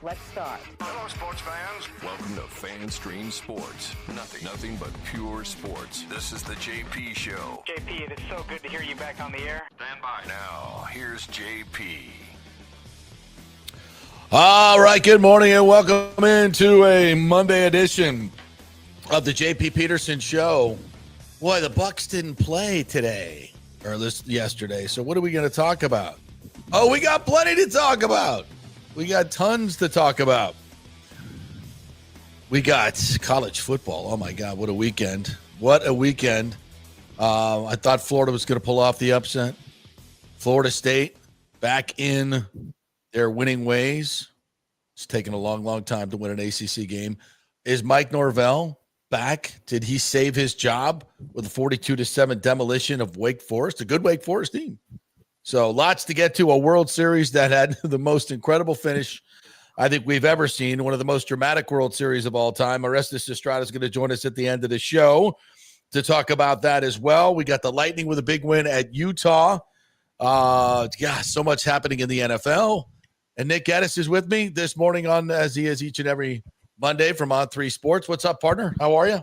Let's start. Hello, sports fans. Welcome to FanStream Sports. Nothing but pure sports. This is the JP Show. JP, it is so good to hear you back on the air. Stand by. Now, here's JP. All right, good morning and welcome into a Monday edition of the JP Peterson Show. Boy, the Bucks didn't play today or yesterday, so what are we going to talk about? Oh, we got plenty to talk about. We got tons to talk about. We got college football. Oh, my God, what a weekend. What a weekend. I thought Florida was going to pull off the upset. Florida State back in their winning ways. It's taken a long, long time to win an ACC game. Is Mike Norvell back? Did he save his job with a 42-7 demolition of Wake Forest, a good Wake Forest team? So lots to get to. A World Series that had the most incredible finish I think we've ever seen, one of the most dramatic World Series of all time. Orestes Destrade is going to join us at the end of the show to talk about that as well. We got the Lightning with a big win at Utah. So much happening in the NFL. And Nick Geddes is with me this morning as he is each and every Monday from On3 Sports. What's up, partner? How are you?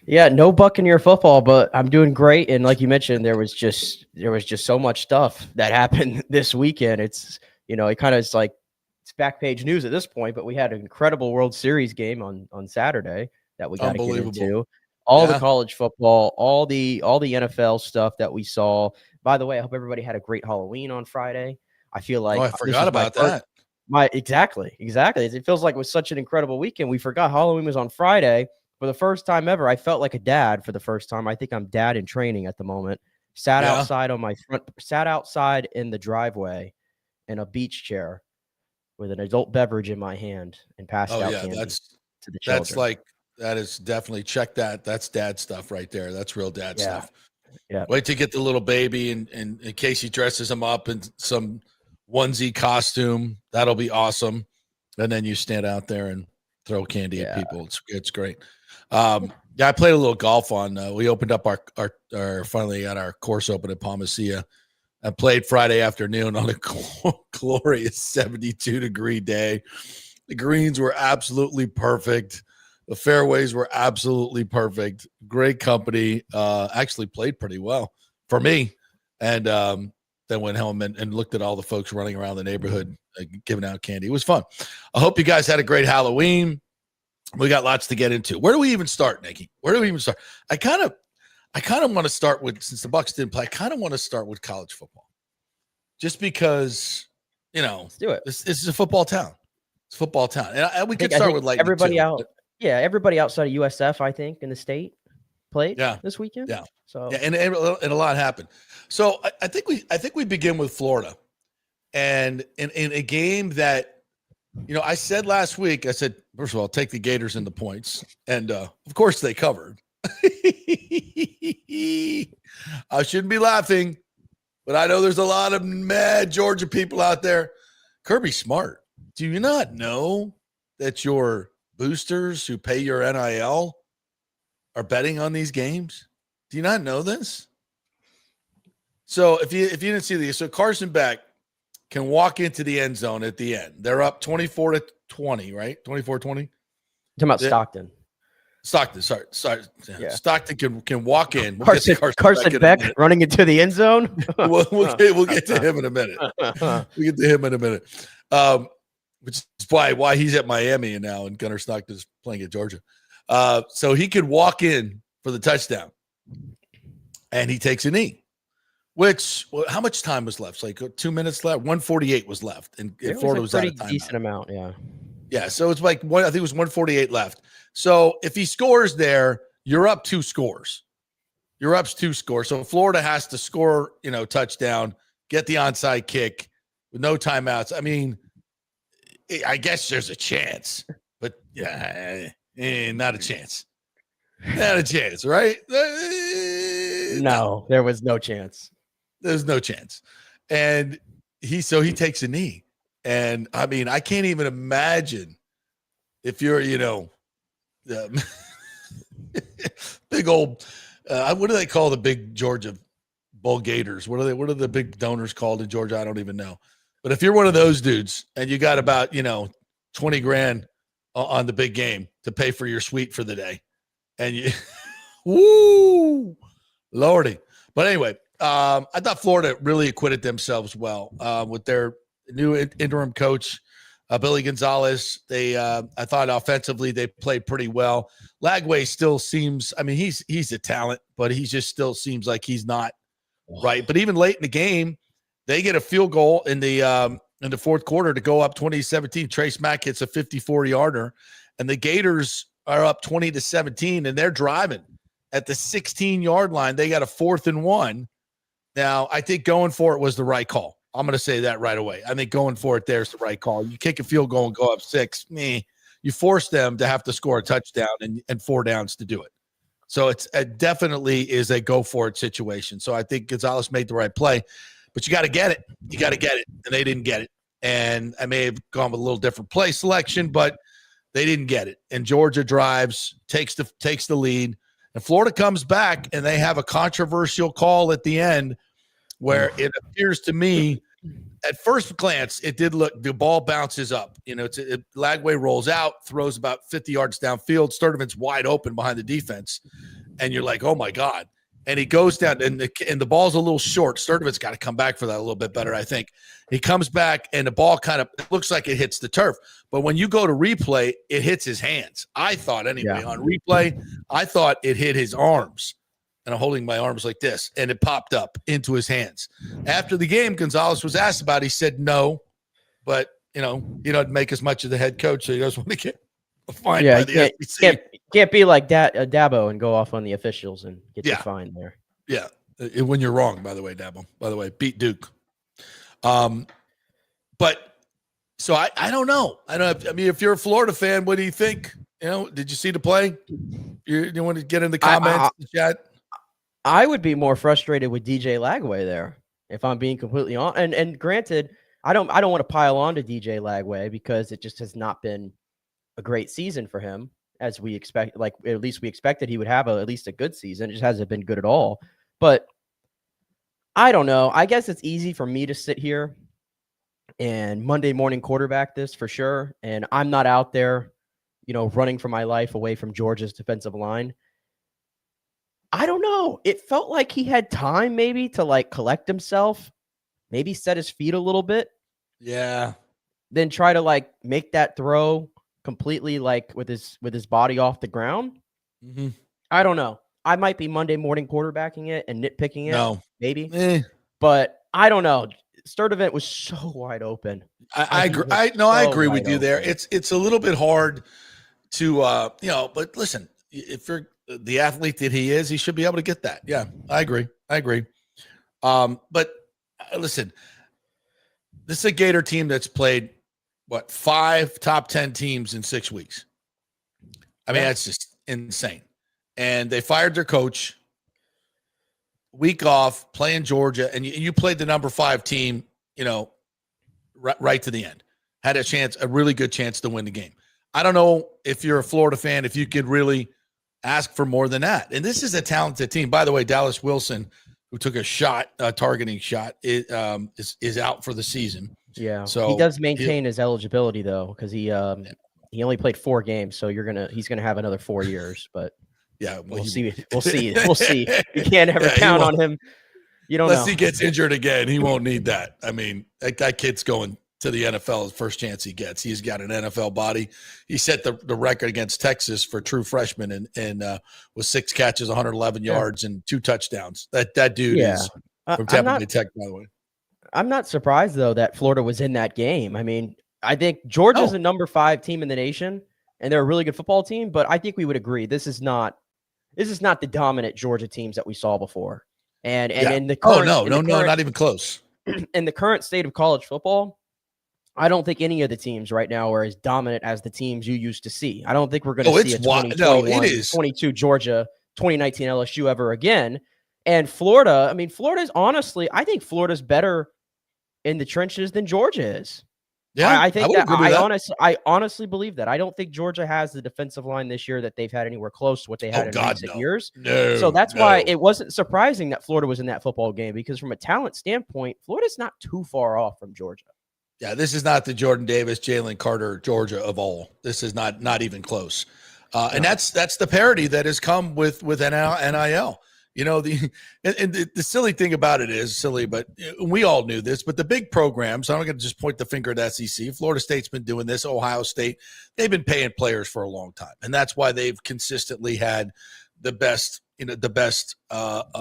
Yeah, no Buccaneer football, but I'm doing great. And like you mentioned, there was just so much stuff that happened this weekend. It's, it kind of is like it's back page news at this point, but we had an incredible World Series game on Saturday that we got to get into. The college football, all the NFL stuff that we saw. By the way, I hope everybody had a great Halloween on Friday. I feel like I forgot about that. Exactly. It feels like it was such an incredible weekend. We forgot Halloween was on Friday. For the first time ever, I felt like a dad for the first time. I think I'm dad in training at the moment. Sat outside in the driveway in a beach chair with an adult beverage in my hand and passed out candy to the children. That is definitely check that. That's dad stuff right there. That's real dad stuff. Yeah. Wait to get the little baby and in case he dresses him up in some onesie costume. That'll be awesome. And then you stand out there and throw candy at people. It's great. I played a little golf on. We opened up our finally got our course open at Palmacia. I played Friday afternoon on a glorious 72-degree day. The greens were absolutely perfect. The fairways were absolutely perfect. Great company. Actually played pretty well for me. And then went home and looked at all the folks running around the neighborhood giving out candy. It was fun. I hope you guys had a great Halloween. We got lots to get into. Where do we even start, Nikki? Where do we even start? I kind of want to start with, since the Bucs didn't play, I kind of want to start with college football. Just because, let's do it. This is a football town. It's a football town. And we could start with Lightning everybody too, out. Yeah, everybody outside of USF, I think, in the state played this weekend. Yeah. So and a lot happened. So I think we begin with Florida. And in a game that, I said last week, I said, first of all, take the Gators in the points. And of course they covered. I shouldn't be laughing, but I know there's a lot of mad Georgia people out there. Kirby Smart, do you not know that your boosters who pay your NIL are betting on these games? Do you not know this? So if you didn't see these, so Carson Beck can walk into the end zone at the end. They're up 24-20, right? 24-20. Talking about Stockton. Sorry. Yeah. Stockton can walk in. Carson Beck running into the end zone. we'll get to him in a minute. Which is why he's at Miami now, and Gunnar Stockton is playing at Georgia. So he could walk in for the touchdown, and he takes a knee. How much time was left? Like 2 minutes left. 1:48 was left, and Florida was out of time. Decent amount, yeah. Yeah, so it's like I think it was 1:48 left. So if he scores there, you're up 2 scores. You're up 2 scores. So Florida has to score, touchdown, get the onside kick with no timeouts. I mean, I guess there's a chance, but not a chance. Not a chance, right? No, there was no chance. There's no chance. And he takes a knee. And I mean, I can't even imagine if you're, big old, what do they call the big Georgia Bull Gators? What are the big donors called in Georgia? I don't even know. But if you're one of those dudes and you got about, 20 grand on the big game to pay for your suite for the day. And you, woo, Lordy. But anyway, I thought Florida really acquitted themselves well with their new interim coach, Billy Gonzalez. I thought offensively they played pretty well. Lagway still seems, I mean, he's a talent, but he just still seems like he's not right. But even late in the game, they get a field goal in the fourth quarter to go up 20-17. Trace Mack hits a 54-yarder, and the Gators are up 20-17, and they're driving at the 16-yard line. They got a 4th and 1. Now, I think going for it was the right call. I'm going to say that right away. I think going for it there is the right call. You kick a field goal and go up 6. You force them to have to score a touchdown and 4 downs to do it. So it definitely is a go-for-it situation. So I think Gonzalez made the right play. But you got to get it. You got to get it. And they didn't get it. And I may have gone with a little different play selection, but they didn't get it. And Georgia drives, takes the lead. And Florida comes back, and they have a controversial call at the end where it appears to me, at first glance, it did look, the ball bounces up. Lagway rolls out, throws about 50 yards downfield. Sturdivant's wide open behind the defense. And you're like, oh, my God. And he goes down, and the ball's a little short. Sturdivant's got to come back for that a little bit better, I think. He comes back, and the ball kind of looks like it hits the turf. But when you go to replay, it hits his hands. I thought anyway. Yeah. On replay, I thought it hit his arms. And I'm holding my arms like this, and it popped up into his hands. After the game, Gonzalez was asked about it. He said no, but, he doesn't make as much as the head coach, so he doesn't want to get fined by the SEC. Can't be like Dabo and go off on the officials and get you fined there. Yeah, when you're wrong, by the way, Dabo. By the way, beat Duke. But so I don't know. I mean, if you're a Florida fan, what do you think? Did you see the play? You want to get in the comments, the chat? I would be more frustrated with DJ Lagway there, if I'm being completely honest. And granted, I don't want to pile on to DJ Lagway because it just has not been a great season for him. As we expect, like at least we expected he would have at least a good season. It just hasn't been good at all. But I don't know. I guess it's easy for me to sit here and Monday morning quarterback this for sure. And I'm not out there, running for my life away from Georgia's defensive line. I don't know. It felt like he had time maybe to collect himself, maybe set his feet a little bit. Yeah. Then try to make that throw completely with his body off the ground. Mm-hmm. I don't know. I might be Monday morning quarterbacking it and nitpicking it. No. Maybe. But I don't know. Sturdivant was so wide open. I agree. I agree with you there. It's a little bit hard to but listen, if you're the athlete that he is, he should be able to get that. Yeah, I agree. But listen, this is a Gator team that's played 5 top 10 teams in 6 weeks. I mean, that's just insane. And they fired their coach, week off, playing Georgia, and you played the number 5 team, right to the end. Had a really good chance to win the game. I don't know if you're a Florida fan, if you could really ask for more than that. And this is a talented team. By the way, Dallas Wilson, who took a targeting shot, is out for the season. Yeah, so he does maintain his eligibility though, because he only played 4 games, so he's gonna have another 4 years. But yeah, we'll see. You can't ever count on him. You don't know. Unless he gets injured again, he won't need that. I mean, that kid's going to the NFL the first chance he gets. He's got an NFL body. He set the record against Texas for true freshman and with 6 catches, 111 yards, and 2 touchdowns. That dude is from Tampa Bay Tech, by the way. I'm not surprised though that Florida was in that game. I mean, I think Georgia's a number 5 team in the nation, and they're a really good football team. But I think we would agree this is not the dominant Georgia teams that we saw before. And in the current, not even close. In the current state of college football, I don't think any of the teams right now are as dominant as the teams you used to see. I don't think we're going to see a 2022 Georgia, 2019 LSU ever again. And Florida, Florida's honestly, I think Florida's better in the trenches than Georgia is. Yeah, I think I honestly believe that. I don't think Georgia has the defensive line this year that they've had anywhere close to what they had in recent years. No, so that's why it wasn't surprising that Florida was in that football game, because from a talent standpoint, Florida's not too far off from Georgia. Yeah, this is not the Jordan Davis, Jalen Carter, Georgia of all. This is not even close. And that's the parity that has come with NIL. You know, the silly thing about it is silly, but we all knew this. But the big programs, I'm not going to just point the finger at SEC. Florida State's been doing this. Ohio State, they've been paying players for a long time, and that's why they've consistently had the best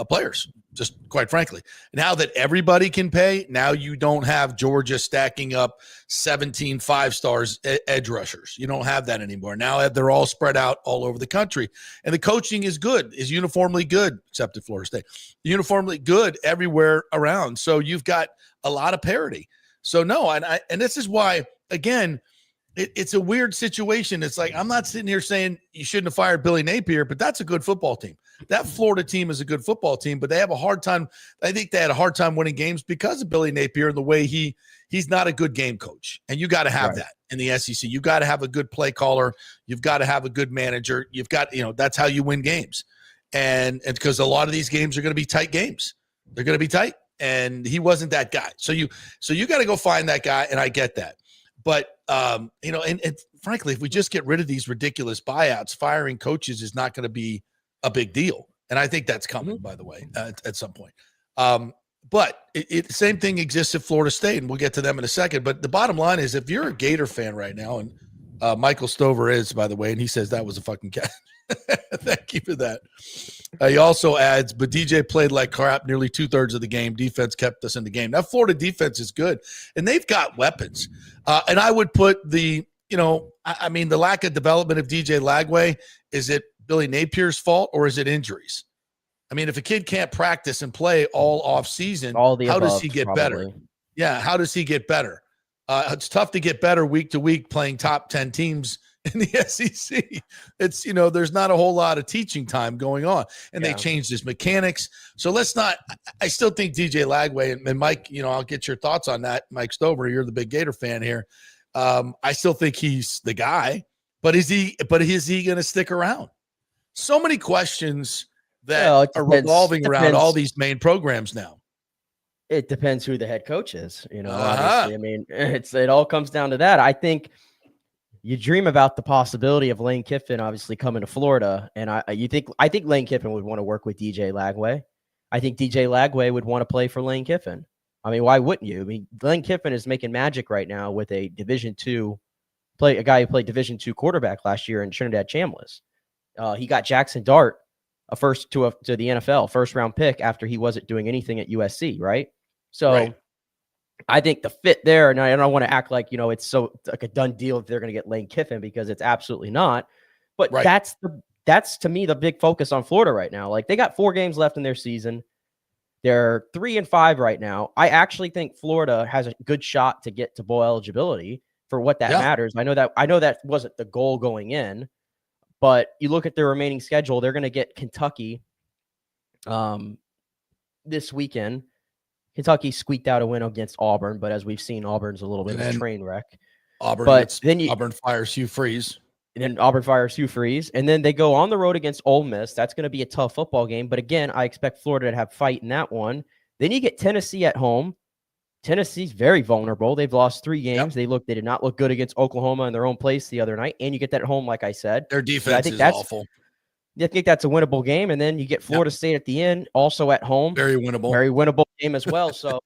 players, just quite frankly. Now that everybody can pay, now you don't have Georgia stacking up 17 5-stars edge rushers. You don't have that anymore. Now they're all spread out all over the country. And the coaching is uniformly good, except at Florida State. Uniformly good everywhere around. So you've got a lot of parity. So no, and this is why, again, it's a weird situation. It's like, I'm not sitting here saying you shouldn't have fired Billy Napier, but that's a good football team. That Florida team is a good football team, but they have a hard time. I think they had a hard time winning games because of Billy Napier and the way he's not a good game coach. And you got to have that in the SEC. You got to have a good play caller. You've got to have a good manager. You've got, that's how you win games. And because a lot of these games are going to be tight games. They're going to be tight. And he wasn't that guy. So you got to go find that guy. And I get that. But, and frankly, if we just get rid of these ridiculous buyouts, firing coaches is not going to be a big deal. And I think that's coming, by the way, at some point. But the same thing exists at Florida State, and we'll get to them in a second. But the bottom line is, if you're a Gator fan right now, and Michael Stover is, by the way, and he says that was a fucking catch. Thank you for that. He also adds, but DJ played like crap nearly 2/3 of the game. Defense kept us in the game. That Florida defense is good, and they've got weapons. And I would put the lack of development of DJ Lagway, is it Billy Napier's fault or is it injuries? I mean, if a kid can't practice and play all off season, how does he get better? Yeah, how does he get better? It's tough to get better week to week playing top 10 teams in the SEC. It's, there's not a whole lot of teaching time going on, and they changed his mechanics. So I still think DJ Lagway and Mike, I'll get your thoughts on that. Mike Stover, you're the big Gator fan here. I still think he's the guy, but is he going to stick around? So many questions that are revolving around all these main programs now. It depends who the head coach is, obviously. I mean, it all comes down to that. I think you dream about the possibility of Lane Kiffin obviously coming to Florida. And I think Lane Kiffin would want to work with DJ Lagway. I think DJ Lagway would want to play for Lane Kiffin. I mean, why wouldn't you? I mean, Lane Kiffin is making magic right now with a guy who played Division II quarterback last year in Trinidad Chambliss. He got Jackson Dart to the NFL first round pick after he wasn't doing anything at USC, right? So I think the fit there, and I don't want to act like, it's so like a done deal if they're going to get Lane Kiffin, because it's absolutely not. But that's to me the big focus on Florida right now. Like, they got 4 games left in their season. They're 3-5 right now. I actually think Florida has a good shot to get to bowl eligibility for what that matters. I know that wasn't the goal going in, but you look at their remaining schedule, they're going to get Kentucky this weekend. Kentucky squeaked out a win against Auburn, but as we've seen, Auburn's a little bit of a train wreck. Auburn fires Hugh Freeze. And then Auburn fires Hugh Freeze. And then they go on the road against Ole Miss. That's going to be a tough football game. But again, I expect Florida to have fight in that one. Then you get Tennessee at home. Tennessee's very vulnerable. They've lost 3 games. They did not look good against Oklahoma in their own place the other night. And you get that at home, like I said. Their defense is awful. I think that's a winnable game. And then you get Florida State at the end, also at home. Very winnable game as well. So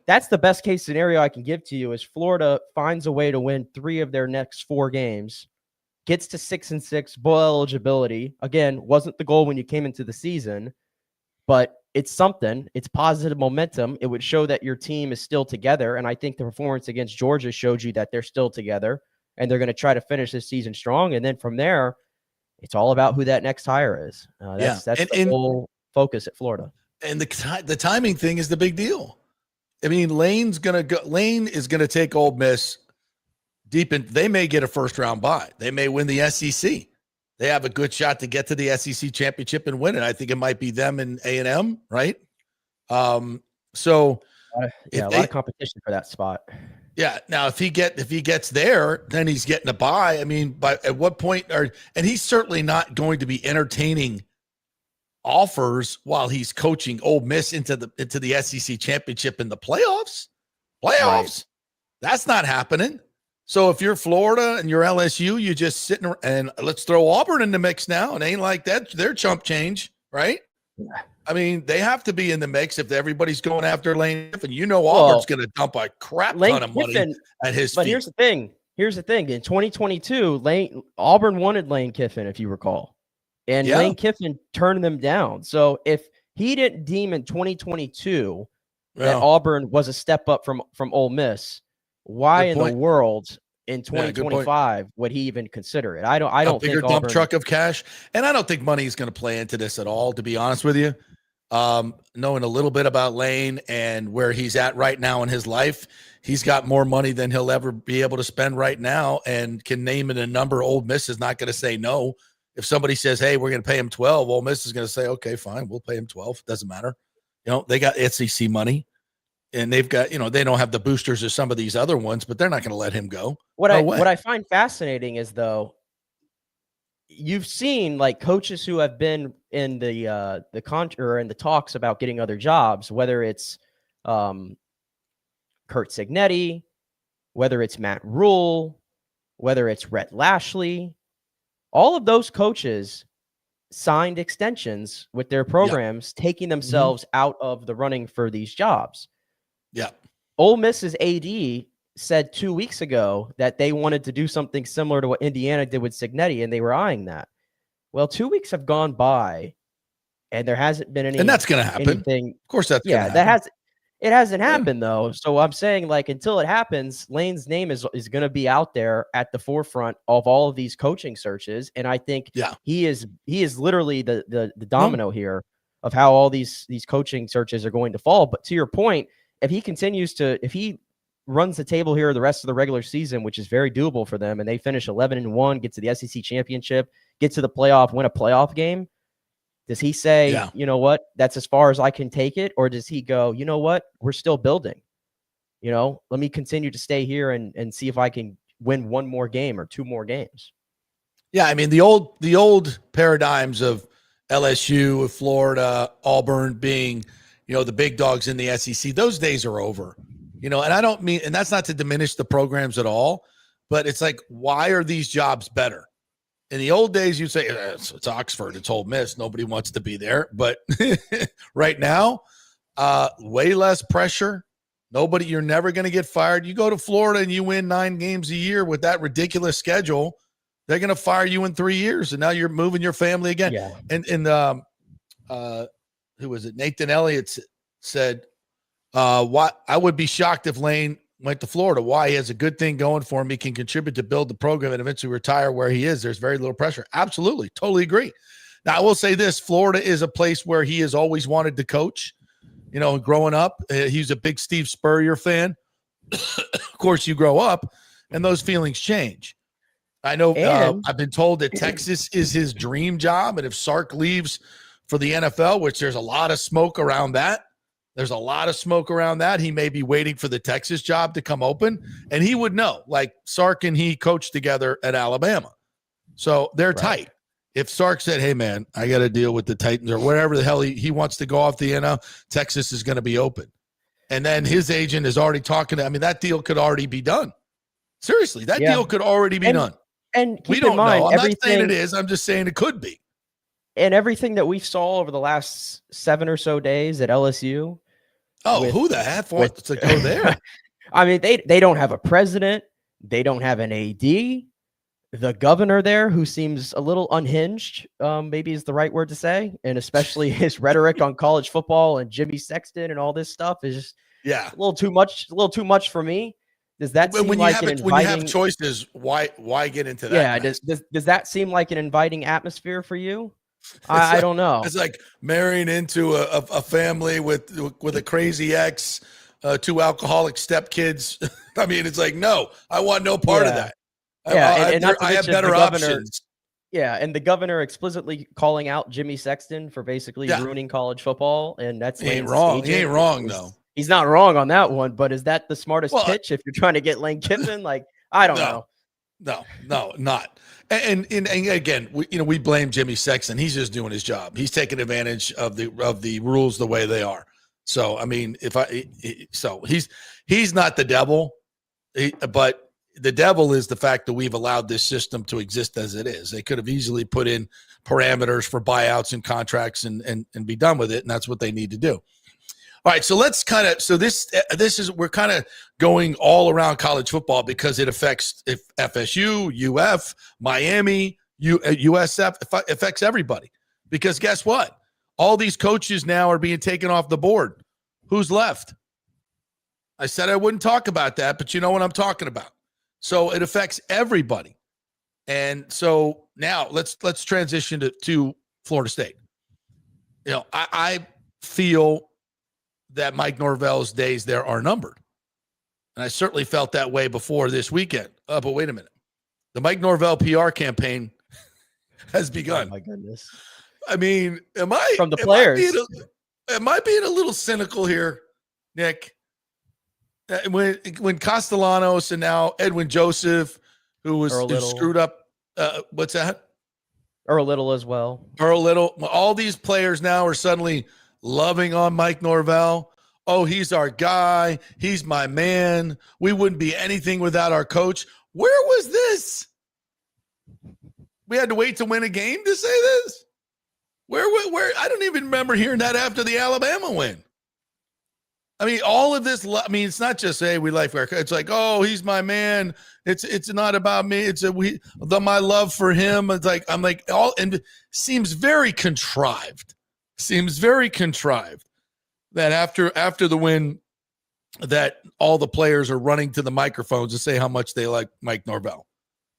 that's the best case scenario I can give to you, is Florida finds a way to win 3 of their next 4 games, gets to 6-6, bowl eligibility. Again, wasn't the goal when you came into the season, but it's something. It's positive momentum. It would show that your team is still together. And I think the performance against Georgia showed you that they're still together, and they're going to try to finish this season strong. And then from there, it's all about who that next hire is. That's the whole focus at Florida. And the timing thing is the big deal. I mean, Lane is going to take Ole Miss deep in. They may get a first round bye. They may win the SEC. They have a good shot to get to the SEC championship and win it. I think it might be them and A&M, right? So a lot of competition for that spot. Yeah. Now, if he gets there, then he's getting a bye. I mean, at what point and he's certainly not going to be entertaining offers while he's coaching Ole Miss into the SEC championship in the playoffs. Right. That's not happening. So if you're Florida and you're LSU, you just sitting and let's throw Auburn in the mix now. It ain't like that. They're chump change, right? Yeah. I mean, they have to be in the mix if everybody's going after Lane Kiffin. Auburn's going to dump a crap ton of money at his feet. But here's the thing. In 2022, Auburn wanted Lane Kiffin, if you recall. And Lane Kiffin turned them down. So if he didn't deem in 2022 that Auburn was a step up from Ole Miss, why in the world in 2025 would he even consider it? I don't think dump Auburn, truck of cash, and I don't think money is going to play into this at all. To be honest with you, knowing a little bit about Lane and where he's at right now in his life, he's got more money than he'll ever be able to spend right now, and can name it a number. Ole Miss is not going to say no. If somebody says, "Hey, we're going to pay him 12," Ole Miss is going to say, "Okay, fine, we'll pay him 12." Doesn't matter. They got SEC money. And they've got, they don't have the boosters of some of these other ones, but they're not going to let him go. What I find fascinating is, though, you've seen like coaches who have been in the talks about getting other jobs, whether it's Kurt Cignetti, whether it's Matt Rule, whether it's Rhett Lashley. All of those coaches signed extensions with their programs, taking themselves out of the running for these jobs. Yeah. Ole Miss's AD said 2 weeks ago that they wanted to do something similar to what Indiana did with Cignetti, and they were eyeing that. Well, 2 weeks have gone by, and there hasn't been any. And that's going to happen. Of course, that's going to happen. It hasn't happened, though. So I'm saying, like, until it happens, Lane's name is going to be out there at the forefront of all of these coaching searches, and I think he is literally the domino here of how all these coaching searches are going to fall. But to your point, if he runs the table here the rest of the regular season, which is very doable for them, and they finish 11-1, get to the SEC championship, get to the playoff, win a playoff game, does he say, you know what, that's as far as I can take it? Or does he go, you know what, we're still building, let me continue to stay here and see if I can win one more game or two more games? Yeah. I mean, the old paradigms of LSU, Florida, Auburn being, the big dogs in the SEC, those days are over, and I don't mean, and that's not to diminish the programs at all, but it's like, why are these jobs better? In the old days, you'd say it's Oxford, it's Ole Miss, nobody wants to be there. But right now, way less pressure. You're never going to get fired. You go to Florida and you win 9 games a year with that ridiculous schedule, they're going to fire you in 3 years, and now you're moving your family again. Yeah. And who was it? Nathan Elliott said, "Why I would be shocked if Lane went to Florida. Why? He has a good thing going for him. He can contribute to build the program and eventually retire where he is. There's very little pressure." Absolutely. Totally agree. Now, I will say this. Florida is a place where he has always wanted to coach. Growing up, he's a big Steve Spurrier fan. Of course, you grow up and those feelings change. I know I've been told that Texas is his dream job. And if Sark leaves for the NFL, which there's a lot of smoke around that, he may be waiting for the Texas job to come open, and he would know. Like Sark and he coached together at Alabama, so they're tight. If Sark said, "Hey man, I got to deal with the Titans," or wherever the hell he wants to go off the NL, Texas is going to be open. And then his agent is already talking to, that deal could already be done. Seriously, that deal could already be done. And we don't know. I'm not saying it is. I'm just saying it could be. And everything that we saw over the last 7 or so days at LSU. Who the heck wants to go there? They don't have a president. They don't have an AD. The governor there, who seems a little unhinged, maybe is the right word to say. And especially his rhetoric on college football and Jimmy Sexton and all this stuff is just a little too much for me. Does that seem like when you have choices, why get into that? Yeah. Does that seem like an inviting atmosphere for you? I don't know. It's like marrying into a family with a crazy ex, 2 alcoholic stepkids. It's like, no, I want no part of that. I have better options. Yeah, and the governor explicitly calling out Jimmy Sexton for basically ruining college football, and that's he ain't wrong. He ain't wrong though. He's not wrong on that one, but is that the smartest pitch if you're trying to get Lane Kiffin? Like, I don't know. No, not. And again, we blame Jimmy Sexton. He's just doing his job. He's taking advantage of the rules the way they are. So he's not the devil. But the devil is the fact that we've allowed this system to exist as it is. They could have easily put in parameters for buyouts and contracts and be done with it, and that's what they need to do. All right, so let's kind of we're kind of going all around college football because it affects FSU, UF, Miami, USF, affects everybody. Because guess what? All these coaches now are being taken off the board. Who's left? I said I wouldn't talk about that, but you know what I'm talking about. So it affects everybody. And so now let's transition to Florida State. You know, I feel that Mike Norvell's days there are numbered. And I certainly felt that way before this weekend. But wait a minute. The Mike Norvell PR campaign has begun. Oh, my goodness. I mean, am I being a little cynical here, Nick? When Castellanos and now Edwin Joseph, who screwed up, what's that? Earl Little as well. Earl Little. All these players now are suddenly loving on Mike Norvell. Oh, he's our guy. He's my man. We wouldn't be anything without our coach. Where was this? We had to wait to win a game to say this? Where? I don't even remember hearing that after the Alabama win. I mean, all of this, I mean, it's not just, hey, we like our coach. It's like, oh, he's my man. It's not about me. It's my love for him. It's like, I'm like, and it seems very contrived. That after the win, that all the players are running to the microphones to say how much they like Mike Norvell.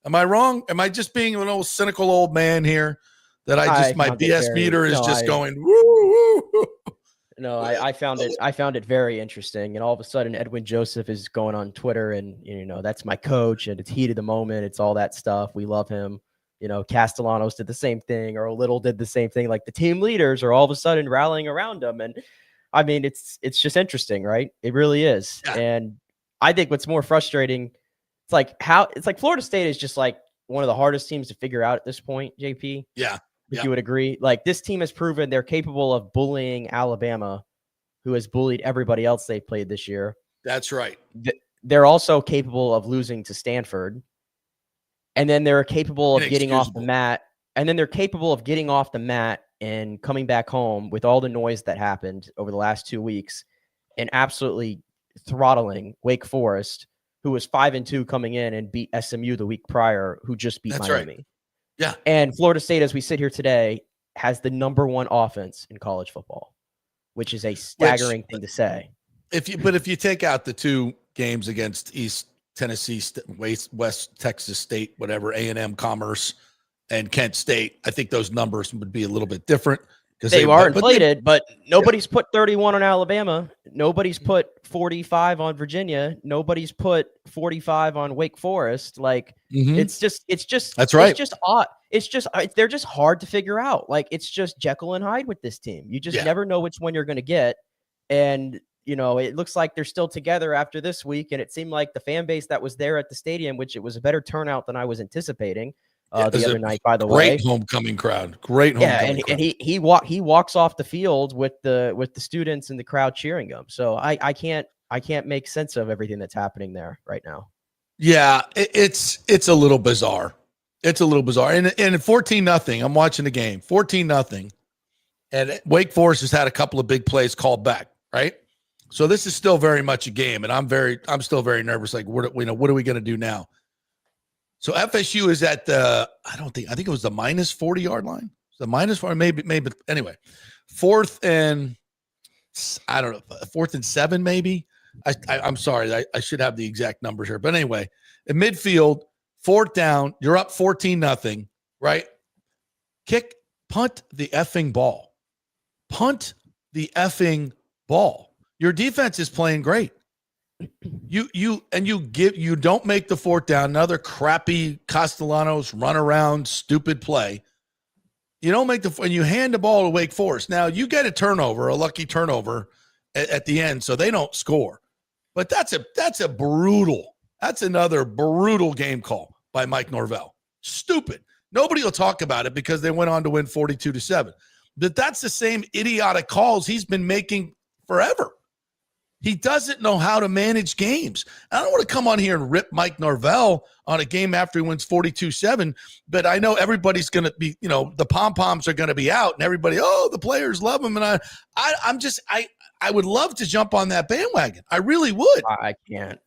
Am I wrong? Am I just being an old cynical old man here? That my BS meter is going woo woo. No, I found it very interesting. And all of a sudden, Edwin Joseph is going on Twitter, and that's my coach, and it's heat of the moment. It's all that stuff. We love him. Castellanos did the same thing, or Little did the same thing. Like the team leaders are all of a sudden rallying around him, and I mean, it's just interesting, right? It really is. Yeah. And I think what's more frustrating, it's like Florida State is just like one of the hardest teams to figure out at this point. JP, yeah. If you would agree, like this team has proven they're capable of bullying Alabama, who has bullied everybody else they've played this year. That's right. They're also capable of losing to Stanford. And then they're capable of getting off the mat. And then they're capable of getting off the mat and coming back home with all the noise that happened over the last 2 weeks and absolutely throttling Wake Forest, who was 5-2 coming in and beat SMU the week prior, who just beat Miami. Right. Yeah. And Florida State, as we sit here today, has the number one offense in college football, which is a staggering thing to say. If you take out the two games against East Tennessee, West Texas State, whatever, A&M Commerce and Kent State, I think those numbers would be a little bit different. They are inflated, but nobody's put 31 on Alabama. Nobody's put 45 on Virginia. Nobody's put 45 on Wake Forest. Like it's just that's right. It's just odd. It's just they're just hard to figure out. Like it's just Jekyll and Hyde with this team. You just never know which one you're going to get. And it looks like they're still together after this week. And it seemed like the fan base that was there at the stadium, which it was a better turnout than I was anticipating. The other night, by the way, great homecoming crowd. Great homecoming crowd. And he walks off the field with the students and the crowd cheering him. So I can't make sense of everything that's happening there right now. Yeah, it's a little bizarre. It's a little bizarre. And 14-0, I'm watching the game. 14-0, and Wake Forest has had a couple of big plays called back. Right, so this is still very much a game, and I'm still very nervous. Like, what are we going to do now? So FSU is at I think it was the minus 40-yard line. The minus 40, maybe. Anyway, 4th and 7, maybe. I'm sorry. I should have the exact numbers here. But anyway, in midfield, 4th down, you're up 14-0, right? Punt the effing ball. Punt the effing ball. Your defense is playing great. You don't make the 4th down, another crappy Castellanos run around stupid play. You don't make and you hand the ball to Wake Forest. Now you get a lucky turnover at the end, so they don't score. But that's another brutal game call by Mike Norvell. Stupid. Nobody will talk about it because they went on to win 42-7. But that's the same idiotic calls he's been making forever. He doesn't know how to manage games. I don't want to come on here and rip Mike Norvell on a game after he wins 42-7, but I know everybody's going to be, the pom-poms are going to be out and everybody, the players love him. And I would love to jump on that bandwagon. I really would. I can't.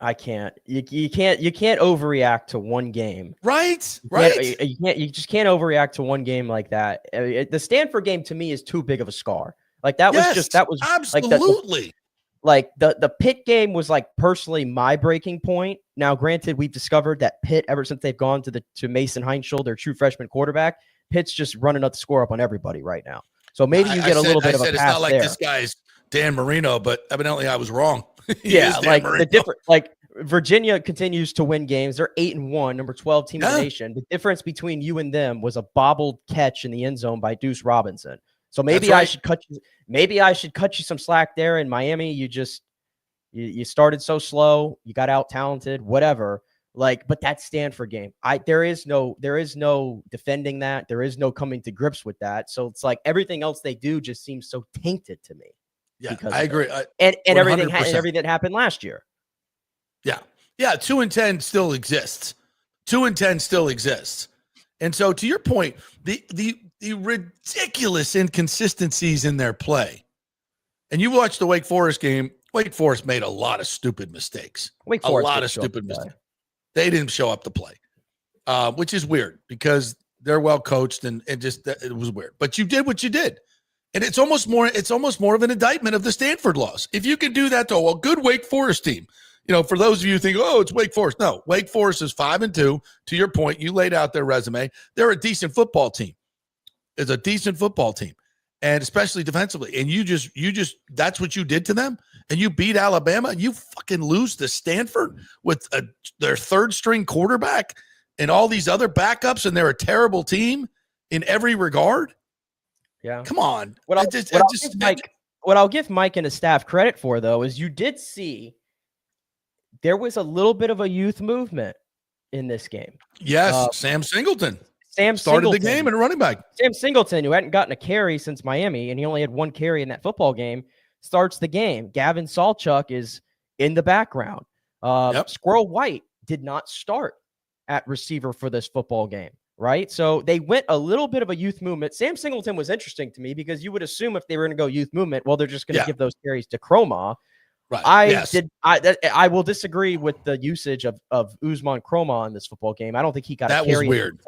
You can't overreact to one game. Right. You just can't overreact to one game like that. The Stanford game to me is too big of a scar. Like that was absolutely. Like the Pitt game was like personally my breaking point. Now, granted, we've discovered that Pitt, ever since they've gone to Mason Heinschel, their true freshman quarterback, Pitt's just running up the score up on everybody right now. So maybe you get a little bit of a pass it's not like there. This guy's Dan Marino, but evidently I was wrong. Like Virginia continues to win games. They're 8-1, number 12 team in the nation. The difference between you and them was a bobbled catch in the end zone by Deuce Robinson. So maybe I should cut you. Maybe I should cut you some slack there. In Miami, you started so slow, you got out talented, whatever. But that Stanford game, there is no defending that. There is no coming to grips with that. So it's like everything else they do just seems so tainted to me. Yeah, I agree. And everything that happened last year. Yeah. 2-10 still exists. 2-10 still exists. And so to your point, the ridiculous inconsistencies in their play. And you watched the Wake Forest game. Wake Forest made a lot of stupid mistakes. A lot of stupid mistakes. They didn't show up to play, which is weird because they're well coached and just it was weird. But you did what you did. And it's almost more of an indictment of the Stanford loss. If you can do that to a good Wake Forest team, for those of you who think, it's Wake Forest. No, Wake Forest is 5-2. To your point, you laid out their resume. They're a decent football team. It's a decent football team, and especially defensively. And you just that's what you did to them. And you beat Alabama. And you fucking lose to Stanford with their third string quarterback and all these other backups, and they're a terrible team in every regard. Yeah, come on. What I'll give Mike and his staff credit for, though, is you did see there was a little bit of a youth movement in this game. Yes, Sam Singleton. Started the game and a running back. Sam Singleton, who hadn't gotten a carry since Miami, and he only had one carry in that football game, starts the game. Gavin Sawchuk is in the background. Squirrel White did not start at receiver for this football game, right? So they went a little bit of a youth movement. Sam Singleton was interesting to me because you would assume if they were going to go youth movement, well, they're just going to give those carries to Croma. Right. I will disagree with the usage of Usman Croma in this football game. I don't think he got a carry. That was weird.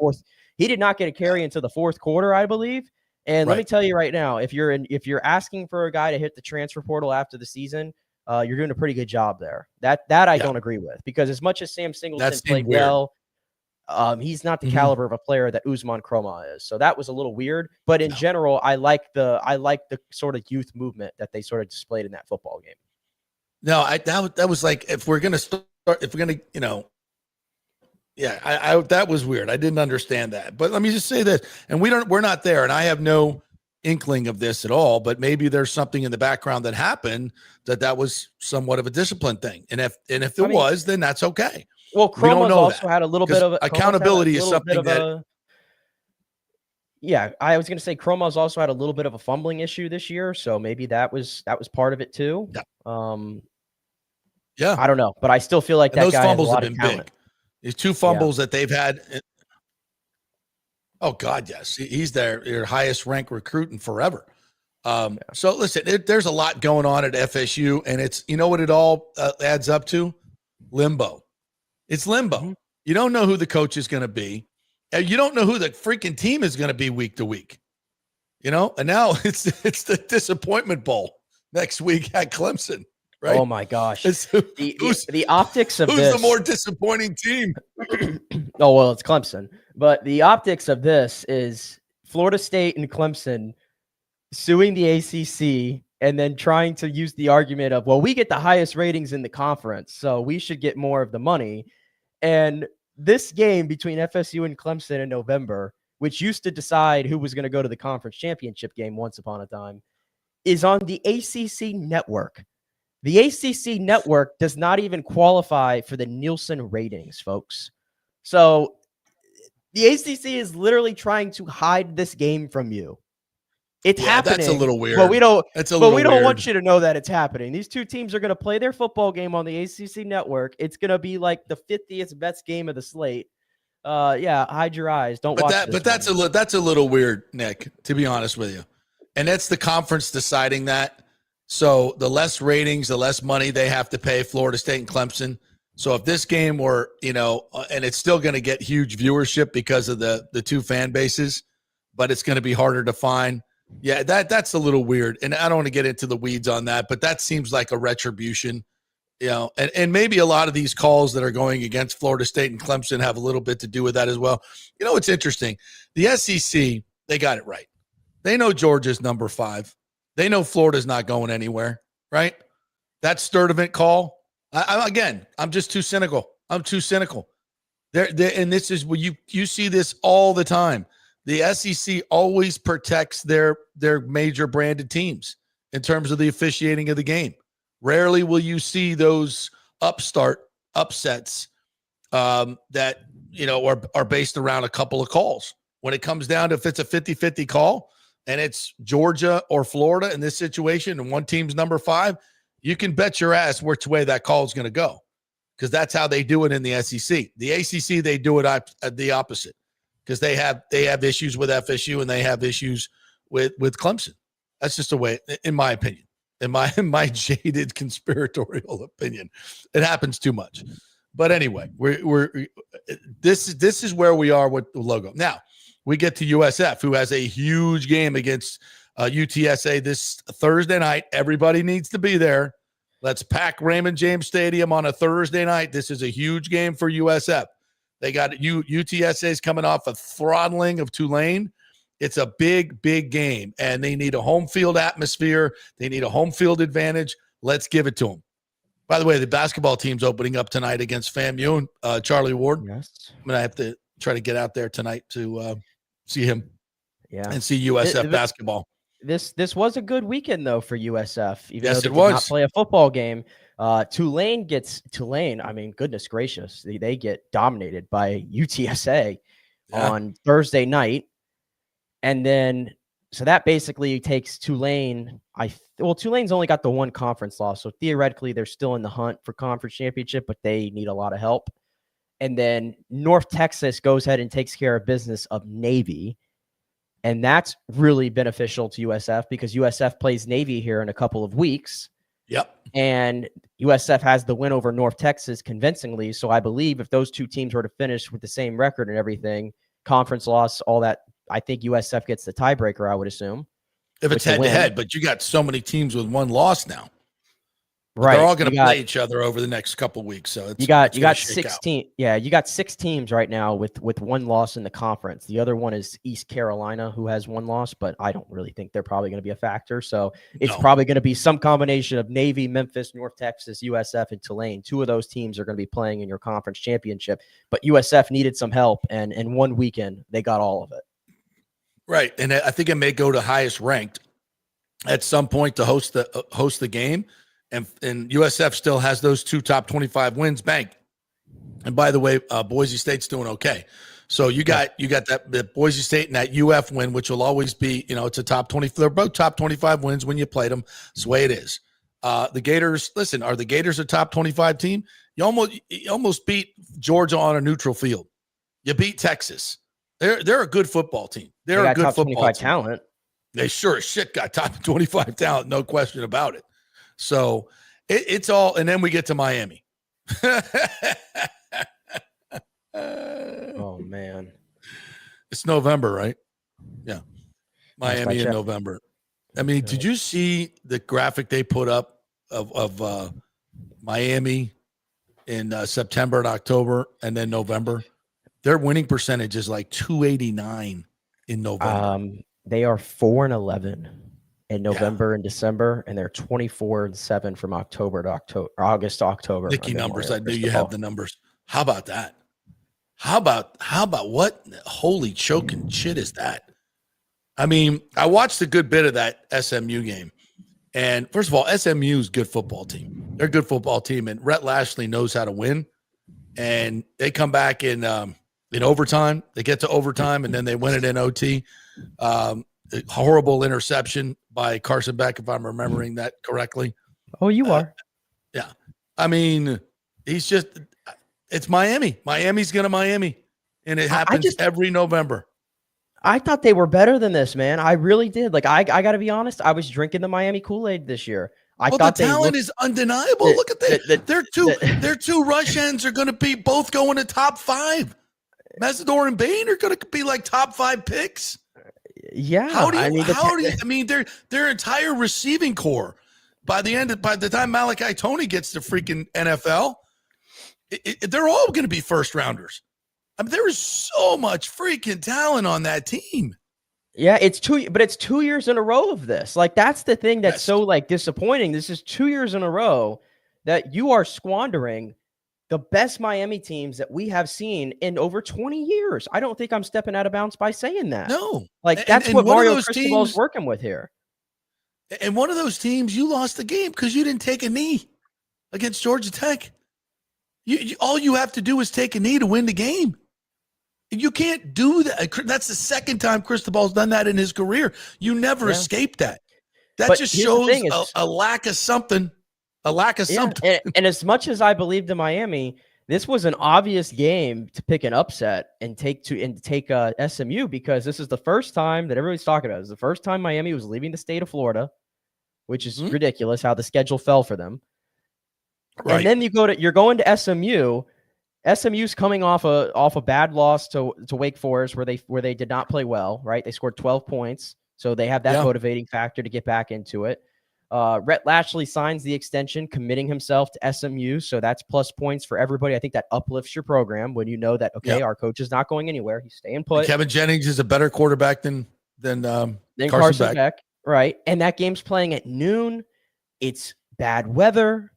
He did not get a carry until the fourth quarter, I believe. And let me tell you right now, if you're asking for a guy to hit the transfer portal after the season, you're doing a pretty good job there. That I don't agree with, because as much as Sam Singleton played well, he's not the caliber of a player that Usman Croma is. So that was a little weird. But in general, I like the sort of youth movement that they sort of displayed in that football game. No, that was like, that was weird. I didn't understand that. But let me just say this, and we're not there, and I have no inkling of this at all, but maybe there's something in the background that happened that was somewhat of a discip thing. And if it was, then that's okay. Well, Croma's also had a little bit of accountability is something that. Yeah, I was going to say Croma's also had a little bit of a fumbling issue this year, so maybe that was part of it too. Yeah. I don't know, but I still feel like those guy fumbles has a lot have been of talent. big. These two fumbles that they've had. Oh God, yes, he's their highest ranked recruit in forever. So listen, there's a lot going on at FSU, and it's, what it all adds up to? Limbo. It's limbo. Mm-hmm. You don't know who the coach is going to be. You don't know who the freaking team is going to be week to week. And now it's the disappointment bowl next week at Clemson. Right? Oh my gosh. The optics of who's this. Who's the more disappointing team? Oh, well, it's Clemson. But the optics of this is Florida State and Clemson suing the ACC and then trying to use the argument of, well, we get the highest ratings in the conference, so we should get more of the money. And this game between FSU and Clemson in November, which used to decide who was going to go to the conference championship game once upon a time, is on the ACC network. The ACC network does not even qualify for the Nielsen ratings, folks. So the ACC is literally trying to hide this game from you. It's happening. That's a little weird. But we don't. That's a little weird. But we don't want you to know that it's happening. These two teams are going to play their football game on the ACC network. It's going to be like the 50th best game of the slate. Hide your eyes. Don't watch this. But that's a little weird, Nick, to be honest with you. And that's the conference deciding that. So the less ratings, the less money they have to pay Florida State and Clemson. So if this game were, and it's still going to get huge viewership because of the two fan bases, but it's going to be harder to find. Yeah, that's a little weird. And I don't want to get into the weeds on that, but that seems like a retribution, and maybe a lot of these calls that are going against Florida State and Clemson have a little bit to do with that as well. It's interesting. The SEC, they got it right. They know Georgia's number 5. They know Florida's not going anywhere, right? That Sturdivant call, I'm just too cynical. I'm too cynical. And this is where you see this all the time. The SEC always protects their major branded teams in terms of the officiating of the game. Rarely will you see those upsets that are based around a couple of calls. When it comes down to if it's a 50-50 call and it's Georgia or Florida in this situation and one team's number 5, you can bet your ass which way that call is going to go, because that's how they do it in the SEC. The ACC, they do it the opposite, because they have issues with FSU and they have issues with Clemson. That's just a way, in my opinion, in my jaded conspiratorial opinion, it happens too much. But anyway, this is where we are with the logo. Now we get to USF, who has a huge game against UTSA this Thursday night. Everybody needs to be there. Let's pack Raymond James Stadium on a Thursday night. This is a huge game for USF. They got UTSA's coming off a throttling of Tulane. It's a big, big game, and they need a home field atmosphere. They need a home field advantage. Let's give it to them. By the way, the basketball team's opening up tonight against FAMU and Charlie Ward. Yes. I'm going to have to try to get out there tonight to see him and see USF basketball. This was a good weekend, though, for USF. Even yes, though it they was. did not play a football game. Tulane. I mean, goodness gracious, they get dominated by UTSA on Thursday night, and then so that basically takes Tulane. Tulane's only got the one conference loss, so theoretically they're still in the hunt for conference championship, but they need a lot of help. And then North Texas goes ahead and takes care of business of Navy. And that's really beneficial to USF because USF plays Navy here in a couple of weeks. Yep. And USF has the win over North Texas convincingly. So I believe if those two teams were to finish with the same record and everything, conference loss, all that, I think USF gets the tiebreaker, I would assume. If it's head-to-head, but you got so many teams with one loss now. Right. They're all going to play each other over the next couple of weeks. So you got 16. Yeah, you got 6 teams right now with one loss in the conference. The other one is East Carolina, who has 1 loss, but I don't really think they're probably going to be a factor. So it's probably going to be some combination of Navy, Memphis, North Texas, USF, and Tulane. 2 of those teams are going to be playing in your conference championship. But USF needed some help, and in one weekend they got all of it. Right, and I think it may go to highest ranked at some point to host the game. And USF still has those 2 top 25 wins banked. And by the way, Boise State's doing okay. So you got that Boise State and that UF win, which will always be, it's a top 20. They're both top 25 wins when you played them. It's the way it is. The Gators, listen, are the Gators a top 25 team? You almost beat Georgia on a neutral field. You beat Texas. They're a good football team. They're a good top football 25 team. Talent. They sure as shit got top 25 talent, no question about it. So it's all, and then we get to Miami. Oh man, it's November, right? Yeah, Miami in November. I mean, did you see the graphic they put up of Miami in September and October, and then November? Their winning percentage is like 289 in November. They are 4-11. In November and December, and they're 24-7 from August to October. Nicky numbers. I knew you have the numbers. How about that? How about what holy choking shit is that? I mean, I watched a good bit of that SMU game. And first of all, SMU is a good football team. They're a good football team, and Rhett Lashley knows how to win. And they come back in overtime. They get to overtime, and then they win it in OT. horrible interception by Carson Beck, if I'm remembering that correctly. Oh, you are. Yeah. I mean, it's Miami. Miami's going to Miami. And it happens every November. I thought they were better than this, man. I really did. Like, I got to be honest. I was drinking the Miami Kool-Aid this year. I thought the talent is undeniable. Look at that. Their two rush ends are going to be both going to top 5. Mesidor and Bain are going to be like top 5 picks. Yeah. Their entire receiving core by the time Malachi Toney gets to freaking NFL, they're all going to be first rounders. I mean, there is so much freaking talent on that team. Yeah, it's 2 years in a row of this. Like, that's the thing that's so like disappointing. This is 2 years in a row that you are squandering the best Miami teams that we have seen in over 20 years. I don't think I'm stepping out of bounds by saying that. No. Like, that's what Mario Cristobal's working with here. And one of those teams, you lost the game because you didn't take a knee against Georgia Tech. All you have to do is take a knee to win the game. You can't do that. That's the second time Cristobal's done that in his career. You never escape that. That just shows a lack of something. A lack of something. And as much as I believed in Miami, this was an obvious game to pick an upset and take SMU, because this is the first time that everybody's talking about. It's the first time Miami was leaving the state of Florida, which is ridiculous how the schedule fell for them. Right. And then you're going to SMU. SMU's coming off a bad loss to Wake Forest where they did not play well, right? They scored 12 points, so they have that motivating factor to get back into it. Rhett Lashley signs the extension, committing himself to SMU, so that's plus points for everybody. I think that uplifts your program when you know that, our coach is not going anywhere. He's staying put. And Kevin Jennings is a better quarterback than Carson Beck. Right? And that game's playing at noon. It's bad weather.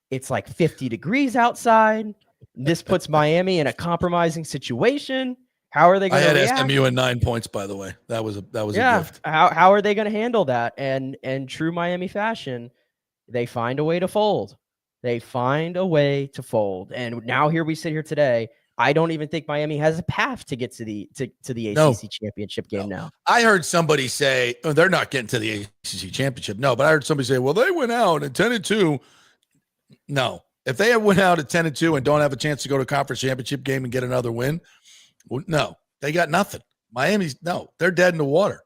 It's like 50 degrees outside. This puts Miami in a compromising situation. How are they going to react? I had SMU at 9 points, by the way. That was a gift. How are they going to handle that? And true Miami fashion, they find a way to fold. And now here we sit here today. I don't even think Miami has a path to get to the ACC championship game now. I heard somebody say, they're not getting to the ACC championship. No, but I heard somebody say, well, they went out at 10-2. No. If they went out at 10-2 and don't have a chance to go to a conference championship game and get another win, no, they got nothing. They're dead in the water.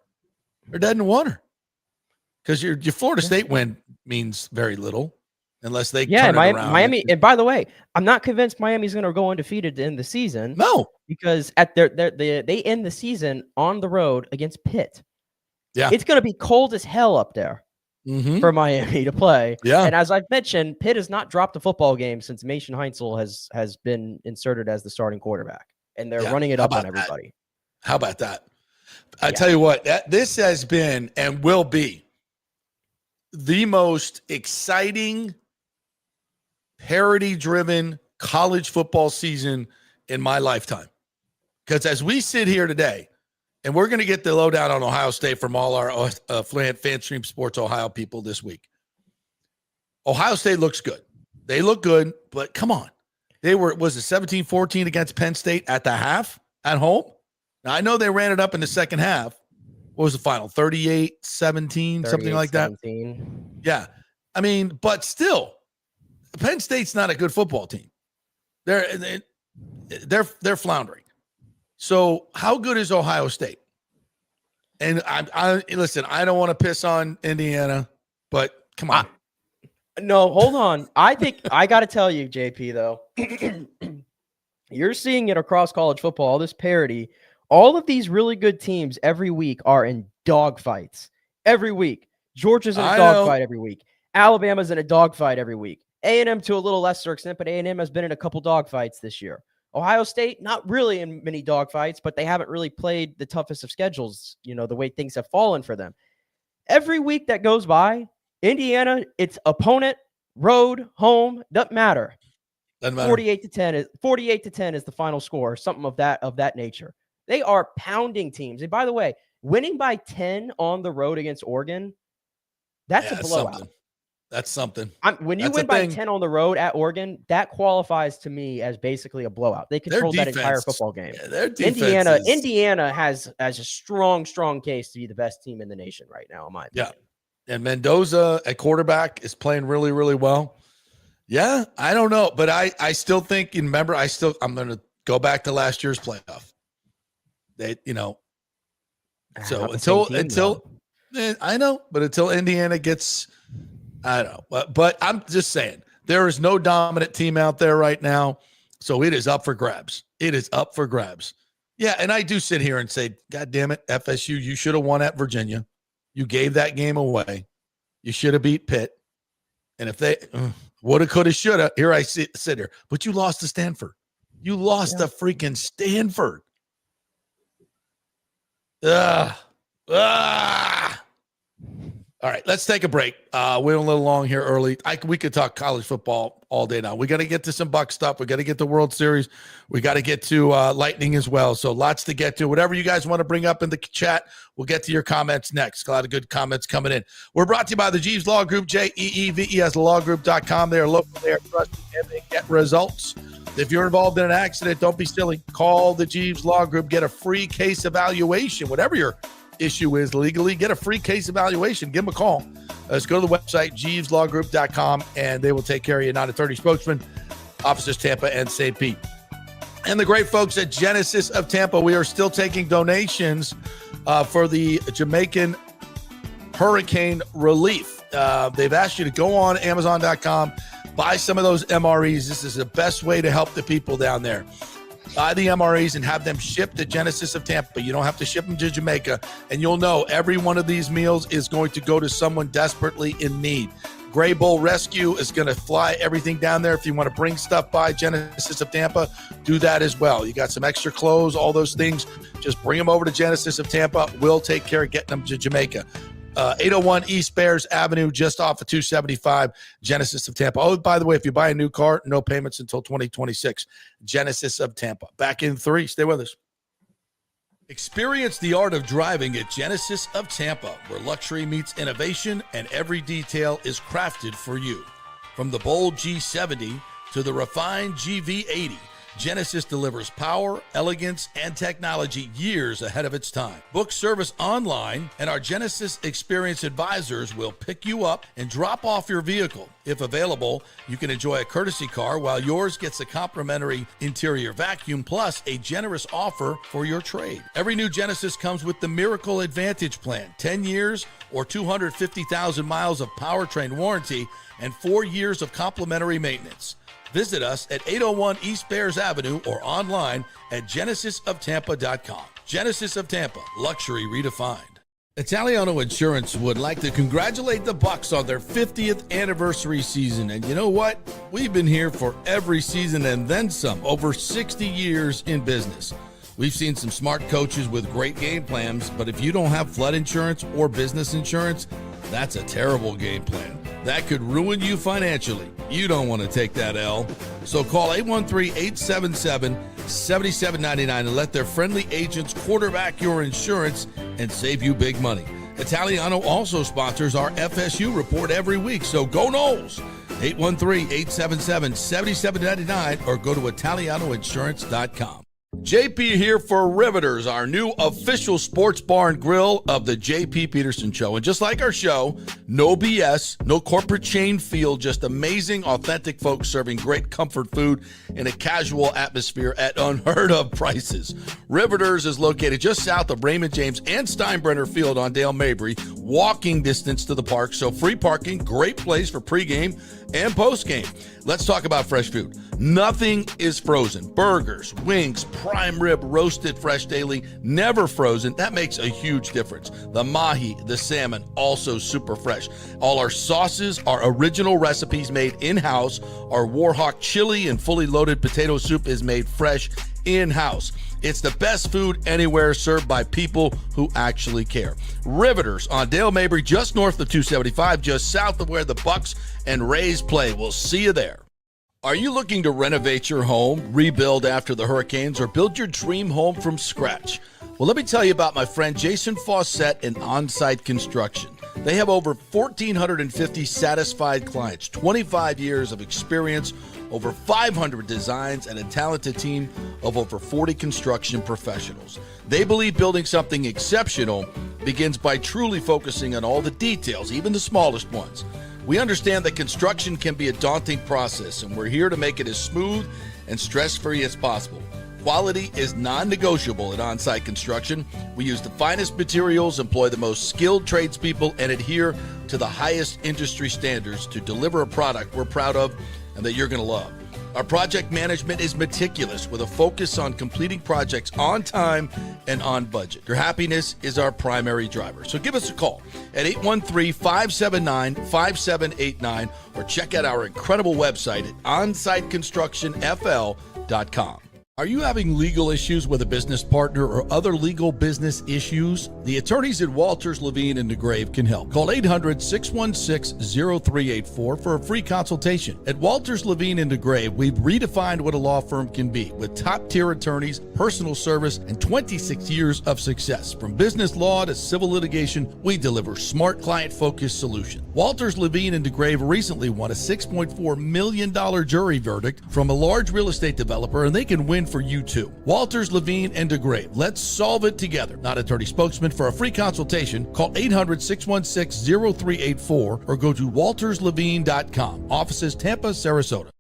They're dead in the water because your Florida State win means very little unless they turn it around. Miami. And by the way, I'm not convinced Miami's going to go undefeated to end the season. No, because they end the season on the road against Pitt. Yeah, it's going to be cold as hell up there. For Miami to play. Yeah. And as I've mentioned, Pitt has not dropped a football game since Mason Heinzel has been inserted as the starting quarterback. And they're running it up on everybody. How about that? I tell you what, this has been and will be the most exciting, parity-driven college football season in my lifetime. Because as we sit here today, and we're going to get the lowdown on Ohio State from all our FanStream Sports Ohio people this week. Ohio State looks good. They look good, but come on. Was it 17-14 against Penn State at the half at home? Now, I know they ran it up in the second half. What was the final? 38-17, something like that? Yeah. I mean, but still, Penn State's not a good football team. They're floundering. So how good is Ohio State? And I listen, I don't want to piss on Indiana, but come on. No, hold on. I think I got to tell you, JP, though, you're seeing it across college football, all this parity. All of these really good teams every week are in dogfights. Every week. Georgia's in a dogfight every week. Alabama's in a dogfight every week. A&M to a little lesser extent, but A&M has been in a couple dogfights this year. Ohio State, not really in many dogfights, but they haven't really played the toughest of schedules, the way things have fallen for them. Every week that goes by, Indiana, its opponent, road, home, doesn't matter. 48-10 is the final score, something of that nature. They are pounding teams. And by the way, winning by 10 on the road against Oregon, that's a blowout. That's something. When you That's win a by thing. 10 on the road at Oregon, that qualifies to me as basically a blowout. They controlled that entire football game. Yeah, their defense Indiana has a strong case to be the best team in the nation right now, in my opinion. Yeah. And Mendoza at quarterback is playing really, really well. Yeah, I don't know. But I still think, remember, I'm going to go back to last year's playoff. They, so until I know, but until Indiana gets, I don't know. But I'm just saying, there is no dominant team out there right now. So it is up for grabs. It is up for grabs. Yeah, and I do sit here and say, God damn it, FSU, you should have won at Virginia. You gave that game away. You should have beat Pitt. And if they woulda, coulda, shoulda, here I sit here. But you lost to Stanford. You lost to freaking Stanford. All right, let's take a break. We're a little long here early. We could talk college football all day now. We got to get to some Buck stuff. We got to get to World Series. We got to get to Lightning as well. So lots to get to. Whatever you guys want to bring up in the chat, we'll get to your comments next. A lot of good comments coming in. We're brought to you by the Jeeves Law Group, JEEVES, lawgroup.com. They are local, they are trusted, and they get results. If you're involved in an accident, don't be silly. Call the Jeeves Law Group. Get a free case evaluation. Whatever your issue is legally, get a free case evaluation. Give them a call. Let's go to the website, jeeveslawgroup.com, and they will take care of you. Not attorney spokesman, offices Tampa and St. Pete. And the great folks at Genesis of Tampa, we are still taking donations for the Jamaican hurricane relief. They've asked you to go on Amazon.com, buy some of those MREs. This is the best way to help the people down there. Buy the MREs and have them shipped to Genesis of Tampa. You don't have to ship them to Jamaica. And you'll know every one of these meals is going to go to someone desperately in need. Gray Bull Rescue is going to fly everything down there. If you want to bring stuff by Genesis of Tampa, do that as well. You got some extra clothes, all those things. Just bring them over to Genesis of Tampa. We'll take care of getting them to Jamaica. 801 East Bears Avenue, just off of 275, Genesis of Tampa. Oh, by the way, if you buy a new car, no payments until 2026. Genesis of Tampa. Back in 3. Stay with us. Experience the art of driving at Genesis of Tampa, where luxury meets innovation and every detail is crafted for you. From the bold G70 to the refined GV80, Genesis delivers power, elegance, and technology years ahead of its time. Book service online, and our Genesis Experience advisors will pick you up and drop off your vehicle. If available, you can enjoy a courtesy car while yours gets a complimentary interior vacuum plus a generous offer for your trade. Every new Genesis comes with the Miracle Advantage Plan, 10 years or 250,000 miles of powertrain warranty and 4 years of complimentary maintenance. Visit us at 801 East Bears Avenue or online at genesisoftampa.com. Genesis of Tampa, luxury redefined. Italiano Insurance would like to congratulate the Bucks on their 50th anniversary season. And you know what? We've been here for every season and then some, over 60 years in business. We've seen some smart coaches with great game plans, but if you don't have flood insurance or business insurance, that's a terrible game plan. That could ruin you financially. You don't want to take that L. So call 813-877-7799 and let their friendly agents quarterback your insurance and save you big money. Italiano also sponsors our FSU report every week. So go Noles. 813-877-7799 or go to italianoinsurance.com. JP here for Riveters, our new official sports bar and grill of the JP Peterson Show. And just like our show, no BS, no corporate chain feel, just amazing, authentic folks serving great comfort food in a casual atmosphere at unheard of prices. Riveters is located just south of Raymond James and Steinbrenner Field on Dale Mabry, walking distance to the park, so free parking, great place for pregame and postgame. Let's talk about fresh food. Nothing is frozen. Burgers, wings, prime rib, roasted fresh daily, never frozen. That makes a huge difference. The mahi, the salmon, also super fresh. All our sauces are original recipes made in-house. Our Warhawk chili and fully loaded potato soup is made fresh in-house. It's the best food anywhere, served by people who actually care. Riveters on Dale Mabry, just north of 275, just south of where the Bucks and Rays play. We'll see you there. Are you looking to renovate your home, rebuild after the hurricanes, or build your dream home from scratch? Well, let me tell you about my friend Jason Fawcett and On-Site Construction. They have over 1,450 satisfied clients, 25 years of experience, over 500 designs, and a talented team of over 40 construction professionals. They believe building something exceptional begins by truly focusing on all the details, even the smallest ones. We understand that construction can be a daunting process, and we're here to make it as smooth and stress-free as possible. Quality is non-negotiable at on-site construction. We use the finest materials, employ the most skilled tradespeople, and adhere to the highest industry standards to deliver a product we're proud of and that you're going to love. Our project management is meticulous with a focus on completing projects on time and on budget. Your happiness is our primary driver. So give us a call at 813-579-5789 or check out our incredible website at onsiteconstructionfl.com. Are you having legal issues with a business partner or other legal business issues? The attorneys at Walters, Levine, and DeGrave can help. Call 800-616-0384 for a free consultation. At Walters, Levine, and DeGrave, we've redefined what a law firm can be with top-tier attorneys, personal service, and 26 years of success. From business law to civil litigation, we deliver smart, client-focused solutions. Walters, Levine, and DeGrave recently won a $6.4 million jury verdict from a large real estate developer, and they can win for you too. Walters, Levine, and DeGrave. Let's solve it together. Not attorney spokesman. For a free consultation, call 800-616-0384 or go to walterslevine.com. Offices Tampa, Sarasota.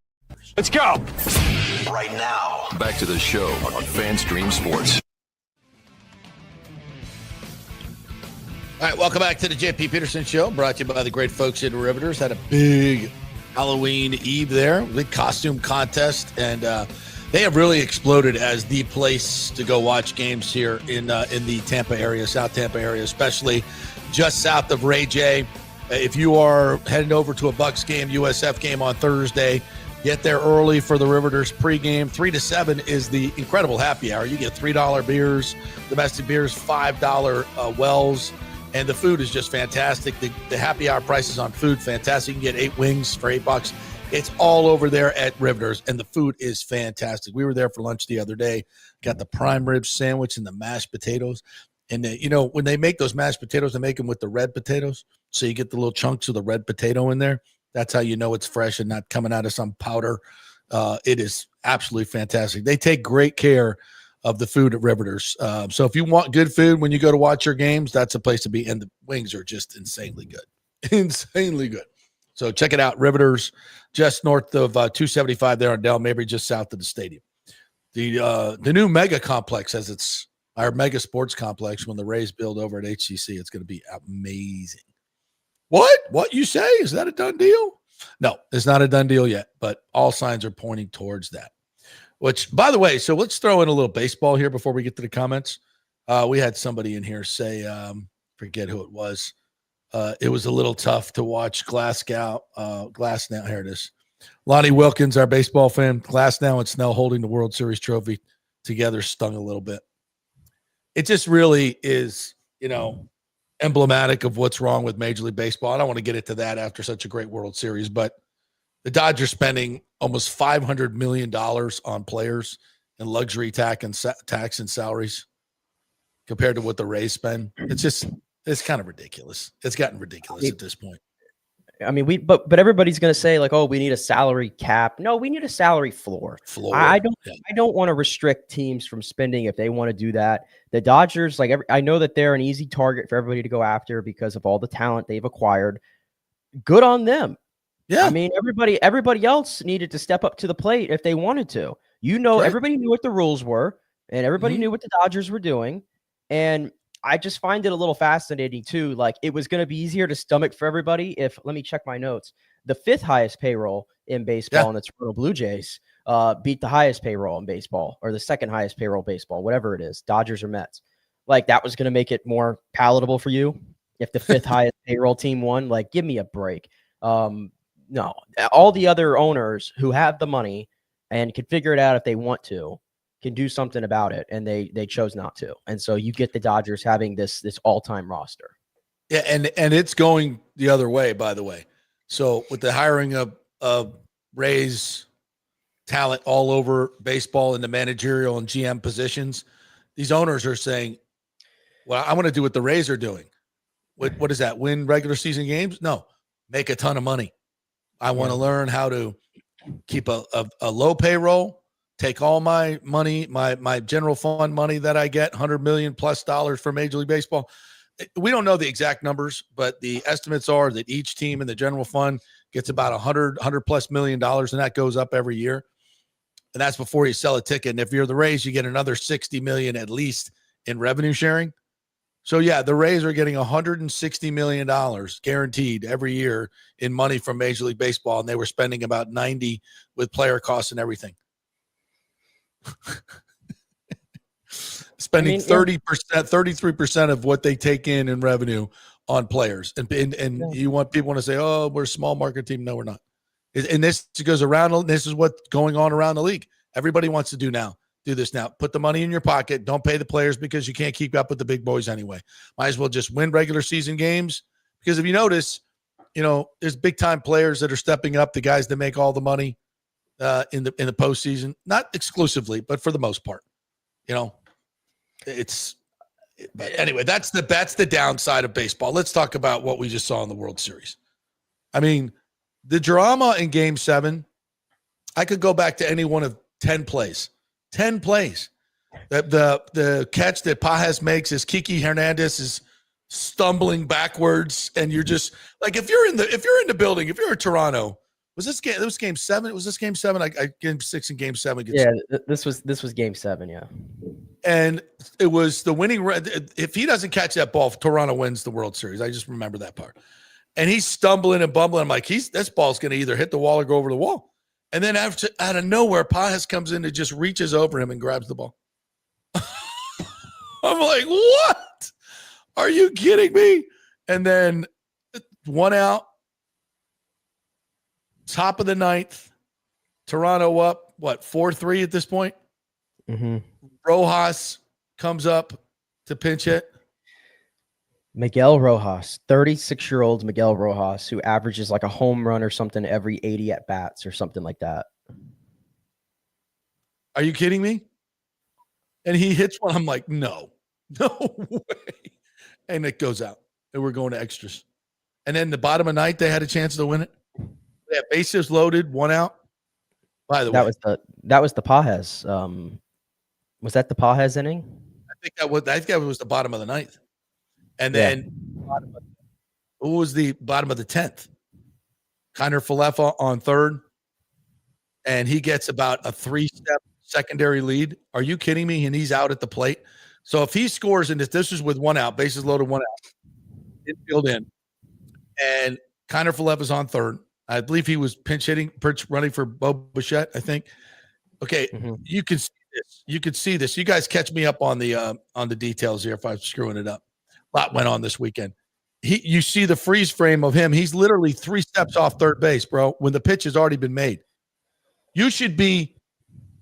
Let's go. Right now, back to the show on FanStream Sports. All right, welcome back to the JP Peterson Show, brought to you by the great folks at Riveters. Had a big Halloween Eve there, big costume contest, and they have really exploded as the place to go watch games here in the Tampa area, South Tampa area, especially just south of Ray J. If you are heading over to a Bucks game, USF game on Thursday, get there early for the Riveters pregame. 3 to 7 is the incredible happy hour. You get $3 beers, domestic beers, $5 wells, and the food is just fantastic. The happy hour prices on food, fantastic. You can get 8 wings for $8. It's all over there at Riveters, and the food is fantastic. We were there for lunch the other day, got the prime rib sandwich and the mashed potatoes. And, when they make those mashed potatoes, they make them with the red potatoes. So you get the little chunks of the red potato in there. That's how you know it's fresh and not coming out of some powder. It is absolutely fantastic. They take great care of the food at Riveters. So if you want good food when you go to watch your games, that's a place to be. And the wings are just insanely good. Insanely good. So check it out, Riveters, just north of 275 there on Del Mabry, just south of the stadium. The new mega complex, as it's our mega sports complex, when the Rays build over at HCC, it's going to be amazing. What you say? Is that a done deal? No, it's not a done deal yet, but all signs are pointing towards that. Which, by the way, so let's throw in a little baseball here before we get to the comments. We had somebody in here say, forget who it was. It was a little tough to watch Glasgow. Here it is. Lonnie Wilkins, our baseball fan. Glasnow and Snell holding the World Series trophy together stung a little bit. It just really is, emblematic of what's wrong with Major League Baseball. I don't want to get into that after such a great World Series, but the Dodgers spending almost $500 million on players and luxury tax and salaries compared to what the Rays spend. It's kind of ridiculous. It's gotten ridiculous at this point. I mean, but everybody's going to say like, oh, we need a salary cap. No, we need a salary floor. I don't want to restrict teams from spending if they want to do that. The Dodgers, I know that they're an easy target for everybody to go after because of all the talent they've acquired. Good on them. Yeah. I mean, everybody else needed to step up to the plate if they wanted to. Right. Everybody knew what the rules were, and everybody knew what the Dodgers were doing. And I just find it a little fascinating too. Like, it was going to be easier to stomach for everybody if, let me check my notes, the 5th highest payroll in baseball in the Toronto Blue Jays beat the highest payroll in baseball, or the 2nd highest payroll baseball, whatever it is, Dodgers or Mets. Like, that was going to make it more palatable for you if the 5th highest payroll team won. Like, give me a break. No, all the other owners who have the money and can figure it out if they want to can do something about it, and they chose not to. And so you get the Dodgers having this all-time roster. Yeah, and it's going the other way, by the way. So with the hiring of Rays talent all over baseball in the managerial and GM positions, these owners are saying, well, I want to do what the Rays are doing. What is that? Win regular season games? No, make a ton of money. I want to learn how to keep a low payroll, take all my money, my general fund money that I get, $100 million plus for Major League Baseball. We don't know the exact numbers, but the estimates are that each team in the general fund gets about $100 plus $1 million, and that goes up every year. And that's before you sell a ticket. And if you're the Rays, you get another $60 million at least in revenue sharing. So yeah, the Rays are getting $160 million guaranteed every year in money from Major League Baseball, and they were spending about 90 with player costs and everything. Spending 30%, 33% of what they take in revenue on players. And you want people to say, oh, we're a small market team. No, we're not. And this goes around. This is what's going on around the league. Everybody wants to do this now. Put the money in your pocket. Don't pay the players because you can't keep up with the big boys anyway. Might as well just win regular season games. Because if you notice, there's big time players that are stepping up, the guys that make all the money in the postseason. Not exclusively, but for the most part. But anyway, that's the downside of baseball. Let's talk about what we just saw in the World Series. I mean, the drama in Game 7, I could go back to any one of 10 plays. 10 plays. The catch that Pages makes is Kiki Hernandez is stumbling backwards, and you're just like, if you're in the building, if you're in Toronto, was this Game 7? Was this Game 7? Game 6 and Game 7. This was Game 7. Yeah. And it was the winning. If he doesn't catch that ball, Toronto wins the World Series. I just remember that part. And he's stumbling and bumbling. I'm like, this ball's going to either hit the wall or go over the wall. And then out of nowhere, Pages comes in and just reaches over him and grabs the ball. I'm like, what? Are you kidding me? And then 1 out, top of the 9th, Toronto up, 4-3 at this point? Mm-hmm. Rojas comes up to pinch hit. Miguel Rojas, 36-year-old Miguel Rojas, who averages like a home run or something every 80 at bats or something like that. Are you kidding me? And he hits one. I'm like, no way. And it goes out. And we're going to extras. And then the bottom of the 9th, they had a chance to win it. They had bases loaded, 1 out. By the way, that was the Pages. Was that the Pages inning? I think that was the bottom of the 9th. And then who was the bottom of the 10th? Kiner Falefa on third. And he gets about a 3-step secondary lead. Are you kidding me? And he's out at the plate. So if he scores, and this is with 1 out, bases loaded, 1 out, infield in, and Kiner Falefa's on third. I believe he was running for Bo Bichette, I think. Okay, You can see this. You could see this. You guys catch me up on the details here if I'm screwing it up. A lot went on this weekend. You see the freeze frame of him. He's literally 3 steps off third base, bro, when the pitch has already been made. You should be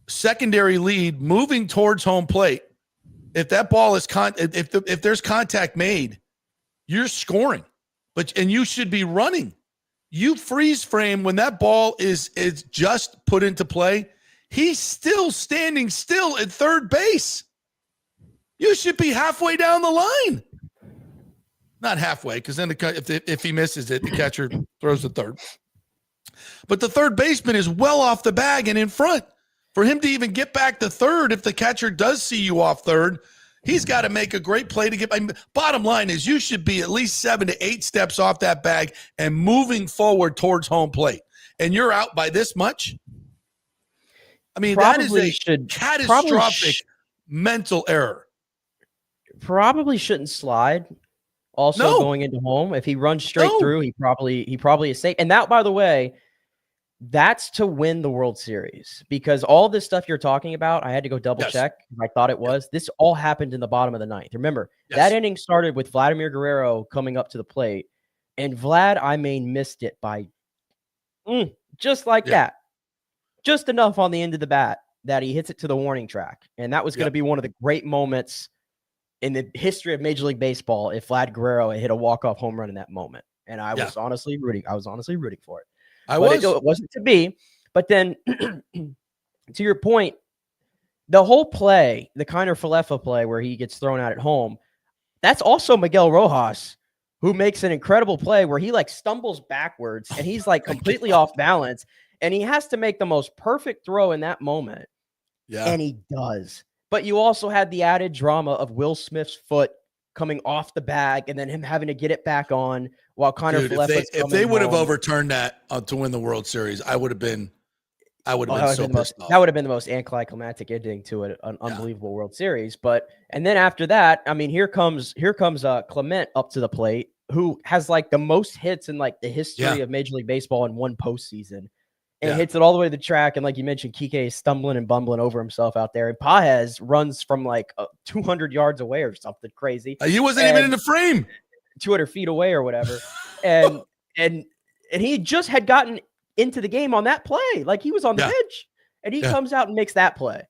secondary lead moving towards home plate. If that ball is if there's contact made, you're scoring. And you should be running. You freeze frame when that ball is just put into play. He's still standing still at third base. You should be halfway down the line. Not halfway, because then if he misses it, the catcher throws the third. But the third baseman is well off the bag and in front. For him to even get back to third, if the catcher does see you off third, he's got to make a great play to get by. Bottom line is you should be at least 7 to 8 steps off that bag and moving forward towards home plate. And you're out by this much? I mean, that is a catastrophic mental error. Probably shouldn't slide. Also going into home, if he runs straight through, he probably is safe. And that, by the way, that's to win the World Series, because all this stuff you're talking about, I had to go double check. I thought it was. This all happened in the bottom of the 9th. Remember, that inning started with Vladimir Guerrero coming up to the plate, and Vlad missed it by just like that. Just enough on the end of the bat that he hits it to the warning track. And that was going to be one of the great moments in the history of Major League Baseball if Vlad Guerrero had hit a walk-off home run in that moment. And I was honestly rooting. I was honestly rooting for it. It wasn't to be. But then, to your point, the whole play, the Kiner Falefa play where he gets thrown out at home, that's also Miguel Rojas who makes an incredible play where he like stumbles backwards and he's like completely off balance, and he has to make the most perfect throw in that moment. Yeah. And he does. But you also had the added drama of Will Smith's foot coming off the bag and then him having to get it back on while Connor Falefa's if they would have overturned that to win the World Series, I would have been so pissed off. That would have been the most anticlimactic ending to an unbelievable World Series. And then after that, I mean, here comes Clement up to the plate, who has like the most hits in like the history of Major League Baseball in one postseason. And hits it all the way to the track. And like you mentioned, Kike is stumbling and bumbling over himself out there. And Pages runs from like 200 yards away or something crazy. He wasn't even in the frame. 200 feet away or whatever. and he just had gotten into the game on that play. Like he was on the bench. And he comes out and makes that play.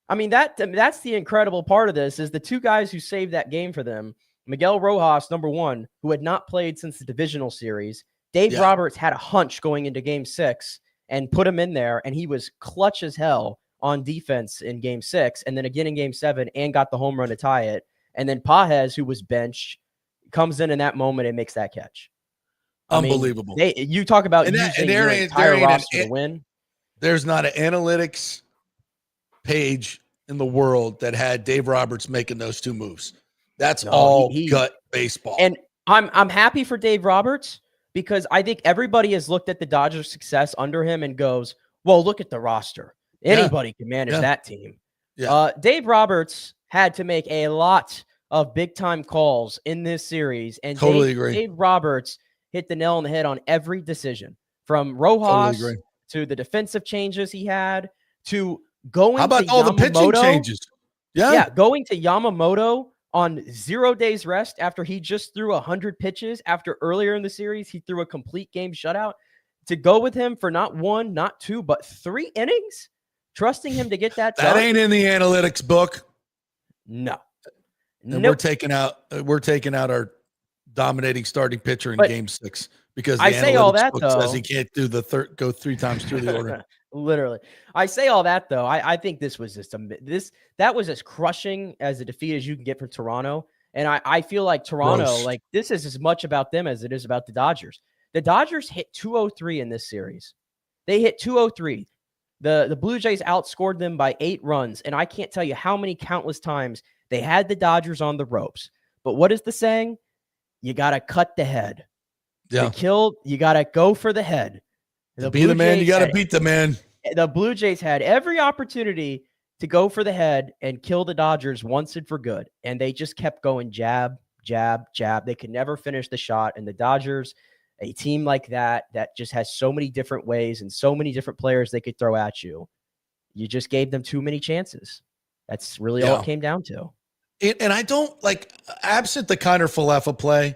I mean, that's the incredible part of this is the two guys who saved that game for them. Miguel Rojas, number one, who had not played since the divisional series. Dave Roberts had a hunch going into Game 6. And put him in there, and he was clutch as hell on defense in Game 6, and then again in Game 7, and got the home run to tie it. And then Pages, who was benched, comes in that moment and makes that catch. Unbelievable. I mean, you talk about using your entire roster to win. There's not an analytics page in the world that had Dave Roberts making those two moves. That's gut baseball. And I'm happy for Dave Roberts, because I think everybody has looked at the Dodgers' success under him and goes, well, look at the roster. Anybody can manage that team. Yeah. Dave Roberts had to make a lot of big-time calls in this series. And Dave Roberts hit the nail on the head on every decision, from Rojas to the defensive changes he had to going How about to all Yamamoto, the pitching changes? Yeah, going to Yamamoto on 0 days rest after he just threw 100 pitches after earlier in the series, he threw a complete game shutout, to go with him for not 1, not 2, but 3 innings, trusting him to get that done. That ain't in the analytics book. No. And we're taking out our dominating starting pitcher in Game 6 because the analytics book says he can't do go 3 times through the order. Literally. I say all that though. I think this was just that was as crushing as a defeat as you can get from Toronto. And I feel like Toronto, like this is as much about them as it is about the Dodgers. The Dodgers hit 203 in this series. They hit 203. The Blue Jays outscored them by 8 runs. And I can't tell you how many countless times they had the Dodgers on the ropes. But what is the saying? You got to cut the head. Yeah. You got to go for the head. To be the man, you got to beat the man. The Blue Jays had every opportunity to go for the head and kill the Dodgers once and for good. And they just kept going jab, jab, jab. They could never finish the shot. And the Dodgers, a team like that just has so many different ways and so many different players they could throw at you, you just gave them too many chances. That's really all it came down to. And I don't absent the Connor Falefa play,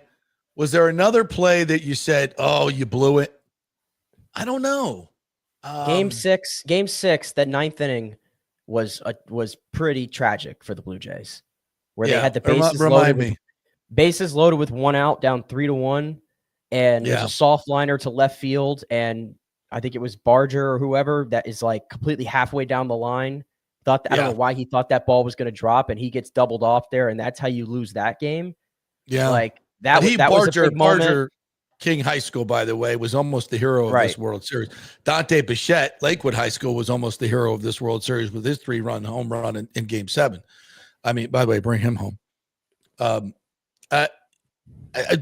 was there another play that you said, oh, you blew it? I don't know. Game 6, that 9th inning was pretty tragic for the Blue Jays, where they had the bases loaded with 1 out, down 3-1, and there's a soft liner to left field, and I think it was Barger or whoever that is like completely halfway down the line. I don't know why he thought that ball was going to drop, and he gets doubled off there, and that's how you lose that game. Yeah, like that was a big moment. Barger, King High School, by the way, was almost the hero of this World Series. Dante Bichette, Lakewood High School, was almost the hero of this World Series with his 3-run home run in Game 7. I mean, by the way, bring him home. There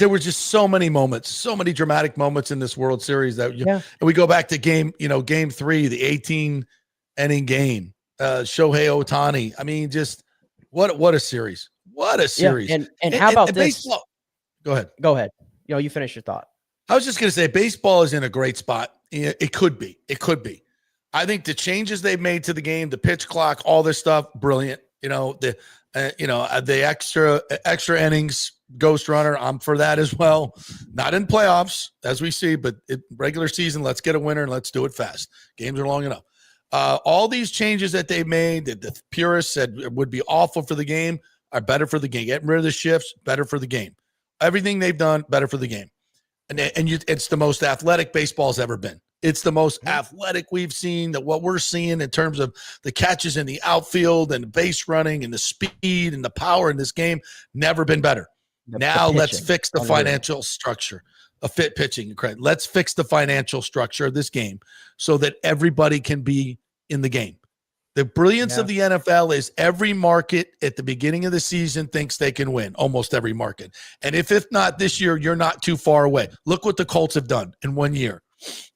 were just so many moments, so many dramatic moments in this World Series that and we go back to Game 3, the 18-inning game. Shohei Ohtani. I mean, just what a series. What a series. Yeah. And how about this? Baseball? Go ahead. You finish your thought. I was just going to say baseball is in a great spot. It could be. I think the changes they've made to the game, the pitch clock, all this stuff, brilliant. The extra innings, ghost runner, I'm for that as well. Not in playoffs, as we see, but regular season, let's get a winner and let's do it fast. Games are long enough. All these changes that they've made that the purists said would be awful for the game are better for the game. Getting rid of the shifts, better for the game. Everything they've done, better for the game. And it's the most athletic baseball's ever been. It's the most athletic we've seen, that what we're seeing in terms of the catches in the outfield and the base running and the speed and the power in this game, never been better. Now let's pitching. fix the Unreal. financial structure. A fit pitching credit. Let's fix the financial structure of this game so that everybody can be in the game. The brilliance of the NFL is every market at the beginning of the season thinks they can win, almost every market. And if not this year, you're not too far away. Look what the Colts have done in 1 year.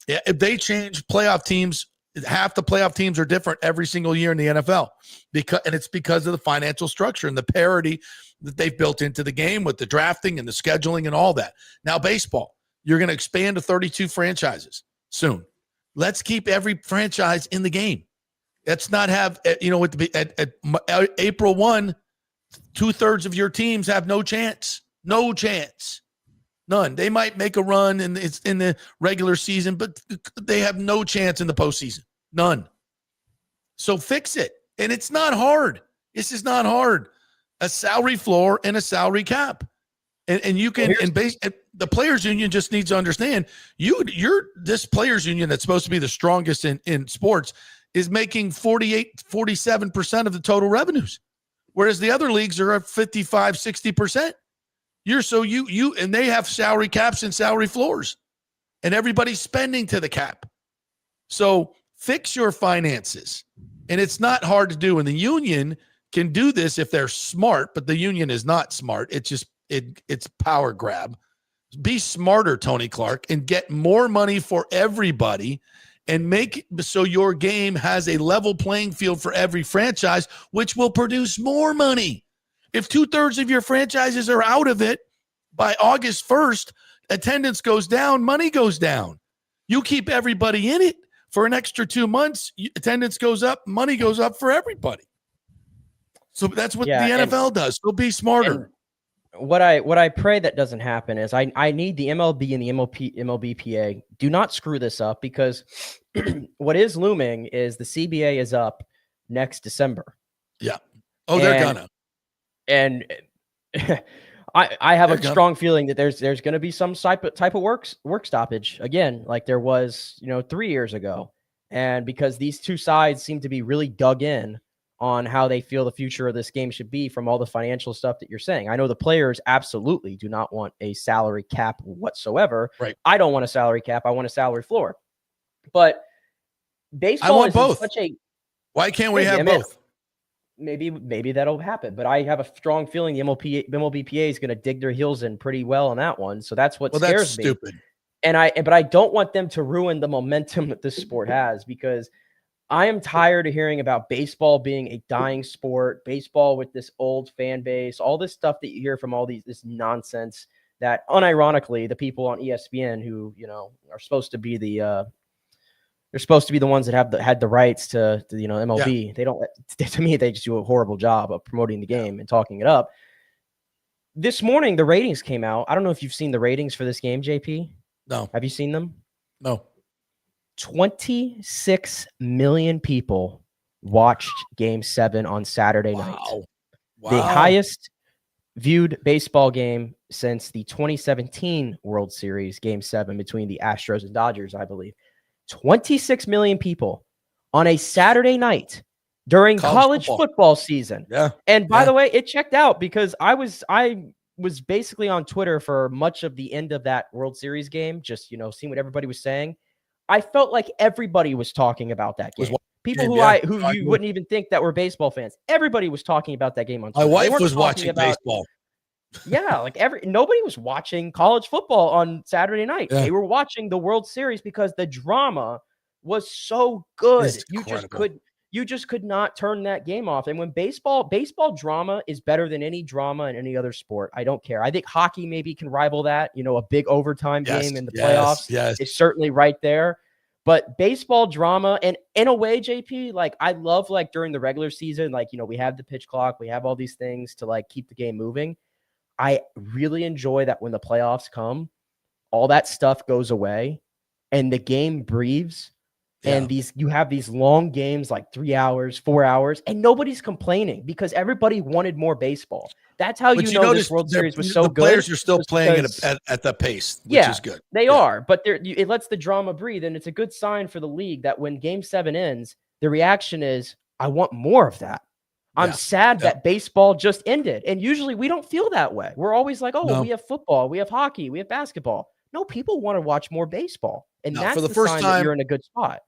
If they change playoff teams, half the playoff teams are different every single year in the NFL, and it's because of the financial structure and the parity that they've built into the game with the drafting and the scheduling and all that. Now, baseball, you're going to expand to 32 franchises soon. Let's keep every franchise in the game. Let's not have, at April 1, 2/3 of your teams have no chance. No chance. None. They might make a run in the regular season, but they have no chance in the postseason. None. So fix it. And it's not hard. This is not hard. A salary floor and a salary cap. And you can, the players union just needs to understand this players union that's supposed to be the strongest in sports is making 47% of the total revenues. Whereas the other leagues are at 55, 60%. And they have salary caps and salary floors and everybody's spending to the cap. So fix your finances. And it's not hard to do. And the union can do this if they're smart, but the union is not smart. It's power grab. Be smarter, Tony Clark, and get more money for everybody and make so your game has a level playing field for every franchise, which will produce more money. If 2/3 of your franchises are out of it by August 1st, attendance goes down, money goes down. You keep everybody in it for an extra 2 months, attendance goes up, money goes up for everybody. So that's what the NFL does. So be smarter. What I pray that doesn't happen is I need the MLB and the MLBPA. Do not screw this up, because what is looming is the CBA is up next December. Yeah. Oh, they're gonna. And I have a strong feeling that there's going to be some type of work stoppage again, like there was 3 years ago. And because these two sides seem to be really dug in on how they feel the future of this game should be from all the financial stuff that you're saying. I know the players absolutely do not want a salary cap whatsoever. Right. I don't want a salary cap. I want a salary floor. But baseball I want is both. Why can't we have both? Maybe that'll happen. But I have a strong feeling the MLBPA is going to dig their heels in pretty well on that one. So that's what scares me. Stupid. But I don't want them to ruin the momentum that this sport has, because I am tired of hearing about baseball being a dying sport, baseball with this old fan base, all this stuff that you hear from all this nonsense that unironically the people on ESPN who, are supposed to be they're supposed to be the ones that had the rights to MLB. Yeah. They don't, to me, they just do a horrible job of promoting the game and talking it up. This morning, the ratings came out. I don't know if you've seen the ratings for this game, JP. No. Have you seen them? No. 26 million people watched Game 7 on Saturday night. Wow. The highest viewed baseball game since the 2017 World Series Game 7 between the Astros and Dodgers, I believe. 26 million people on a Saturday night during college football season. Yeah. And by the way, it checked out, because I was basically on Twitter for much of the end of that World Series game, just, seeing what everybody was saying. I felt like everybody was talking about that game. People who you wouldn't even think that were baseball fans. Everybody was talking about that game on Twitter. My wife was watching baseball. Yeah, like nobody was watching college football on Saturday night. Yeah. They were watching the World Series because the drama was so good. You just could not turn that game off. And when baseball drama is better than any drama in any other sport. I don't care. I think hockey maybe can rival that. A big overtime game in the playoffs is certainly right there. But baseball drama, and in a way, JP, like I love, like during the regular season, like, we have the pitch clock, we have all these things to like keep the game moving. I really enjoy that when the playoffs come, all that stuff goes away and the game breathes. Yeah. And you have these long games, like 3 hours, 4 hours, and nobody's complaining because everybody wanted more baseball. That's how this World Series was so good. The players are still playing at the pace, which is good. They are, but it lets the drama breathe, and it's a good sign for the league that when Game 7 ends, the reaction is, I want more of that. I'm sad that baseball just ended. And usually we don't feel that way. We're always like, oh, we have football, we have hockey, we have basketball. No, people want to watch more baseball. And that's for the the first sign time, that you're in a good spot.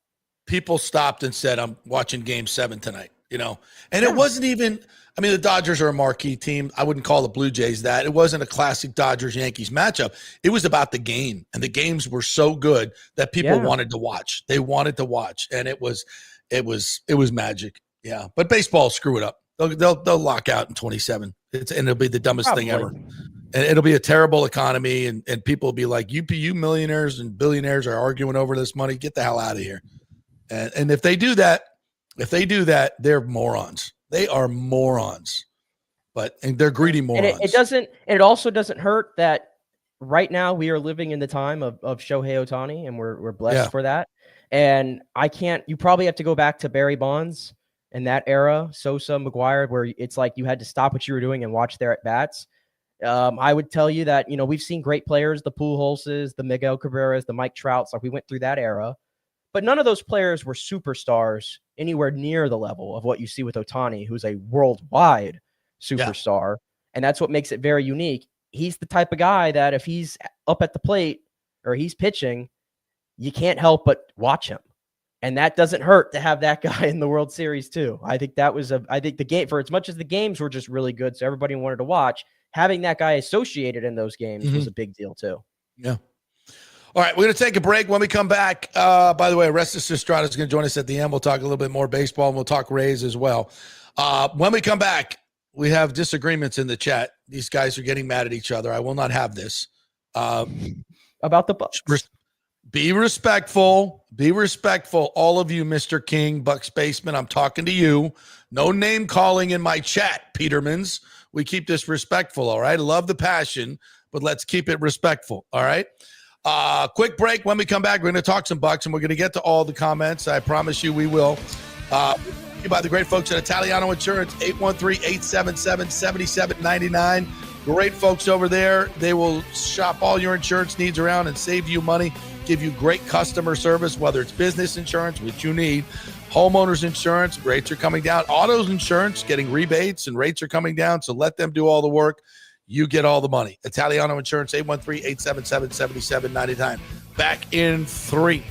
People stopped and said, I'm watching Game 7 tonight, And it wasn't even, the Dodgers are a marquee team. I wouldn't call the Blue Jays that. It wasn't a classic Dodgers-Yankees matchup. It was about the game. And the games were so good that people wanted to watch. They wanted to watch. And it was magic. Yeah. But baseball, screw it up. They'll lock out in 27. And it'll be the dumbest thing ever. And it'll be a terrible economy. And people will be like, you millionaires and billionaires are arguing over this money. Get the hell out of here. And if they do that, they're morons. They are morons. And they're greedy morons. And it also doesn't hurt that right now we are living in the time of Shohei Ohtani, and we're blessed for that. And you probably have to go back to Barry Bonds in that era, Sosa, McGuire, where it's like you had to stop what you were doing and watch their at-bats. I would tell you that, we've seen great players, the Pujolses, the Miguel Cabreras, the Mike Trouts, like we went through that era. But none of those players were superstars anywhere near the level of what you see with Ohtani, who's a worldwide superstar. And that's what makes it very unique. He's the type of guy that if he's up at the plate or he's pitching, you can't help but watch him. And that doesn't hurt to have that guy in the World Series too. I think the game, for as much as the games were just really good, so everybody wanted to watch, having that guy associated in those games was a big deal too. Yeah. All right, we're going to take a break. When we come back, by the way, Orestes Destrade is going to join us at the end. We'll talk a little bit more baseball, and we'll talk Rays as well. When we come back, we have disagreements in the chat. These guys are getting mad at each other. I will not have this. About the Bucks. Be respectful. Be respectful. All of you, Mr. King, Bucks Basement, I'm talking to you. No name calling in my chat, Petermans. We keep this respectful, all right? I love the passion, but let's keep it respectful, all right? Quick break. When we come back, we're going to talk some Bucks, and we're going to get to all the comments. I promise you we will. By the great folks at Italiano Insurance, 813-877-7799. Great folks over there. They will shop all your insurance needs around and save you money, give you great customer service, whether it's business insurance, which you need, homeowners insurance, rates are coming down, autos insurance, getting rebates, and rates are coming down, so let them do all the work. You get all the money. Italiano Insurance, 813-877-7799. Back in 3.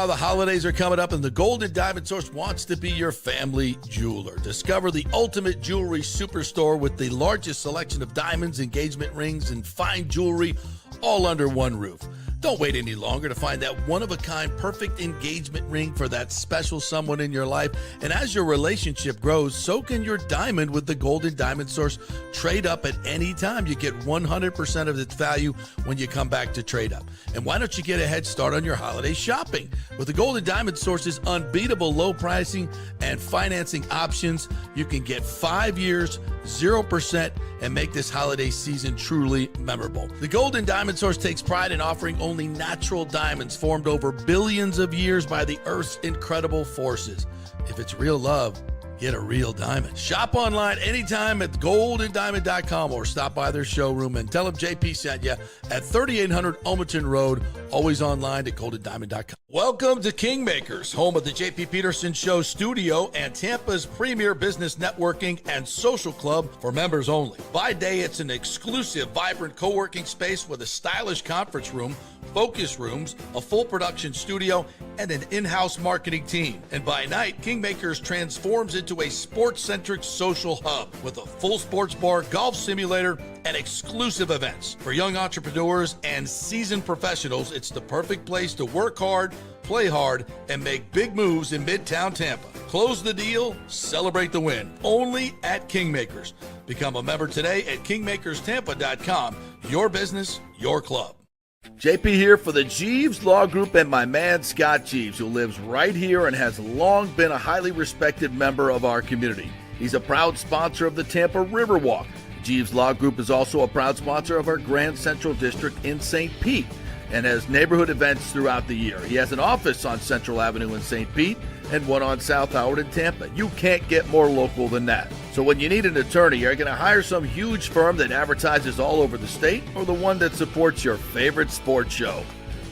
The holidays are coming up, and the Golden Diamond Source wants to be your family jeweler. Discover the ultimate jewelry superstore with the largest selection of diamonds, engagement rings, and fine jewelry all under one roof. Don't wait any longer to find that one-of-a-kind perfect engagement ring for that special someone in your life. And as your relationship grows, so can your diamond with the Golden Diamond Source. Trade up at any time. You get 100% of its value when you come back to trade up. And why don't you get a head start on your holiday shopping? With the Golden Diamond Source's unbeatable low pricing and financing options, you can get 5 years, 0%, and make this holiday season truly memorable. The Golden Diamond Source takes pride in offering only natural diamonds formed over billions of years by the Earth's incredible forces. If it's real love, get a real diamond. Shop online anytime at goldendiamond.com or stop by their showroom and tell them JP sent you at 3800 Almaton Road, always online at goldendiamond.com. Welcome to Kingmakers, home of the JP Peterson Show studio and Tampa's premier business networking and social club for members only. By day, it's an exclusive, vibrant co-working space with a stylish conference room, focus rooms, a full production studio, and an in-house marketing team. And by night, Kingmakers transforms into a sports-centric social hub with a full sports bar, golf simulator, and exclusive events. For young entrepreneurs and seasoned professionals, it's the perfect place to work hard, play hard, and make big moves in Midtown Tampa. Close the deal, celebrate the win. Only at Kingmakers. Become a member today at kingmakerstampa.com. Your business, your club. JP here for the Jeeves Law Group and my man Scott Jeeves, who lives right here and has long been a highly respected member of our community. He's a proud sponsor of the Tampa Riverwalk. Jeeves Law Group is also a proud sponsor of our Grand Central District in St. Pete and has neighborhood events throughout the year. He has an office on Central Avenue in St. Pete and one on South Howard in Tampa. You can't get more local than that. So when you need an attorney, you're going to hire some huge firm that advertises all over the state or the one that supports your favorite sports show.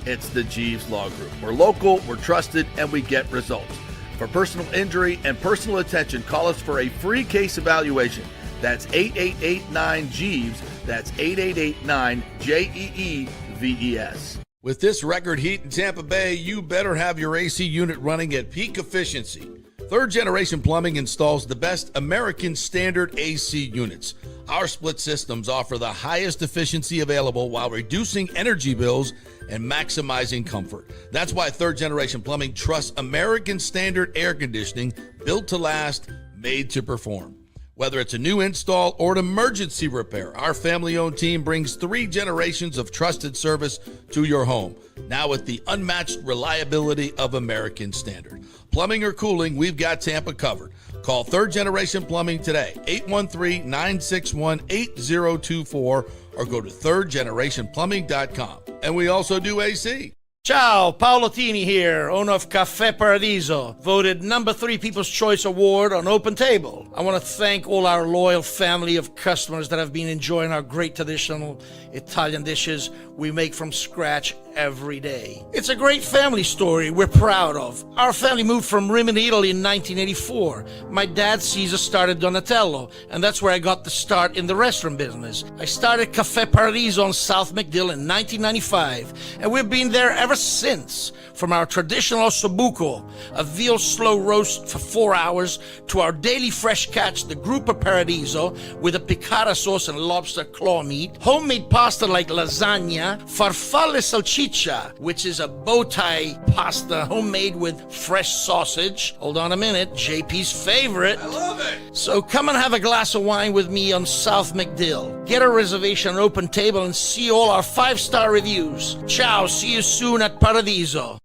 It's the Jeeves Law Group. We're local, we're trusted, and we get results. For personal injury and personal attention, call us for a free case evaluation. That's 888-9-JEEVES. That's 888-9-JEEVES. With this record heat in Tampa Bay, you better have your AC unit running at peak efficiency. Third Generation Plumbing installs the best American standard AC units. Our split systems offer the highest efficiency available while reducing energy bills and maximizing comfort. That's why Third Generation Plumbing trusts American standard air conditioning, built to last, made to perform. Whether it's a new install or an emergency repair, our family-owned team brings 3 generations of trusted service to your home, now with the unmatched reliability of American standard. Plumbing or cooling, we've got Tampa covered. Call Third Generation Plumbing today, 813-961-8024, or go to thirdgenerationplumbing.com. And we also do AC. Ciao, Paolo Tini here, owner of Caffè Paradiso, voted number 3 People's Choice Award on Open Table. I want to thank all our loyal family of customers that have been enjoying our great traditional Italian dishes we make from scratch every day. It's a great family story we're proud of. Our family moved from Rimini, Italy in 1984. My dad, Caesar, started Donatello, and that's where I got the start in the restaurant business. I started Caffè Paradiso on South McDill in 1995, and we've been there ever since. From our traditional ossobuco, a veal slow roast for 4 hours, to our daily fresh catch, the Gruppo Paradiso, with a piccata sauce and lobster claw meat, homemade pasta like lasagna, farfalle salchicha, which is a bow tie pasta homemade with fresh sausage. Hold on a minute, JP's favorite. I love it. So come and have a glass of wine with me on South McDill. Get a reservation on Open Table and see all our 5-star reviews. Ciao, see you soon at Paradiso.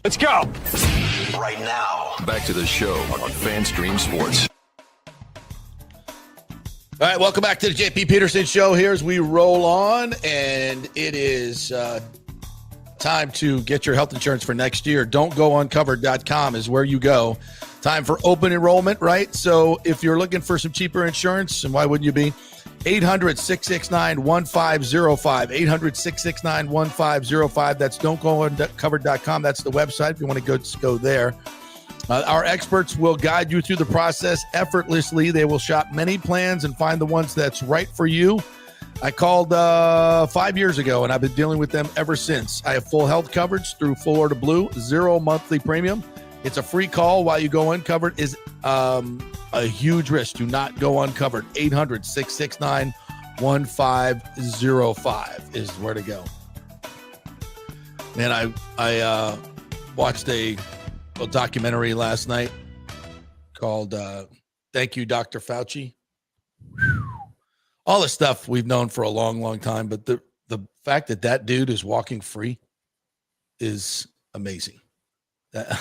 Let's go. Right now, back to the show on FanStream Sports. All right, welcome back to the JP Peterson Show here as we roll on, and it is time to get your health insurance for next year. Don'tGoUncovered.com is where you go. Time for open enrollment, right? So if you're looking for some cheaper insurance, and why wouldn't you be? 800-669-1505. 800-669-1505. That's Don'tGoUncovered.com. That's the website if you want to go there. Our experts will guide you through the process effortlessly. They will shop many plans and find the ones that's right for you. I called 5 years ago, and I've been dealing with them ever since. I have full health coverage through Florida Blue, 0 monthly premium. It's a free call while you go uncovered. Is a huge risk. Do not go uncovered. 800-669-1505 is where to go. Man, I watched a documentary last night called Thank You, Dr. Fauci. All the stuff we've known for a long, long time, but the fact that dude is walking free is amazing. That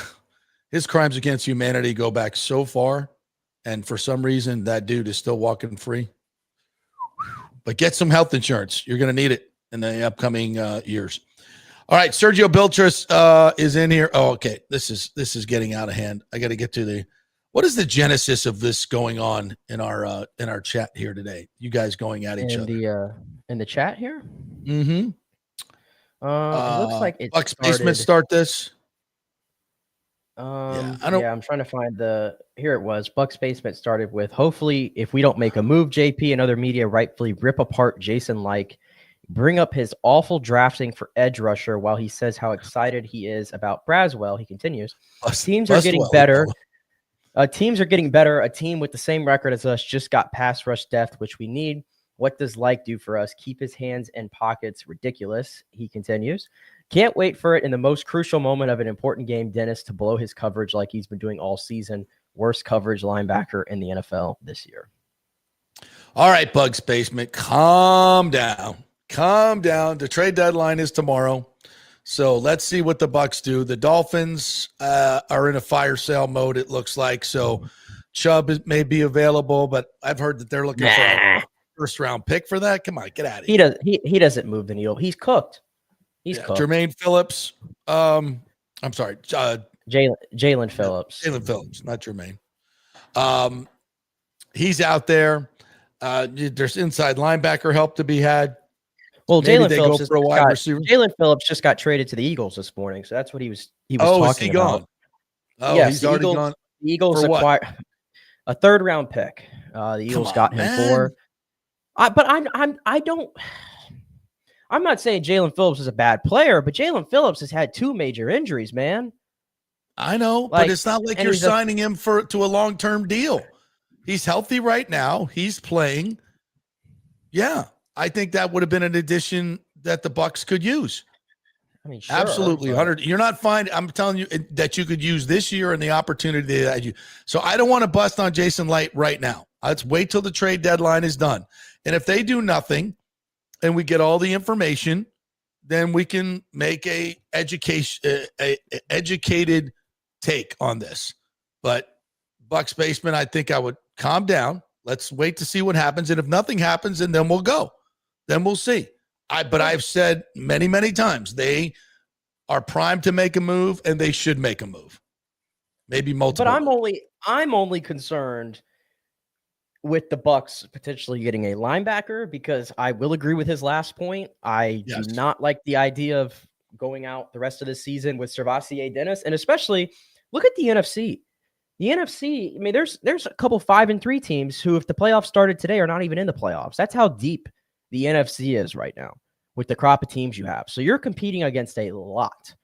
his crimes against humanity go back so far, and for some reason, that dude is still walking free. But get some health insurance. You're going to need it in the upcoming years. All right, Sergio Biltris is in here. Oh, okay. This is getting out of hand. I got to get to what is the genesis of this going on in our chat here today? You guys going at each other in the chat here. Mm-hmm. It looks like it's Buck's Basement start this. I'm trying to find here it was. Buck's Basement started with, hopefully, if we don't make a move, JP and other media rightfully rip apart Jason Like, bring up his awful drafting for edge rusher while he says how excited he is about Braswell. He continues, teams are getting better. Teams are getting better. A team with the same record as us just got pass rush depth, which we need. What does Like do for us? Keep his hands in pockets. Ridiculous. He continues. Can't wait for it in the most crucial moment of an important game, Dennis, to blow his coverage like he's been doing all season. Worst coverage linebacker in the NFL this year. All right, Bugs Basement, calm down. Calm down. The trade deadline is tomorrow. So let's see what the Bucks do. The Dolphins are in a fire sale mode, it looks like. So Chubb may be available, but I've heard that they're looking for a first-round pick for that. Come on, get out of here. He doesn't move the needle. He's cooked. He's cooked. Jermaine Phillips. I'm sorry. Jalen Phillips. Jalen Phillips, not Jermaine. He's out there. There's inside linebacker help to be had. Well, Maybe they go for a wide receiver. Jalen Phillips just got traded to the Eagles this morning, so that's what he was Oh, talking is he about. gone? Oh, Yes, he's the already Eagles, gone. The Eagles For what? acquired a 3rd round pick. The Eagles got him for. But I'm not saying Jalen Phillips is a bad player, but Jalen Phillips has had 2 major injuries, man. I know, but it's not like you're signing him to a long-term deal. He's healthy right now. He's playing. Yeah, I think that would have been an addition that the Bucs could use. I mean, sure, absolutely, 100. You're not finding. I'm telling you that you could use this year and the opportunity that you. So I don't want to bust on Jason Light right now. Let's wait till the trade deadline is done, and if they do nothing, and we get all the information, then we can make a educated take on this. But Bucks basement, I think I would calm down. Let's wait to see what happens. And if nothing happens, and then we'll go. Then we'll see. But I've said many, many times, they are primed to make a move, and they should make a move. Maybe multiple. But I'm only concerned with the Bucks potentially getting a linebacker, because I will agree with his last point. I do not like the idea of going out the rest of the season with Servassier Dennis, and especially look at the NFC. The NFC, I mean, there's a couple 5-3 teams who, if the playoffs started today, are not even in the playoffs. That's how deep the NFC is right now with the crop of teams you have. So you're competing against a lot.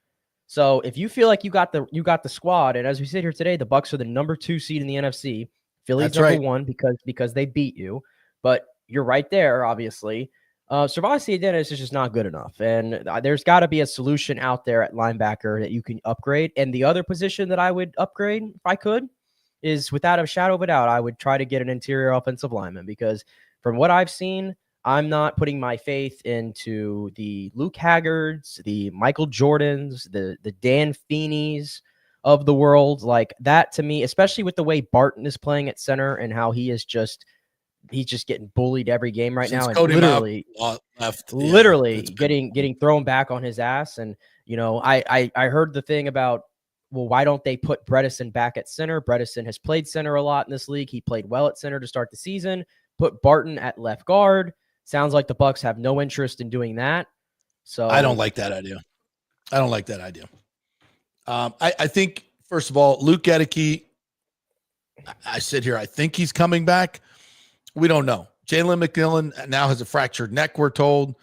So if you feel like you got the squad, and as we sit here today, the Bucks are the number 2 seed in the NFC. Philly's number 1 because they beat you, but you're right there, obviously. Servassier Dennis is just not good enough, and there's got to be a solution out there at linebacker that you can upgrade. And the other position that I would upgrade, if I could, is without a shadow of a doubt, I would try to get an interior offensive lineman, because from what I've seen, I'm not putting my faith into the Luke Haggards, the Michael Jordans, the Dan Feeneys of the world. Like that, to me, especially with the way Barton is playing at center and how he's just getting bullied every game right now, and literally getting thrown back on his ass. And I heard the thing about, well, why don't they put Bredesen back at center? Bredesen has played center a lot in this league. He played well at center to start the season. Put Barton at left guard. Sounds like the Bucks have no interest in doing that. So I don't like that idea. I think, first of all, Luke Gedeke, I sit here, I think he's coming back. We don't know. Jalen McMillan now has a fractured neck, we're told.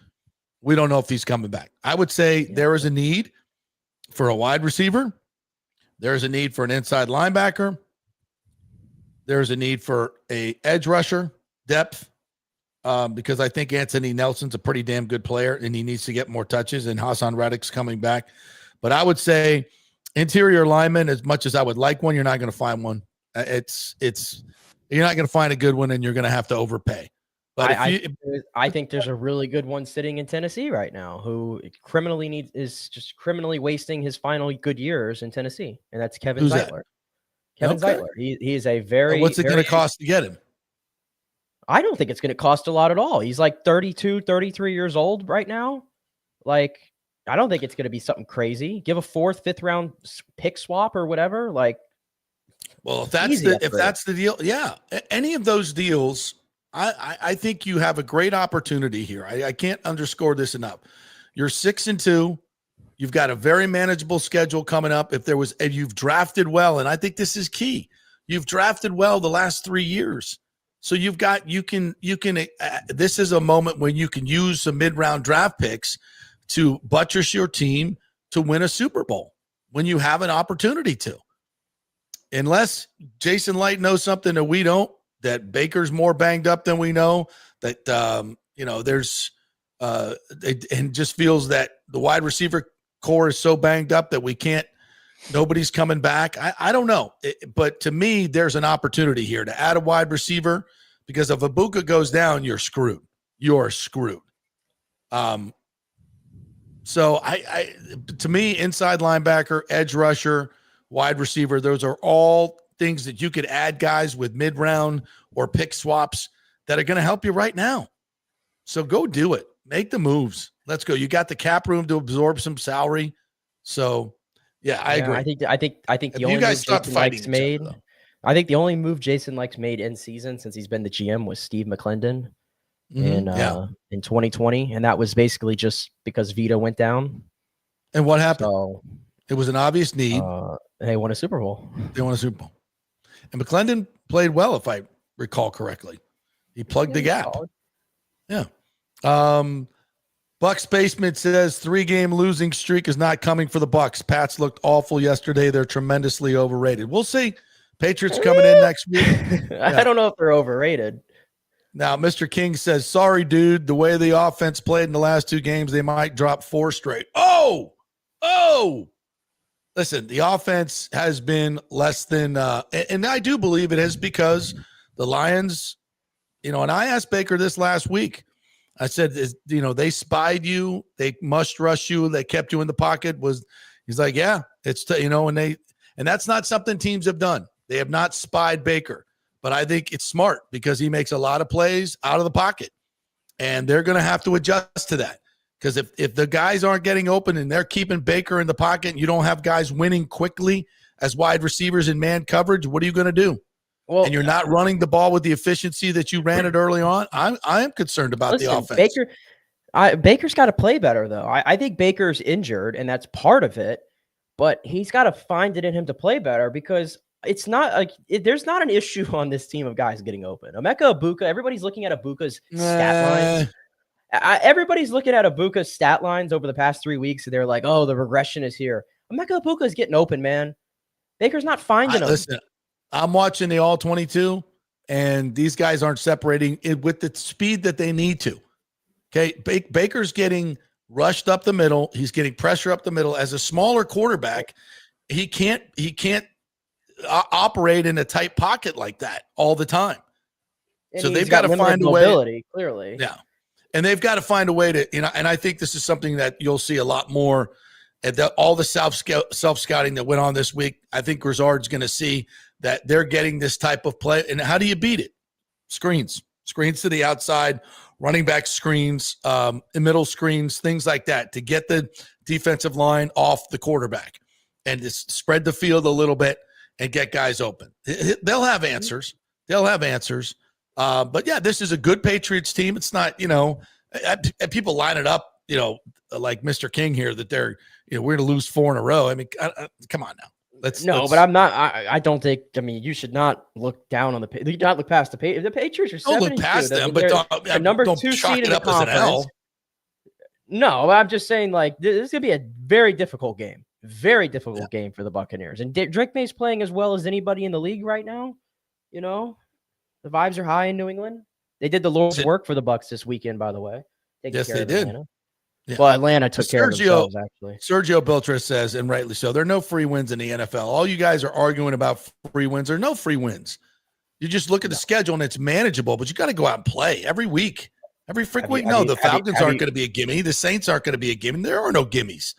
We don't know if he's coming back. I would say there is a need for a wide receiver. There's a need for an inside linebacker. There's a need for a edge rusher, depth, because I think Anthony Nelson's a pretty damn good player, and he needs to get more touches, and Hassan Reddick's coming back. But I would say interior lineman, as much as I would like one, you're not going to find one. You're not going to find a good one, and you're going to have to overpay. But I think there's a really good one sitting in Tennessee right now who is just criminally wasting his final good years in Tennessee, and that's Kevin Zeitler. Kevin Zeitler. He is a very. What's it going to cost to get him? I don't think it's going to cost a lot at all. He's like 32, 33 years old right now. Like, I don't think it's going to be something crazy. Give a 4th, 5th round pick swap or whatever. Like, well, if that's the deal, yeah. Any of those deals, I think you have a great opportunity here. I can't underscore this enough. You're 6-2. You've got a very manageable schedule coming up. If you've drafted well, and I think this is key. You've drafted well the last 3 years. So this is a moment when you can use some mid-round draft picks to buttress your team to win a Super Bowl when you have an opportunity to. Unless Jason Light knows something that we don't, that Baker's more banged up than we know, that, there's and just feels that the wide receiver core is so banged up that nobody's coming back. I don't know. But to me, there's an opportunity here to add a wide receiver, because if Ibuka goes down, you're screwed. You're screwed. So to me, inside linebacker, edge rusher, wide receiver, those are all things that you could add guys with mid-round or pick swaps that are going to help you right now. So go do it. Make the moves. Let's go. You got the cap room to absorb some salary. So, yeah, I agree. I think the only move Jason Licht's made. I think the only move Jason Licht's made in season since he's been the GM was Steve McClendon. in 2020, and that was basically just because Vita went down. And what happened? So it was an obvious need. They won a Super Bowl. They won a Super Bowl. And McClendon played well, if I recall correctly. He plugged the gap. Solid. Yeah. Bucks Basement says 3-game losing streak is not coming for the Bucks. Pats looked awful yesterday. They're tremendously overrated. We'll see. Patriots coming in next week. I don't know if they're overrated. Now, Mr. King says, sorry, dude. The way the offense played in the last 2 games, they might drop 4 straight. Oh! Listen, the offense has been less than, and I do believe it is because the Lions, and I asked Baker this last week. I said, they spied you, they must rush you, they kept you in the pocket. He's like, yeah, it's and that's not something teams have done. They have not spied Baker, but I think it's smart because he makes a lot of plays out of the pocket, and they're going to have to adjust to that. Because if the guys aren't getting open and they're keeping Baker in the pocket and you don't have guys winning quickly as wide receivers in man coverage, what are you going to do? Well, and you're not running the ball with the efficiency that you ran it early on. I am concerned about the offense. Baker's got to play better, though. I think Baker's injured, and that's part of it. But he's got to find it in him to play better because it's not like there's not an issue on this team of guys getting open. Emeka Egbuka, everybody's looking at Ibuka's stat lines. Everybody's looking at Ibuka's stat lines over the past 3 weeks, and they're like, "Oh, the regression is here." Emeka Egbuka is getting open, man. Baker's not finding them. Listen, I'm watching the all 22, and these guys aren't separating it with the speed that they need to. Okay, Baker's getting rushed up the middle. He's getting pressure up the middle. As a smaller quarterback, he can't operate in a tight pocket like that all the time. And so they've got to find a way. Clearly, yeah. And they've got to find a way to, and I think this is something that you'll see a lot more at all the self-scouting that went on this week. I think Grizzard's going to see that they're getting this type of play. And how do you beat it? Screens to the outside, running back screens, middle screens, things like that to get the defensive line off the quarterback and just spread the field a little bit and get guys open. They'll have answers. But yeah, this is a good Patriots team. It's not, people line it up, like Mr. King here that they're, we're going to lose 4 in a row. I mean, come on now. Let's but I'm not. I don't think. I mean, you should not look down on the. You not look past the Patriots. The Patriots are 7-2. Don't look past them, but the number 2 seed in the conference. No, I'm just saying, like, this is gonna be a very difficult game. Very difficult game for the Buccaneers. And Drake May's playing as well as anybody in the league right now. The vibes are high in New England. They did the Lord's work for the Bucs this weekend, by the way. Yes, they did. Atlanta. Yeah. Well, Atlanta took care of themselves, actually. Sergio Beltre says, and rightly so, there are no free wins in the NFL. All you guys are arguing about free wins. There are no free wins. You just look at the schedule, and it's manageable, but you got to go out and play every week. Every freaking week. No, the Falcons aren't going to be a gimme. The Saints aren't going to be a gimme. There are no gimmies.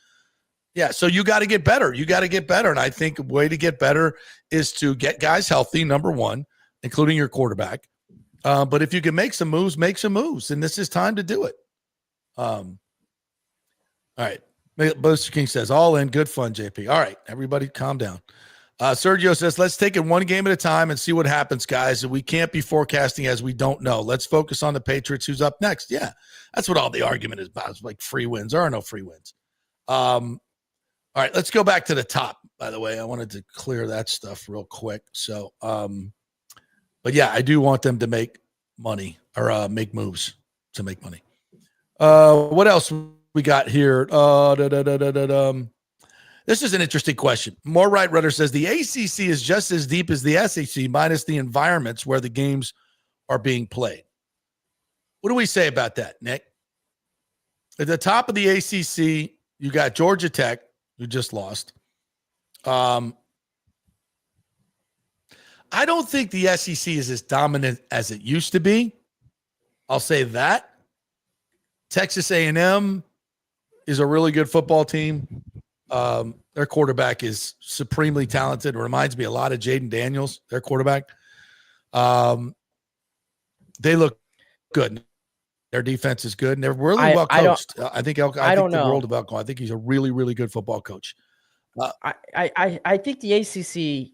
Yeah, so you got to get better. And I think a way to get better is to get guys healthy, number one, including your quarterback. But if you can make some moves, make some moves. And this is time to do it. All right. Mr. King says, all in, good fun, JP. All right, everybody calm down. Sergio says, let's take it one game at a time and see what happens, guys. We can't be forecasting as we don't know. Let's focus on the Patriots, who's up next. Yeah, that's what all the argument is about. It's like free wins. There are no free wins. All right, let's go back to the top, by the way. I wanted to clear that stuff real quick. So, but yeah, I do want them to make money or make moves to make money. What else we got here? This is an interesting question. More Right Rudder says the ACC is just as deep as the SEC minus the environments where the games are being played. What do we say about that, Nick? At the top of the ACC, you got Georgia Tech, who just lost. I don't think the SEC is as dominant as it used to be. I'll say that. Texas A&M is a really good football team. Their quarterback is supremely talented. It reminds me a lot of Jaden Daniels, their quarterback. They look good. Their defense is good, and they're really well coached. I think the world of Elko. I think he's a really, really good football coach. I think the ACC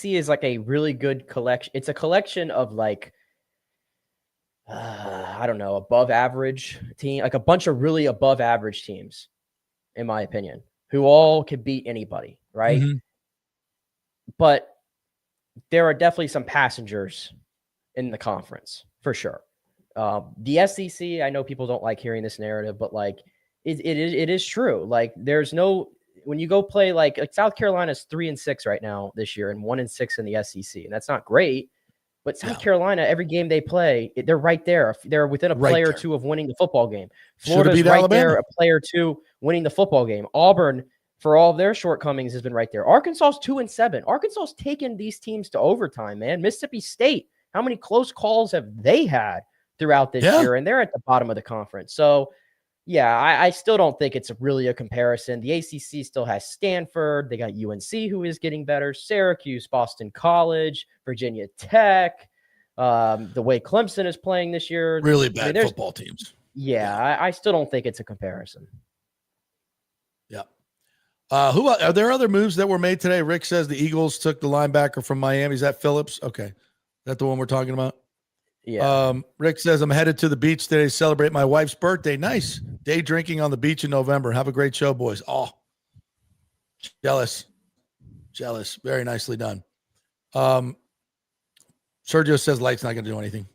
is like a really good collection. It's a collection of like I don't know, above average team, like a bunch of really above average teams, in my opinion, who all could beat anybody, right? Mm-hmm. But there are definitely some passengers in the conference for sure. The SEC, I know people don't like hearing this narrative, but like it is true. Like there's no, when you go play like South Carolina's 3-6 right now this year and 1-6 in the SEC, and that's not great. But South Carolina, every game they play, they're right there. They're within a player or two of winning the football game. Florida's right there, a player or two winning the football game. Auburn, for all of their shortcomings, has been right there. Arkansas's 2-7. Arkansas's taken these teams to overtime, man. Mississippi State, how many close calls have they had throughout this year? And they're at the bottom of the conference. So, yeah, I still don't think it's really a comparison. The ACC still has Stanford. They got UNC, who is getting better. Syracuse, Boston College, Virginia Tech. The way Clemson is playing this year. Really bad football teams. Yeah, I still don't think it's a comparison. Yeah. Who are there other moves that were made today? Rick says the Eagles took the linebacker from Miami. Is that Phillips? Okay. Is that the one we're talking about? Yeah. Rick says, I'm headed to the beach today to celebrate my wife's birthday. Nice. Day drinking on the beach in November. Have a great show, boys. Oh, jealous. Very nicely done. Sergio says Light's not going to do anything.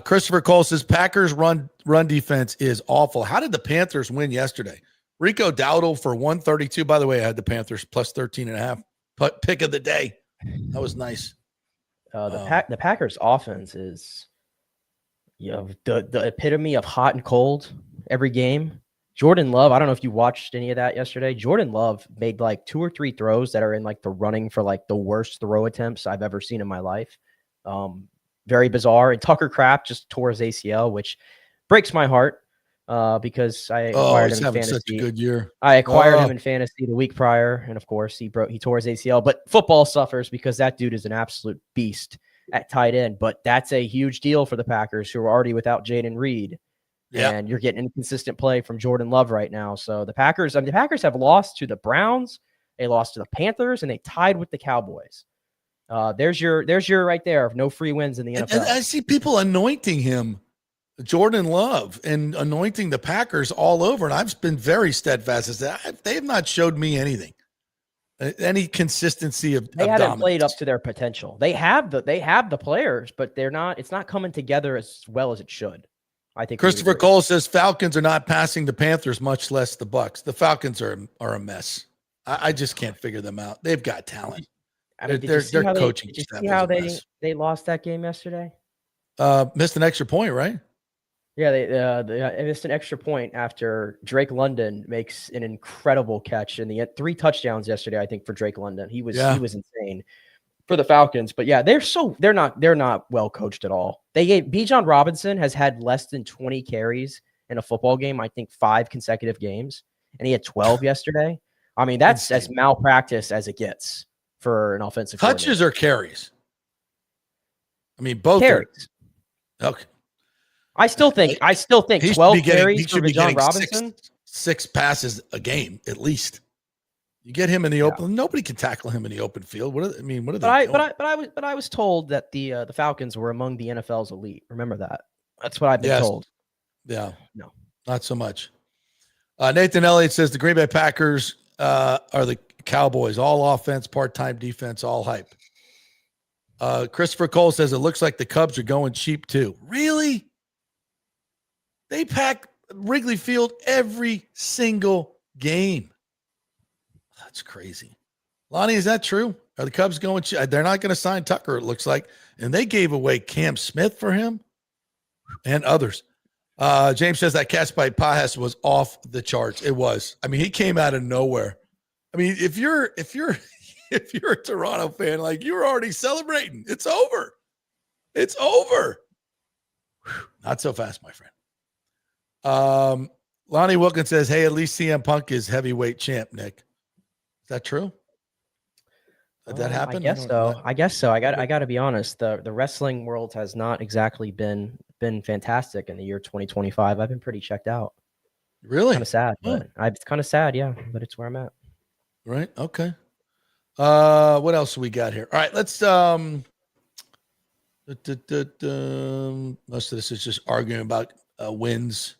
Christopher Cole says Packers run defense is awful. How did the Panthers win yesterday? Rico Dowdle for 132. By the way, I had the Panthers plus 13.5. Pick of the day. That was nice. The Packers offense is, the epitome of hot and cold every game. Jordan Love, I don't know if you watched any of that yesterday. Jordan Love made like 2 or 3 throws that are in like the running for like the worst throw attempts I've ever seen in my life. Very bizarre. And Tucker Kraft just tore his ACL, which breaks my heart because I acquired him in fantasy. Such a good year. I acquired him in fantasy the week prior, and of course he tore his ACL. But football suffers because that dude is an absolute beast at tight end. But that's a huge deal for the Packers, who are already without Jaden Reed. Yeah. And you're getting inconsistent play from Jordan Love right now. So the Packers have lost to the Browns, they lost to the Panthers, and they tied with the Cowboys. There's your right there. No free wins in the NFL. And I see people anointing him, Jordan Love, and anointing the Packers all over. And I've been very steadfast as that they have not showed me anything, any consistency of. They haven't dominance. played up to their potential. They have the players, but they're not. It's not coming together as well as it should. I think Christopher Cole says Falcons are not passing the Panthers, much less the Bucks. The Falcons are a mess. I just can't figure them out. They've got talent. I mean, their coaching. Did you see how they lost that game yesterday? Missed an extra point, right? Yeah, they missed an extra point after Drake London makes an incredible catch, and he had 3 touchdowns yesterday. I think for Drake London, he was insane for the Falcons. But yeah, they're not well coached at all. Bijan Robinson has had less than 20 carries in a football game. I think 5 consecutive games, and he had 12 yesterday. I mean, that's as malpractice as it gets for an offensive touches or carries. I mean, both carries. Okay. I still think 12 carries for Bijan Robinson. 6 passes a game at least. You get him in the open. Nobody can tackle him in the open fild. What are they doing? But I was told that the Falcons were among the NFL's elite. Remember that? That's what I've been told. Yeah. No, not so much. Nathan Elliott says the Green Bay Packers are the Cowboys, all offense, part-time defense, all hype. Christopher Cole says it looks like the Cubs are going cheap too. Really? They pack Wrigley Field every single game. That's crazy. Lonnie, is that true? Are the Cubs going cheap? They're not going to sign Tucker, it looks like. And they gave away Cam Smith for him and others. James says that catch by Pajas was off the charts. It was. I mean, he came out of nowhere. I mean, if you're a Toronto fan, like you're already celebrating. It's over. It's over. Whew, not so fast, my friend. Lonnie Wilkins says, hey, at least CM Punk is heavyweight champ, Nick. Is that true? Did that happen? I guess so. I got to be honest. The wrestling world has not exactly been fantastic in the year 2025. I've been pretty checked out. Really? Kind of sad. But it's kind of sad, yeah. But it's where I'm at. Right. Okay. What else we got here? All right. Let's Most of this is just arguing about wins.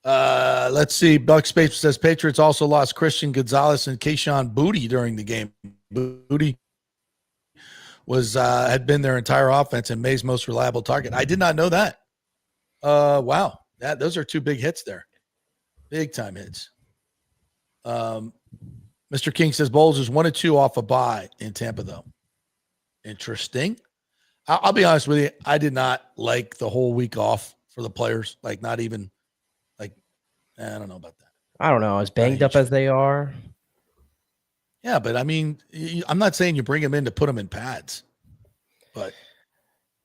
Let's see. Buck Space says Patriots also lost Christian Gonzalez and Keyshawn Booty during the game. Booty was had been their entire offense and May's most reliable target. I did not know that. Wow. Those are two big hits there. Big time hits. Mr. King says Bowles is 1-2 off a bye in Tampa, though. Interesting. I'll be honest with you. I did not like the whole week off for the players. Like, not even, like, I don't know about that. I don't know. As banged up as they are. Yeah, but I mean, I'm not saying you bring them in to put them in pads, but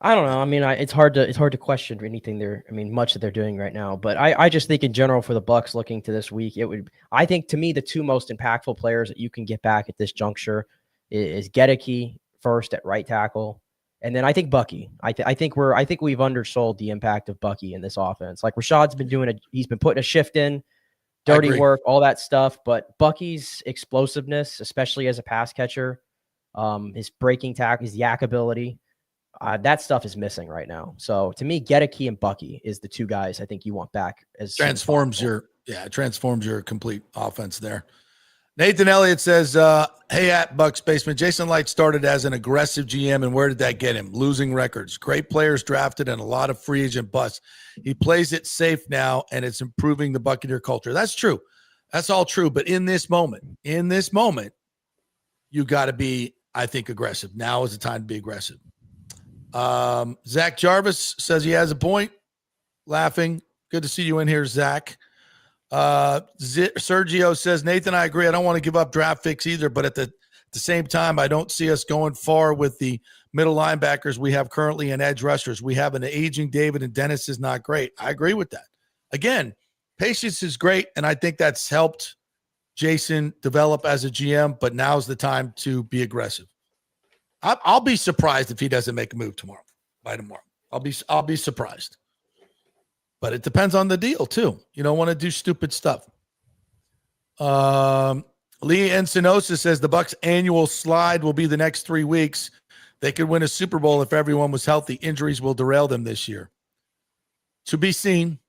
I don't know. I mean, it's hard to question anything much that they're doing right now. But I just think in general for the Bucs looking to this week, I think to me the two most impactful players that you can get back at this juncture is Gedeke first at right tackle, and then I think Bucky. I think we've undersold the impact of Bucky in this offense. Like Rashad's been he's been putting a shift in, dirty work, all that stuff. But Bucky's explosiveness, especially as a pass catcher, his breaking tackle, his yak ability. That stuff is missing right now. So to me, Gedeke and Bucky is the two guys I think you want back. As transforms your complete offense there. Nathan Elliott says, hey, at Bucks Basement, Jason Light started as an aggressive GM, and where did that get him? Losing records, great players drafted, and a lot of free agent busts. He plays it safe now, and it's improving the Buccaneer culture. That's true. That's all true. But in this moment, you got to be, I think, aggressive. Now is the time to be aggressive. Zach Jarvis says he has a point. Laughing. Good to see you in here, Zach. Sergio says, Nathan, I agree. I don't want to give up draft picks either, but at the same time, I don't see us going far with the middle linebackers we have currently and edge rushers. We have an aging David, and Dennis is not great. I agree with that. Again, patience is great, and I think that's helped Jason develop as a GM, but now's the time to be aggressive. I'll be surprised if he doesn't make a move tomorrow. I'll be surprised. But it depends on the deal, too. You don't want to do stupid stuff. Lee Encinosa says the Bucs' annual slide will be the next 3 weeks. They could win a Super Bowl if everyone was healthy. Injuries will derail them this year. To be seen.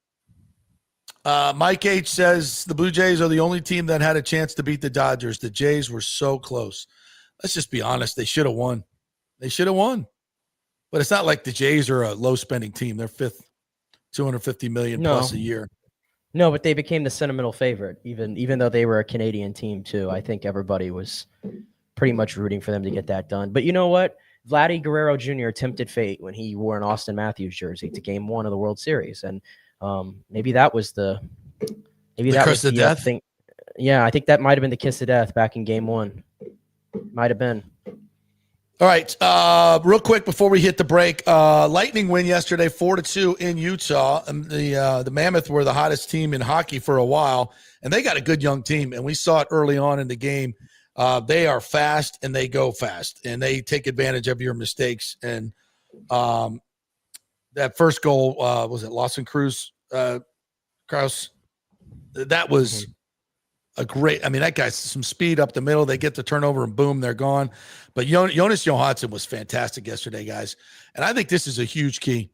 Mike H. says the Blue Jays are the only team that had a chance to beat the Dodgers. The Jays were so close. Let's just be honest. They should have won. But it's not like the Jays are a low-spending team. They're fifth. $250 million plus a year. No, but they became the sentimental favorite, even though they were a Canadian team too. I think everybody was pretty much rooting for them to get that done. But you know what? Vladdy Guerrero Jr. tempted fate when he wore an Austin Matthews jersey to Game 1 of the World Series, and maybe that was the curse of death thing. Yeah, I think that might have been the kiss of death back in Game 1. Might have been. All right, real quick before we hit the break, Lightning win yesterday, 4-2 in Utah. The Mammoth were the hottest team in hockey for a while, and they got a good young team, and we saw it early on in the game. They are fast, and they go fast, and they take advantage of your mistakes. And that first goal, was it Lawson Krause? That was a great, that guy's some speed up the middle. They get the turnover and boom, they're gone. But Jonas Johansson was fantastic yesterday, guys. And I think this is a huge key.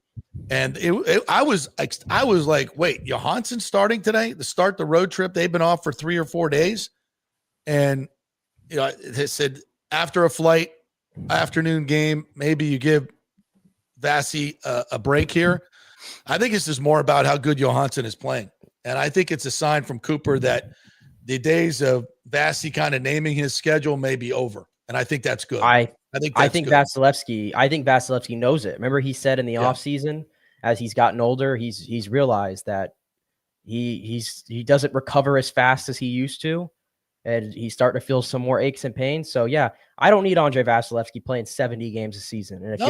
And I was like, wait, Johansson starting today to start the road trip? They've been off for 3 or 4 days. And, they said after a flight, afternoon game, maybe you give Vasi a break here. I think this is more about how good Johansson is playing. And I think it's a sign from Cooper that the days of Vasi kind of naming his schedule may be over. And I think that's good. I think Vasilevsky knows it. Remember he said in the offseason, as he's gotten older, he's realized that he doesn't recover as fast as he used to. And he's starting to feel some more aches and pains. So yeah, I don't need Andre Vasilevsky playing 70 games a season. And if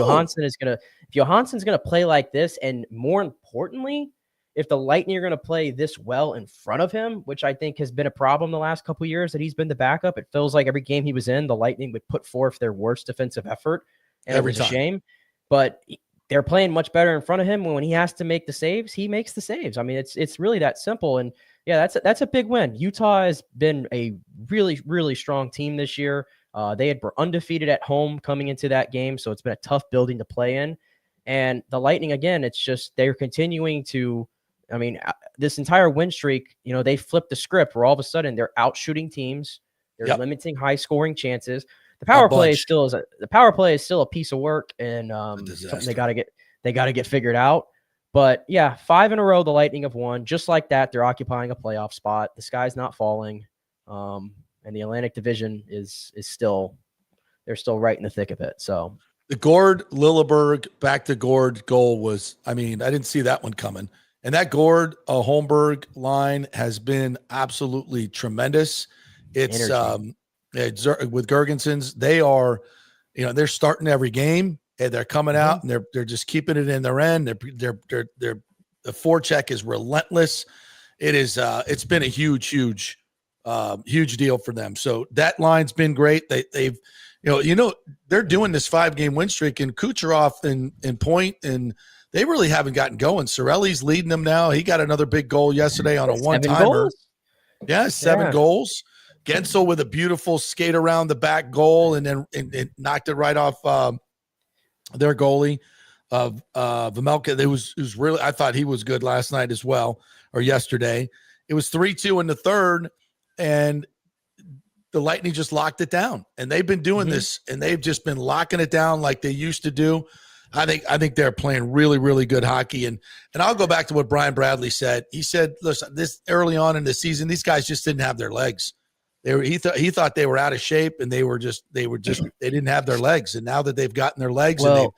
Johansson's gonna play like this, and more importantly, if the Lightning are going to play this well in front of him, which I think has been a problem the last couple of years that he's been the backup, it feels like every game he was in, the Lightning would put forth their worst defensive effort, and it was a shame. But they're playing much better in front of him. When he has to make the saves, he makes the saves. It's really that simple. And yeah, that's a big win. Utah has been a really, really strong team this year. Were undefeated at home coming into that game, so it's been a tough building to play in. And the Lightning, again, it's just they're continuing to. I mean, this entire win streak, they flipped the script where all of a sudden they're out shooting teams, they're limiting high scoring chances. The power play is still a piece of work, and something they got to get figured out. But yeah, 5 in a row, the Lightning have won. Just like that, they're occupying a playoff spot. The sky's not falling, and the Atlantic Division is still right in the thick of it. So the Gord Lilleberg back to Gord goal was, I didn't see that one coming. And that Gord Holmberg line has been absolutely tremendous. It's with Gergensons, they are, they're starting every game and they're coming out and they're just keeping it in their end. They're the forecheck is relentless. It is it's been a huge deal for them. So that line's been great. They've they're doing this 5-game win streak, and Kucherov and Point, and they really haven't gotten going. Sorelli's leading them now. He got another big goal yesterday on a one-timer. Yeah, 7 goals. Gensel with a beautiful skate around the back goal, and then and knocked it right off their goalie of Vemelka. It was really, I thought he was good last night as well, or yesterday. It was 3-2 in the third, and the Lightning just locked it down. And they've been doing this, and they've just been locking it down like they used to do. I think they're playing really, really good hockey. And I'll go back to what Brian Bradley said. He said, listen, this early on in the season, these guys just didn't have their legs. He thought they were out of shape, and they didn't have their legs. And now that they've gotten their legs and they've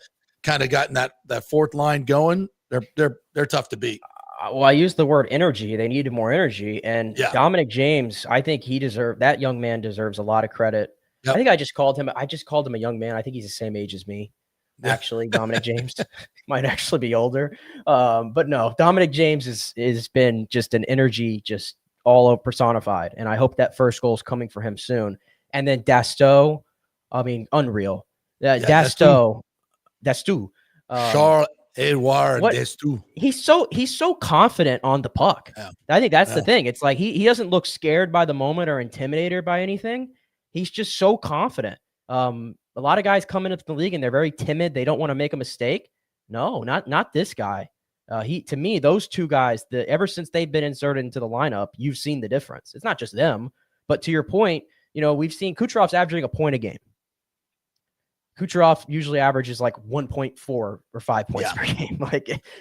kind of gotten that fourth line going, they're tough to beat. Well, I used the word energy. They needed more energy. And Dominic James, I think that young man deserves a lot of credit. Yep. I think I just called him a young man. I think he's the same age as me. Actually, Dominic James might actually be older. But no, Dominic James has been just an energy, just all personified. And I hope that first goal is coming for him soon. And then Dasto, unreal. Dasto. Charles Edouard Dasto. He's so confident on the puck. Yeah. I think that's the thing. It's like he doesn't look scared by the moment or intimidated by anything. He's just so confident. A lot of guys come into the league and they're very timid. They don't want to make a mistake. No, not this guy. To me, those two guys, ever since they've been inserted into the lineup, you've seen the difference. It's not just them, but to your point, we've seen Kucherov's averaging a point a game. Kucherov usually averages like 1.4 or 5 points per game.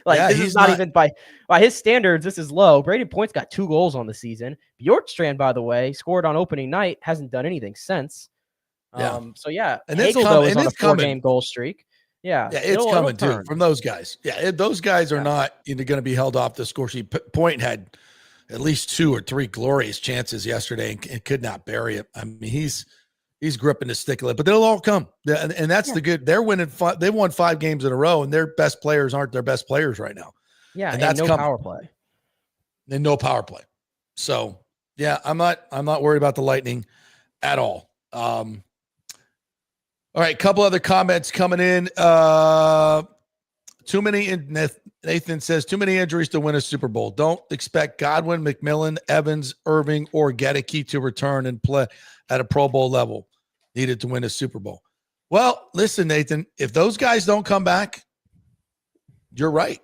This is not even by his standards. This is low. Braden Point's got 2 goals on the season. Bjorkstrand, by the way, scored on opening night. Hasn't done anything since. And Hagel, though, is on a 4-game goal streak. It's coming too from those guys. Those guys are not going to be held off the score sheet. Point had at least 2 or 3 glorious chances yesterday and could not bury it. He's gripping the stick a little, but they'll all come. And that's the good. They're winning. They won 5 games in a row, and their best players aren't their best players right now. Yeah, and that's no power play. And no power play. So I'm not worried about the Lightning at all. All right, couple other comments coming in. Too many. Nathan says too many injuries to win a Super Bowl. Don't expect Godwin, McMillan, Evans, Irving, or Gedeke to return and play at a Pro Bowl level needed to win a Super Bowl. Well, listen, Nathan, if those guys don't come back, you're right.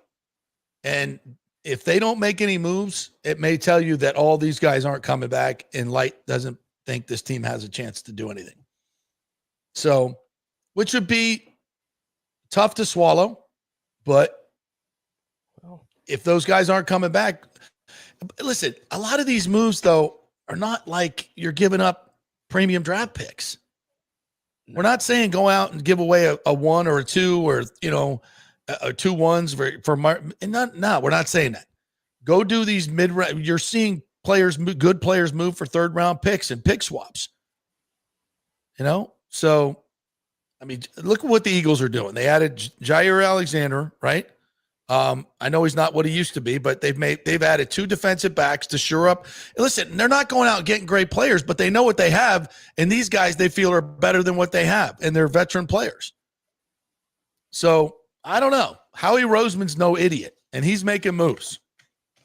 And if they don't make any moves, it may tell you that all these guys aren't coming back, and Light doesn't think this team has a chance to do anything. So, which would be tough to swallow, but if those guys aren't coming back, listen, a lot of these moves, though, are not like you're giving up premium draft picks. We're not saying go out and give away a 1 or a 2 or, 2 1s for we're not saying that. Go do these mid-round. You're seeing good players move for 3rd-round picks and pick swaps. So, look at what the Eagles are doing. They added Jair Alexander, right? I know he's not what he used to be, but they've added 2 defensive backs to shore up. And listen, they're not going out and getting great players, but they know what they have, and these guys they feel are better than what they have, and they're veteran players. So I don't know. Howie Roseman's no idiot, and he's making moves.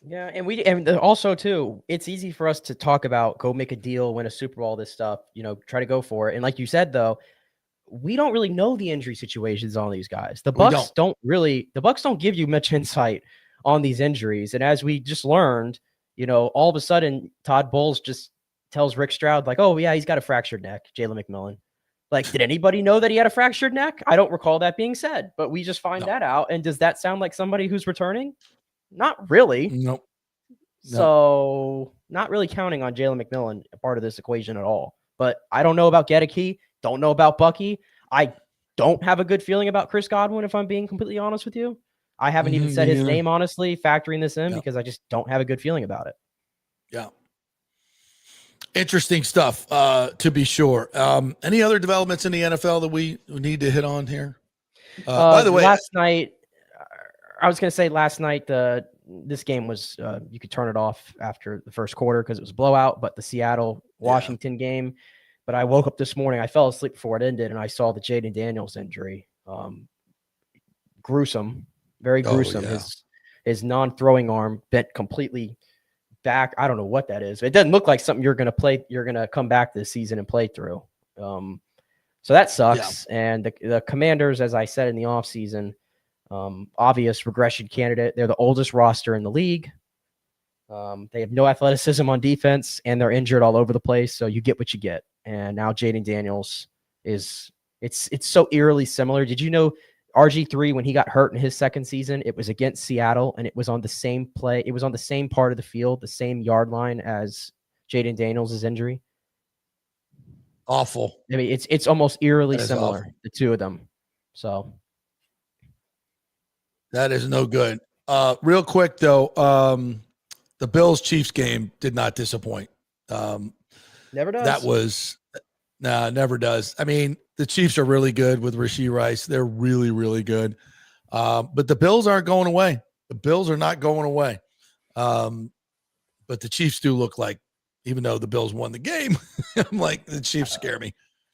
Yeah, and also too, it's easy for us to talk about go make a deal, win a Super Bowl, this stuff, try to go for it. And like you said, though, we don't really know the injury situations on these guys. The Bucks don't give you much insight on these injuries. And as we just learned, all of a sudden Todd Bowles just tells Rick Stroud, like, oh yeah, he's got a fractured neck, Jalen McMillan. Like, did anybody know that he had a fractured neck? I don't recall that being said, but we just find that out. And does that sound like somebody who's returning? Not really. Nope. So not really counting on Jalen McMillan a part of this equation at all. But I don't know about Gedeke. Don't know about Bucky. I don't have a good feeling about Chris Godwin, if I'm being completely honest with you. I haven't even said his name, honestly, factoring this in because I just don't have a good feeling about it. Yeah. Interesting stuff, to be sure. Any other developments in the NFL that we need to hit on here? By the way, last night, this game was, you could turn it off after the first quarter because it was a blowout, but the Seattle-Washington game. But I woke up this morning, I fell asleep before it ended, and I saw the Jaden Daniels injury. Gruesome, very gruesome. His non-throwing arm bent completely back. I don't know what that is. It doesn't look like something you're going to come back this season and play through. So that sucks. Yeah. And the Commanders, as I said in the offseason, obvious regression candidate. They're the oldest roster in the league. They have no athleticism on defense, and they're injured all over the place. So you get what you get. And now Jaden Daniels it's so eerily similar. Did you know RG3, when he got hurt in his second season, it was against Seattle, and it was on the same play. It was on the same part of the field, the same yard line as Jaden Daniels' injury. Awful. I mean, it's almost eerily similar, awful. The two of them. So that is no good. Real quick though, the Bills-Chiefs game did not disappoint. Never does. Never does. I mean, the Chiefs are really good with Rashee Rice. They're really, really good. But the Bills aren't going away. The Bills are not going away. But the Chiefs do look like, even though the Bills won the game, I'm like, the Chiefs scare me.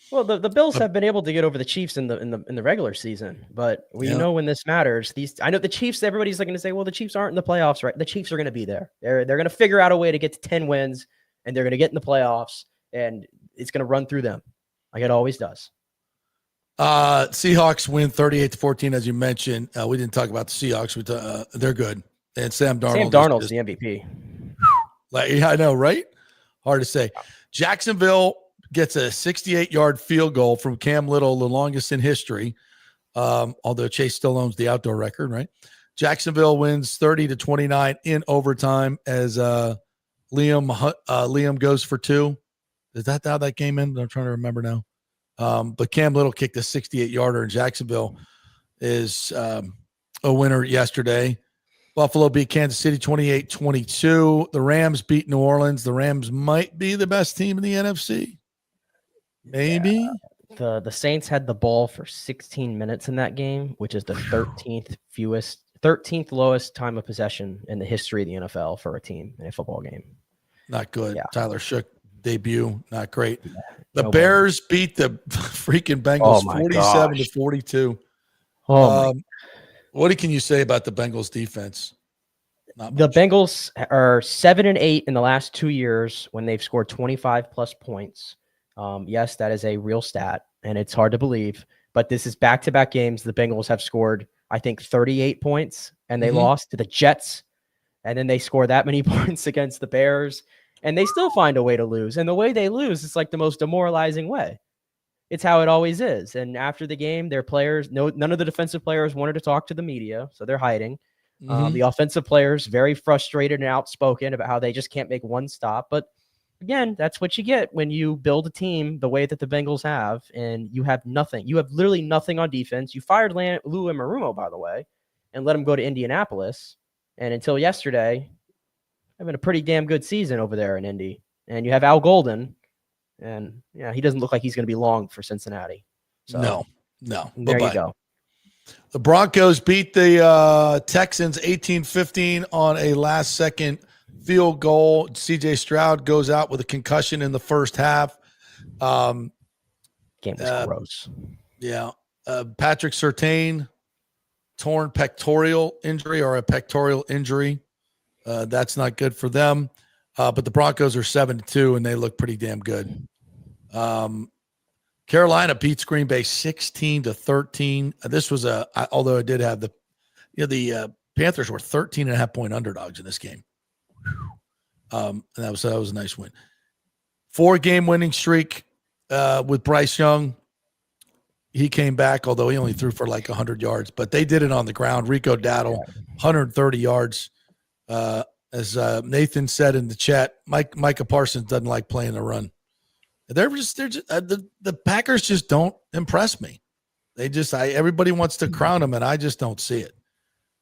Well, the Bills have been able to get over the Chiefs in the regular season, but we know when this matters. I know the Chiefs. Everybody's going to say, "Well, the Chiefs aren't in the playoffs, right?" The Chiefs are going to be there. They're going to figure out a way to get to 10 wins, and they're going to get in the playoffs, and it's going to run through them, like it always does. Seahawks win 38-14, as you mentioned. We didn't talk about the Seahawks. They're good, and Sam Darnold's the MVP. I know, right? Hard to say. Jacksonville gets a 68-yard field goal from Cam Little, the longest in history, although Chase still owns the outdoor record, right? Jacksonville wins 30-29 in overtime as Liam goes for two. Is that how that game ended? I'm trying to remember now. But Cam Little kicked a 68-yarder, and Jacksonville is a winner yesterday. Buffalo beat Kansas City 28-22. The Rams beat New Orleans. The Rams might be the best team in the NFC. Maybe. Yeah. The Saints had the ball for 16 minutes in that game, which is the 13th lowest time of possession in the history of the NFL for a team in a football game. Not good. Yeah. Tyler Shook debut, not great. The Bears beat the freaking Bengals 47-42. What can you say about the Bengals defense? The Bengals are 7-8 in the last 2 years when they've scored 25 plus points. Yes, that is a real stat, and it's hard to believe. But this is back-to-back games. The Bengals have scored, I think, 38 points, and they lost to the Jets. And then they score that many points against the Bears, and they still find a way to lose. And the way they lose is like the most demoralizing way. It's how it always is. And after the game, their players, none of the defensive players wanted to talk to the media, so they're hiding. The offensive players, very frustrated and outspoken about how they just can't make one stop. But again, that's what you get when you build a team the way that the Bengals have, and you have nothing. You have literally nothing on defense. You fired Lou Anarumo, by the way, and let him go to Indianapolis. And until yesterday, having a pretty damn good season over there in Indy. And you have Al Golden, and he doesn't look like he's going to be long for Cincinnati. So, no. There you go. The Broncos beat the Texans 18-15 on a last-second field goal. C.J. Stroud goes out with a concussion in the first half. Game was gross. Yeah. Patrick Surtain, torn pectoral injury or a pectoral injury. That's not good for them. But the Broncos are 7-2, and they look pretty damn good. Carolina beats Green Bay 16-13. This was although it did have the Panthers were 13.5-point underdogs in this game. And that was a nice win. 4-game winning streak with Bryce Young. He came back, although he only threw for like 100 yards, but they did it on the ground. Rico Dowdle, 130 yards. As Nathan said in the chat, Micah Parsons doesn't like playing the run. The Packers just don't impress me. Everybody wants to crown them, and I just don't see it.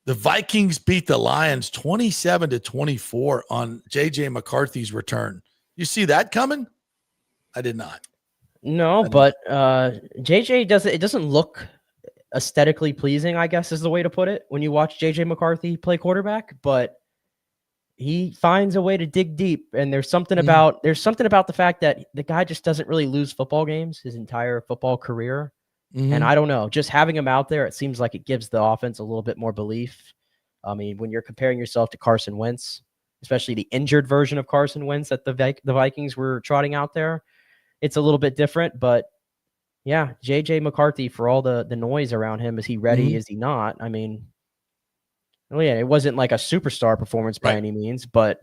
The Vikings beat the Lions 27-24 on J.J. McCarthy's return. You see that coming? I did not. No, but JJ doesn't look aesthetically pleasing, I guess is the way to put it, when you watch JJ McCarthy play quarterback, but he finds a way to dig deep, and there's something about the fact that the guy just doesn't really lose football games his entire football career. And I don't know, just having him out there, it seems like it gives the offense a little bit more belief. I mean, when you're comparing yourself to Carson Wentz, especially the injured version of Carson Wentz that the Vikings were trotting out there, it's a little bit different. But yeah, JJ McCarthy, for all the noise around him, is he ready? Is he not? I mean, well, yeah, it wasn't like a superstar performance by any means, but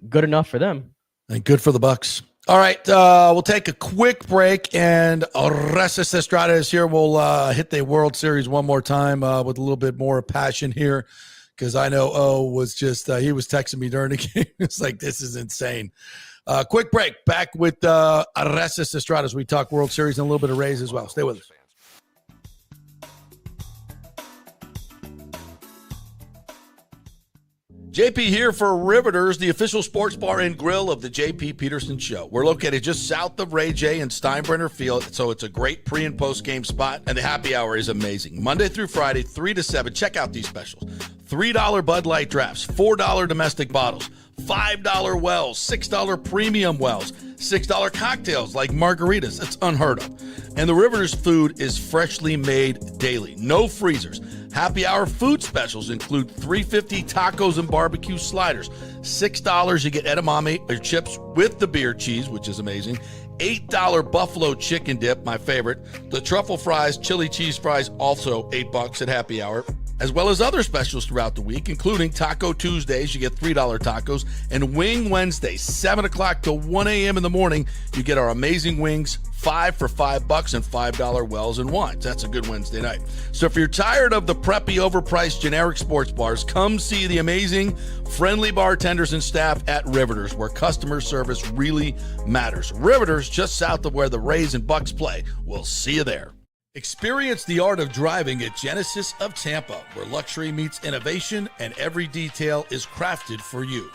good enough for them. And good for the Bucks. All right, we'll take a quick break, and Orestes Destrade is here. We'll hit the World Series one more time with a little bit more passion here, because I know was just he was texting me during the game. It's like, this is insane. Quick break. Back with Orestes Destrade as we talk World Series and a little bit of Rays as well. Stay with us. JP here for Riveters, the official sports bar and grill of the JP Peterson Show. We're located just south of Ray J and Steinbrenner Field, so it's a great pre- and post-game spot, and the happy hour is amazing. Monday through Friday, 3 to 7. Check out these specials. $3 Bud Light drafts, $4 domestic bottles, $5 wells, $6 premium wells, $6 cocktails like margaritas. It's unheard of. And the Riveters food is freshly made daily. No freezers. Happy hour food specials include $3.50 tacos and barbecue sliders. $6 you get edamame or chips with the beer cheese, which is amazing. $8 buffalo chicken dip, my favorite. The truffle fries, chili cheese fries, also $8 at happy hour. As well as other specials throughout the week, including Taco Tuesdays, you get $3 tacos, and Wing Wednesdays, 7 o'clock to 1 a.m. in the morning, you get our amazing wings, 5 for $5 and $5 wells and wines. That's a good Wednesday night. So if you're tired of the preppy, overpriced, generic sports bars, come see the amazing, friendly bartenders and staff at Riveters, where customer service really matters. Riveters, just south of where the Rays and Bucks play. We'll see you there. Experience the art of driving at Genesis of Tampa, where luxury meets innovation and every detail is crafted for you.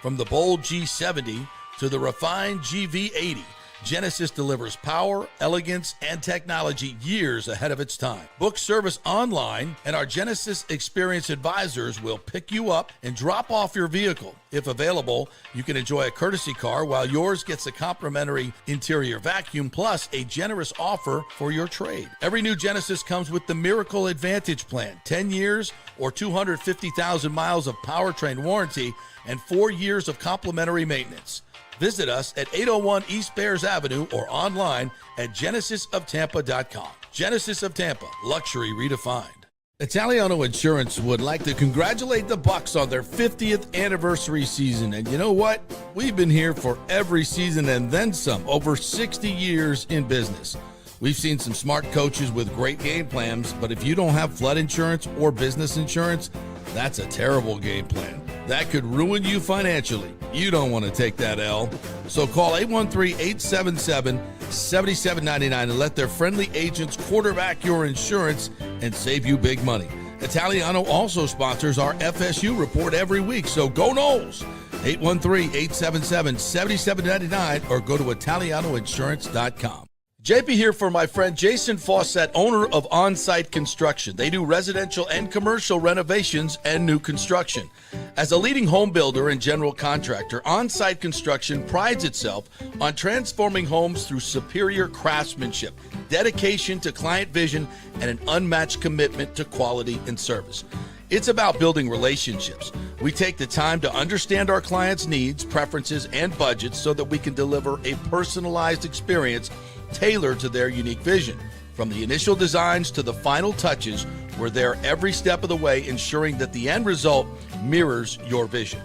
From the bold G70 to the refined GV80, Genesis delivers power, elegance, and technology years ahead of its time. Book service online, and our Genesis Experience advisors will pick you up and drop off your vehicle. If available, you can enjoy a courtesy car while yours gets a complimentary interior vacuum plus a generous offer for your trade. Every new Genesis comes with the Miracle Advantage Plan, 10 years or 250,000 miles of powertrain warranty and 4 years of complimentary maintenance. Visit us at 801 East Bears Avenue or online at genesisoftampa.com. Genesis of Tampa, luxury redefined. Italiano Insurance would like to congratulate the Bucks on their 50th anniversary season. And you know what? We've been here for every season and then some, over 60 years in business. We've seen some smart coaches with great game plans, but if you don't have flood insurance or business insurance, that's a terrible game plan. That could ruin you financially. You don't want to take that L. So call 813-877-7799 and let their friendly agents quarterback your insurance and save you big money. Italiano also sponsors our FSU report every week, so go Noles. 813-877-7799 or go to italianoinsurance.com. JP here for my friend Jason Fawcett, owner of On-Site Construction. They do residential and commercial renovations and new construction. As a leading home builder and general contractor, On-Site Construction prides itself on transforming homes through superior craftsmanship, dedication to client vision, and an unmatched commitment to quality and service. It's about building relationships. We take the time to understand our clients' needs, preferences, and budgets so that we can deliver a personalized experience tailored to their unique vision. From the initial designs to the final touches, we're there every step of the way, ensuring that the end result mirrors your vision.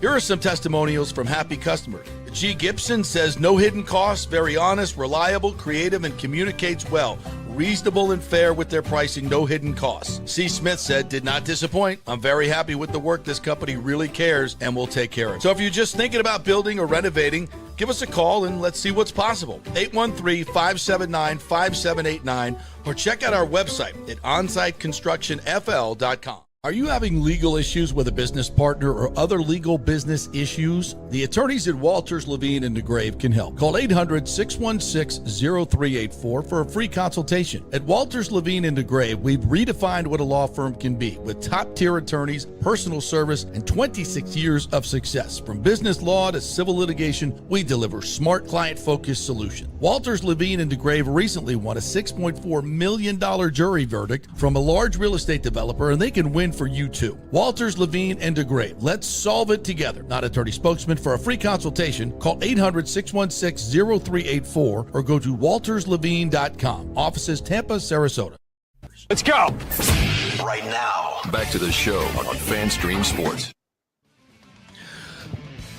Here are some testimonials from happy customers. G. Gibson says, no hidden costs, very honest, reliable, creative, and communicates well. Reasonable and fair with their pricing, no hidden costs. C. Smith said, did not disappoint. I'm very happy with the work. This company really cares and will take care of it. So if you're just thinking about building or renovating, give us a call and let's see what's possible. 813-579-5789 or check out our website at onsiteconstructionfl.com. Are you having legal issues with a business partner or other legal business issues? The attorneys at Walters, Levine, and DeGrave can help. Call 800-616-0384 for a free consultation. At Walters, Levine, and DeGrave, we've redefined what a law firm can be with top-tier attorneys, personal service, and 26 years of success. From business law to civil litigation, we deliver smart, client-focused solutions. Walters, Levine, and DeGrave recently won a $6.4 million jury verdict from a large real estate developer, and they can win for you too. Walters, Levine, and DeGrave. Let's solve it together. Not attorney spokesman. For a free consultation, call 800-616-0384 or go to walterslevine.com. Offices Tampa, Sarasota. Let's go. Right now, back to the show on FanStream Sports.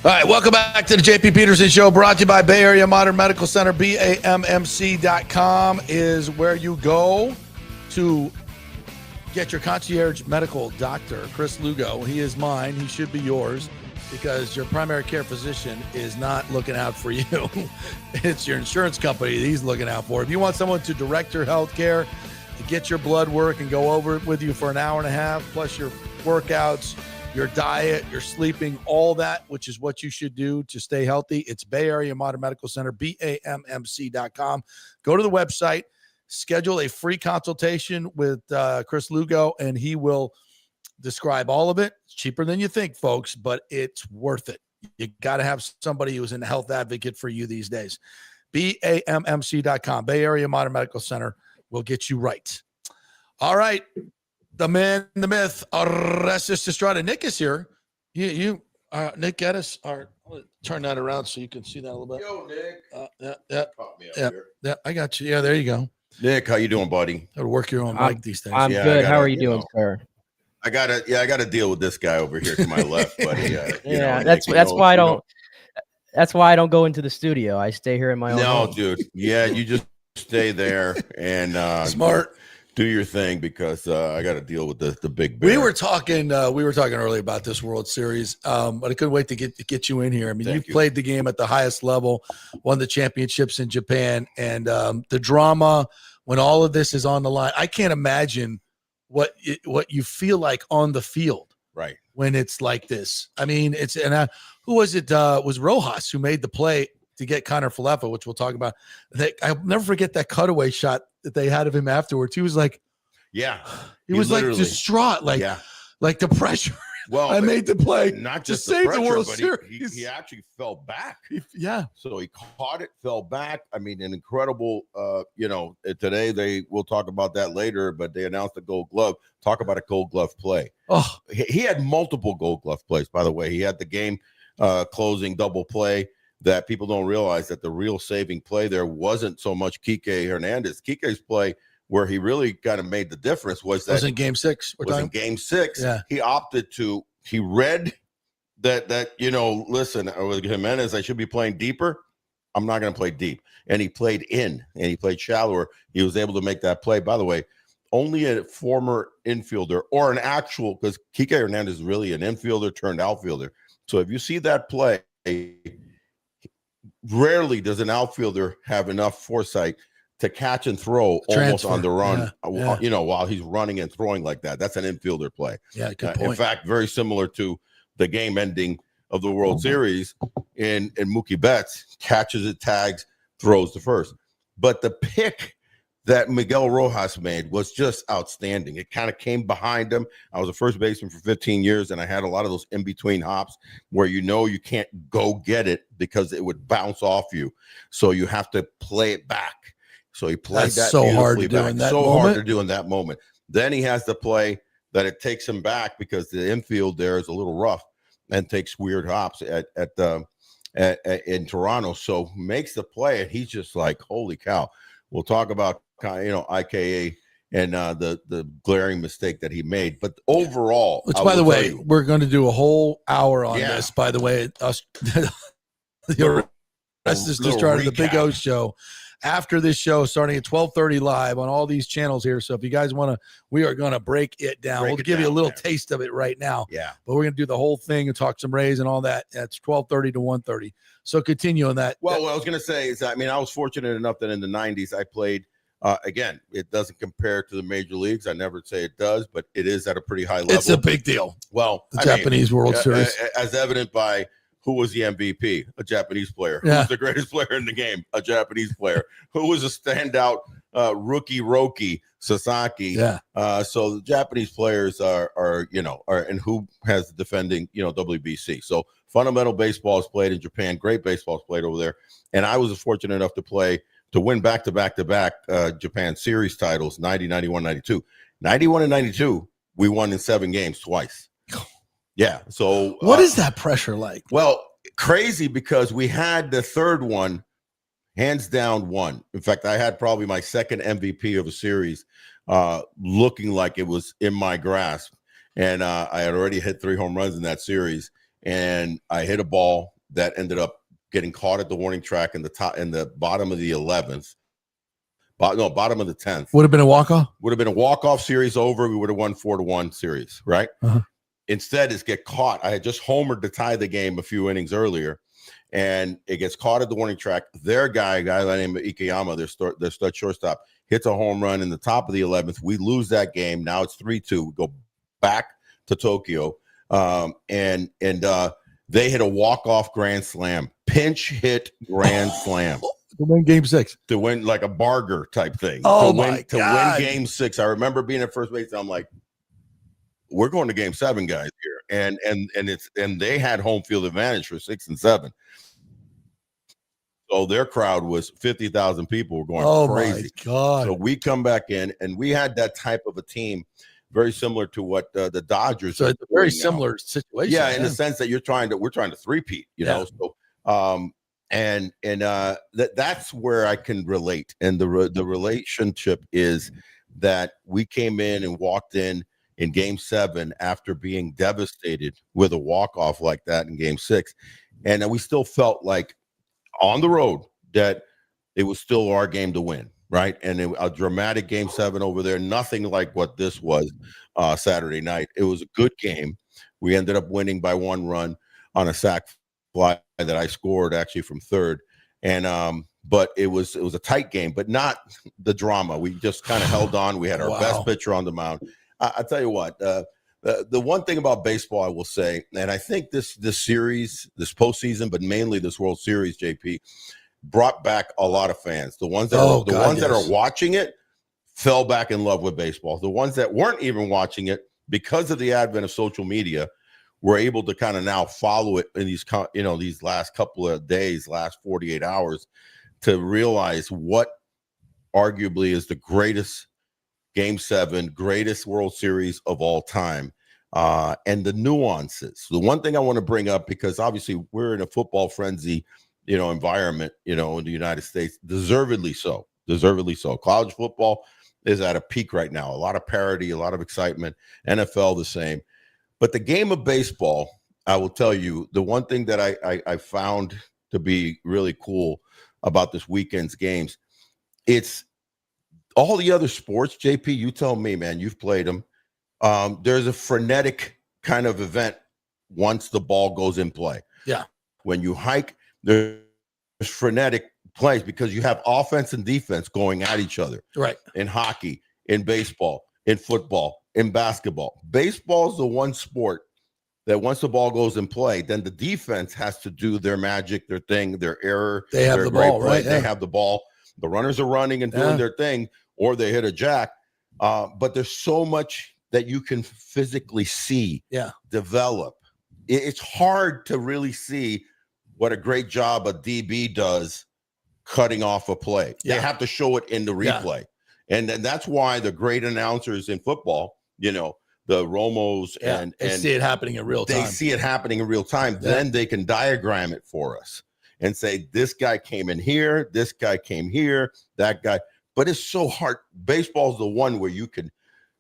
All right, welcome back to the JP Peterson Show, brought to you by Bay Area Modern Medical Center. BAMMC.com is where you go to get your concierge medical doctor, Chris Lugo. He is mine. He should be yours because your primary care physician is not looking out for you. It's your insurance company that he's looking out for. If you want someone to direct your health care, to get your blood work and go over it with you for an hour and a half, plus your workouts, your diet, your sleeping, all that, which is what you should do to stay healthy, it's Bay Area Modern Medical Center, BAMMC.com. Go to the website. Schedule a free consultation with Chris Lugo, and he will describe all of it. It's cheaper than you think, folks, but it's worth it. You got to have somebody who's a health advocate for you these days. BAMMC.com, Bay Area Modern Medical Center will get you right. All right. The man, the myth, Orestes Destrade. Nick is here. Nick Geddes. I'll turn that around so you can see that a little bit. Yo, Nick. Yeah, I got you. Yeah, there you go. Nick, how you doing, buddy? Got to work your own mic these days. I'm good. How are you doing, sir? I gotta deal with this guy over here to my left, buddy. That's why I don't. That's why I don't go into the studio. I stay here in my own. No, home. dude. Yeah, you just stay there and Smart. Do your thing because I got to deal with the big bear. We were talking earlier about this World Series, but I couldn't wait to get you in here. I mean, you've played the game at the highest level, won the championships in Japan, and the drama when all of this is on the line. I can't imagine what you feel like on the field, right, when it's like this. I mean, who was it? Was Rojas who made the play to get Connor Falefa, which we'll talk about. I'll never forget that cutaway shot that they had of him afterwards. He was like, yeah, he was like distraught, like the pressure. Well, I made the play, not just to save pressure, the World but Series. He actually fell back. So he caught it, fell back. I mean, an incredible. Today we'll talk about that later, but they announced the Gold Glove. Talk about a Gold Glove play. Oh, he had multiple Gold Glove plays. By the way, he had the game closing double play. That people don't realize that the real saving play there wasn't so much Kike Hernandez. Kike's play where he really kind of made the difference was in Game 6. In Game 6. Yeah. He opted to. He read that listen, with Jimenez, I should be playing deeper. I'm not going to play deep, and he played in and he played shallower. He was able to make that play. By the way, only a former infielder or an actual, because Kike Hernandez is really an infielder turned outfielder. So if you see that play. Rarely does an outfielder have enough foresight to catch and throw almost on the run, while he's running and throwing like that. That's an infielder play. Yeah, good point. In fact, very similar to the game ending of the World Series in Mookie Betts, catches it, tags, throws to first. But the pick that Miguel Rojas made was just outstanding. It kind of came behind him. I was a first baseman for 15 years, and I had a lot of those in-between hops where you can't go get it because it would bounce off you. So you have to play it back. So he played that so hard to back. do in that so moment. hard to do in that moment. Then he has to play that it takes him back because the infield there is a little rough and takes weird hops in Toronto. So makes the play, and he's just like, holy cow. We'll talk about, IKA and the glaring mistake that he made. But overall, which, by the way, we're going to do a whole hour on Yeah. this, by the way. The Orestes Destrade, the Big O show. After this show, starting at 12:30 live on all these channels here. So if you guys want to, we are going to break it down. We'll give you a little taste of it right now. Yeah. But we're going to do the whole thing and talk some Rays and all that. That's 12:30 to 1:30. So continue on that. Well, what I was going to say is, I was fortunate enough that in the 90s I played, again, it doesn't compare to the major leagues. I never say it does, but it is at a pretty high level. It's a big deal. Well, the Japanese World Series. As evident by who was the MVP? A Japanese player. Yeah. Who was the greatest player in the game? A Japanese player. Who was a standout rookie? Sasaki. Yeah. So the Japanese players are and who has the defending, WBC. So fundamental baseball is played in Japan. Great baseball is played over there. And I was fortunate enough to win back-to-back Japan series titles, 90, 91, 92. 91 and 92, we won in 7 games twice. Yeah. So what is that pressure like? Well, crazy, because we had the third one, hands down won. In fact, I had probably my second MVP of a series looking like it was in my grasp. And I had already hit 3 home runs in that series. And I hit a ball that ended up getting caught at the warning track in the bottom of the 11th. Bottom of the 10th. Would have been a walk-off? Would have been a walk-off series over. We would have won 4-1 series, right? Uh-huh. Instead, it's get caught. I had just homered to tie the game a few innings earlier, and it gets caught at the warning track. Their guy by the name of Ikeyama, their stud shortstop, hits a home run in the top of the 11th. We lose that game. Now it's 3-2. We go back to Tokyo, and they hit a walk-off grand slam, pinch hit grand slam. To win game 6. To win, like a Barger type thing. Oh, to my win God. game 6. I remember being at first base, and I'm like, we're going to game 7, guys, here. And they had home field advantage for 6 and 7. So their crowd was 50,000 people were going crazy. My God. So we come back in, and we had that type of a team, very similar to what the Dodgers. So it's a very similar situation. Yeah, in the sense that we're trying to three-peat, you know. So that's where I can relate. And the relationship is that we came in and walked in game 7 after being devastated with a walk-off like that in game 6. And we still felt like on the road that it was still our game to win, right? And a dramatic game 7 over there, nothing like what this was Saturday night. It was a good game. We ended up winning by 1 run on a sac fly that I scored actually from third. And but it was a tight game, but not the drama. We just kind of held on. We had our best pitcher on the mound. I tell you what, the one thing about baseball I will say, and I think this series, this postseason, but mainly this World Series, JP, brought back a lot of fans. The ones that that are watching it fell back in love with baseball. The ones that weren't even watching it, because of the advent of social media, were able to kind of now follow it in these last couple of days, last 48 hours, to realize what arguably is the greatest Game 7, greatest World Series of all time, and the nuances. The one thing I want to bring up, because obviously we're in a football frenzy, environment, in the United States, deservedly so. College football is at a peak right now. A lot of parity, a lot of excitement. NFL the same. But the game of baseball, I will tell you, the one thing that I found to be really cool about this weekend's games, it's all the other sports. JP, you tell me, man, you've played them. There's a frenetic kind of event once the ball goes in play. Yeah. When you hike, there's frenetic plays because you have offense and defense going at each other. Right. In hockey, in baseball, in football, in basketball. Baseball is the one sport that once the ball goes in play, then the defense has to do their magic, their thing, their error. They have the ball, right? They have the ball. The runners are running and doing their thing, or they hit a jack. But there's so much that you can physically see develop. It's hard to really see what a great job a DB does cutting off a play. They have to show it in the replay. And that's why the great announcers in football, the Romos, and they see it happening in real time. They see it happening in real time. Yeah. Then they can diagram it for us and say, this guy came in here, this guy came here, that guy. But it's so hard. Baseball's the one where you can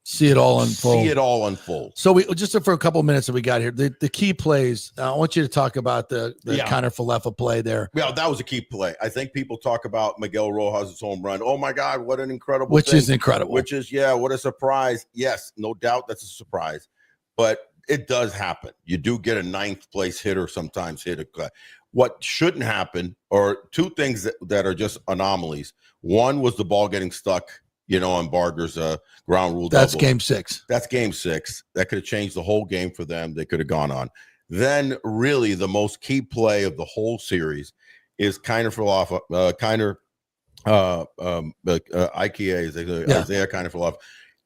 see it all unfold. So we just for a couple of minutes that we got here, the key plays. I want you to talk about the Connor Falefa play there. Yeah, that was a key play. I think people talk about Miguel Rojas' home run. Oh my God, what an incredible Which thing. is incredible. Which is, what a surprise. Yes, no doubt that's a surprise. But it does happen. You do get a ninth place hitter sometimes hit a. What shouldn't happen, or two things that are just anomalies. One was the ball getting stuck, on Barger's ground rule. That's double. game 6. That's game 6. That could have changed the whole game for them. They could have gone on. Then really the most key play of the whole series is Isaiah Falefa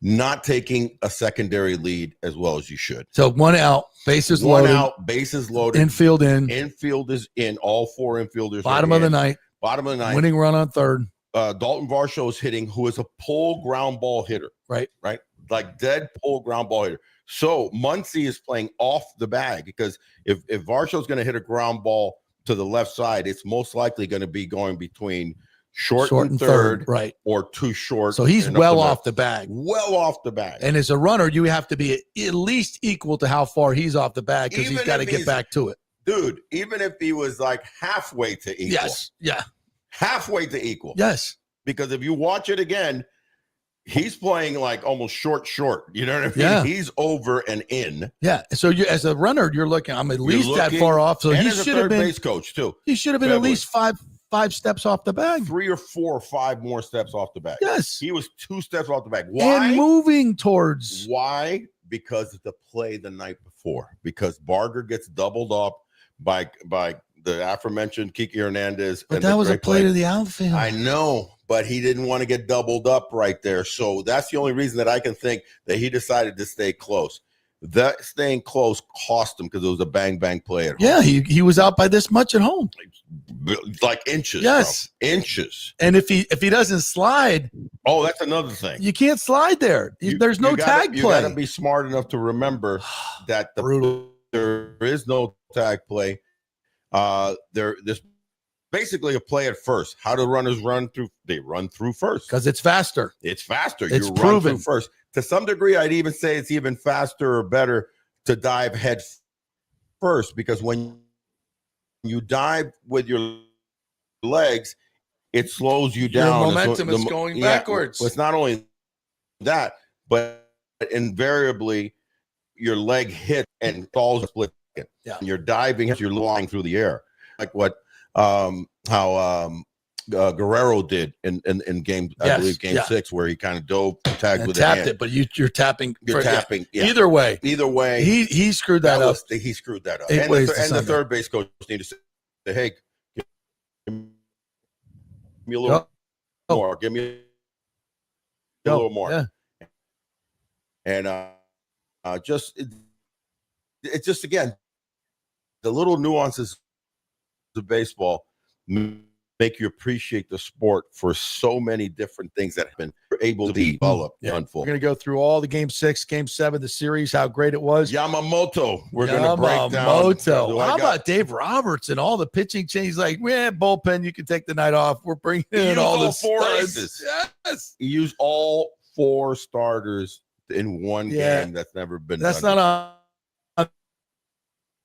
not taking a secondary lead as well as you should. So 1 out, bases loaded. 1 out, bases loaded. Infield in. Infield is in. All 4 infielders. Bottom of the ninth. Winning run on third. Dalton Varsho is hitting, who is a pull ground ball hitter. Right. Like dead pull ground ball hitter. So Muncy is playing off the bag, because if Varsho is going to hit a ground ball to the left side, it's most likely going to be going between short and third, right, or too short. So he's well off the bag. Well off the bag. And as a runner, you have to be at least equal to how far he's off the bag, because he's got to get back to it. Dude, even if he was like halfway to equal. Yes. Yeah. Halfway to equal. Yes. Because if you watch it again, he's playing like almost short. You know what I mean? Yeah. He's over and in. Yeah. So you, as a runner, you're looking, I'm at least that far off. So he should have been base coach too. He should have been at least five steps off the bag. 3 or 4 or 5 more steps off the bag. Yes. He was 2 steps off the bag. Why? And moving towards. Why? Because of the play the night before. Because Barger gets doubled up by the aforementioned Kiki Hernandez. But that was a play to the outfield. I know, but he didn't want to get doubled up right there. So that's the only reason that I can think that he decided to stay close. That staying close cost him, because it was a bang play at home. Yeah, he was out by this much at home, like inches. Yes, bro. Inches. And if he doesn't slide, that's another thing. You can't slide there. There's no tag play. You got to be smart enough to remember that there is no tag play. There's basically a play at first. How do runners run through? They run through first because it's faster. It's faster. It's you proven. Run through first. To some degree, I'd even say it's even faster or better to dive head first, because when you dive with your legs, it slows you down. Your momentum is going backwards. It's not only that, but invariably your leg hits and falls a split second. Yeah. And you're diving as you're flying through the air, like what Guerrero did in game, I believe game 6, where he kind of dove, tagged and with tapped the hand. it, but you're tapping. You're tapping. Yeah. Either way, he screwed that up. He screwed that up. And the third base coach needed to say, "Hey, give me a little more. Give me a little more." Yeah. And it's just again the little nuances of baseball make you appreciate the sport for so many different things that have been able to be developed and unfold. We're going to go through all the game 6, game 7, the series, how great it was. Yamamoto. We're going to break down. How about Dave Roberts and all the pitching changes? Like, bullpen, you can take the night off. We're bringing in all the 4 aces. Yes. He used all 4 starters in one game. That's never been done. That's not on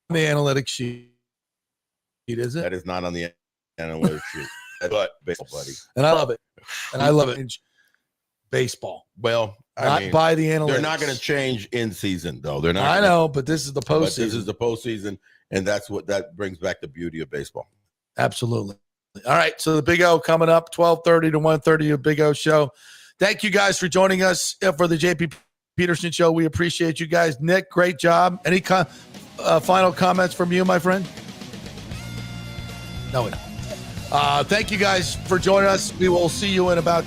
the analytics sheet, is it? That is not on the analytics sheet. But baseball, buddy. And I love it. And I love it. Baseball. Well, I mean, by the analytics. They're not going to change in season, though. They're not. I know, but this is the postseason. This is the postseason, and that's what that brings back the beauty of baseball. Absolutely. All right, so the Big O coming up, 12:30 to 1:30, a Big O show. Thank you guys for joining us for the JP Peterson show. We appreciate you guys. Nick, great job. Any final comments from you, my friend? No, we don't. Thank you guys for joining us. We will see you in about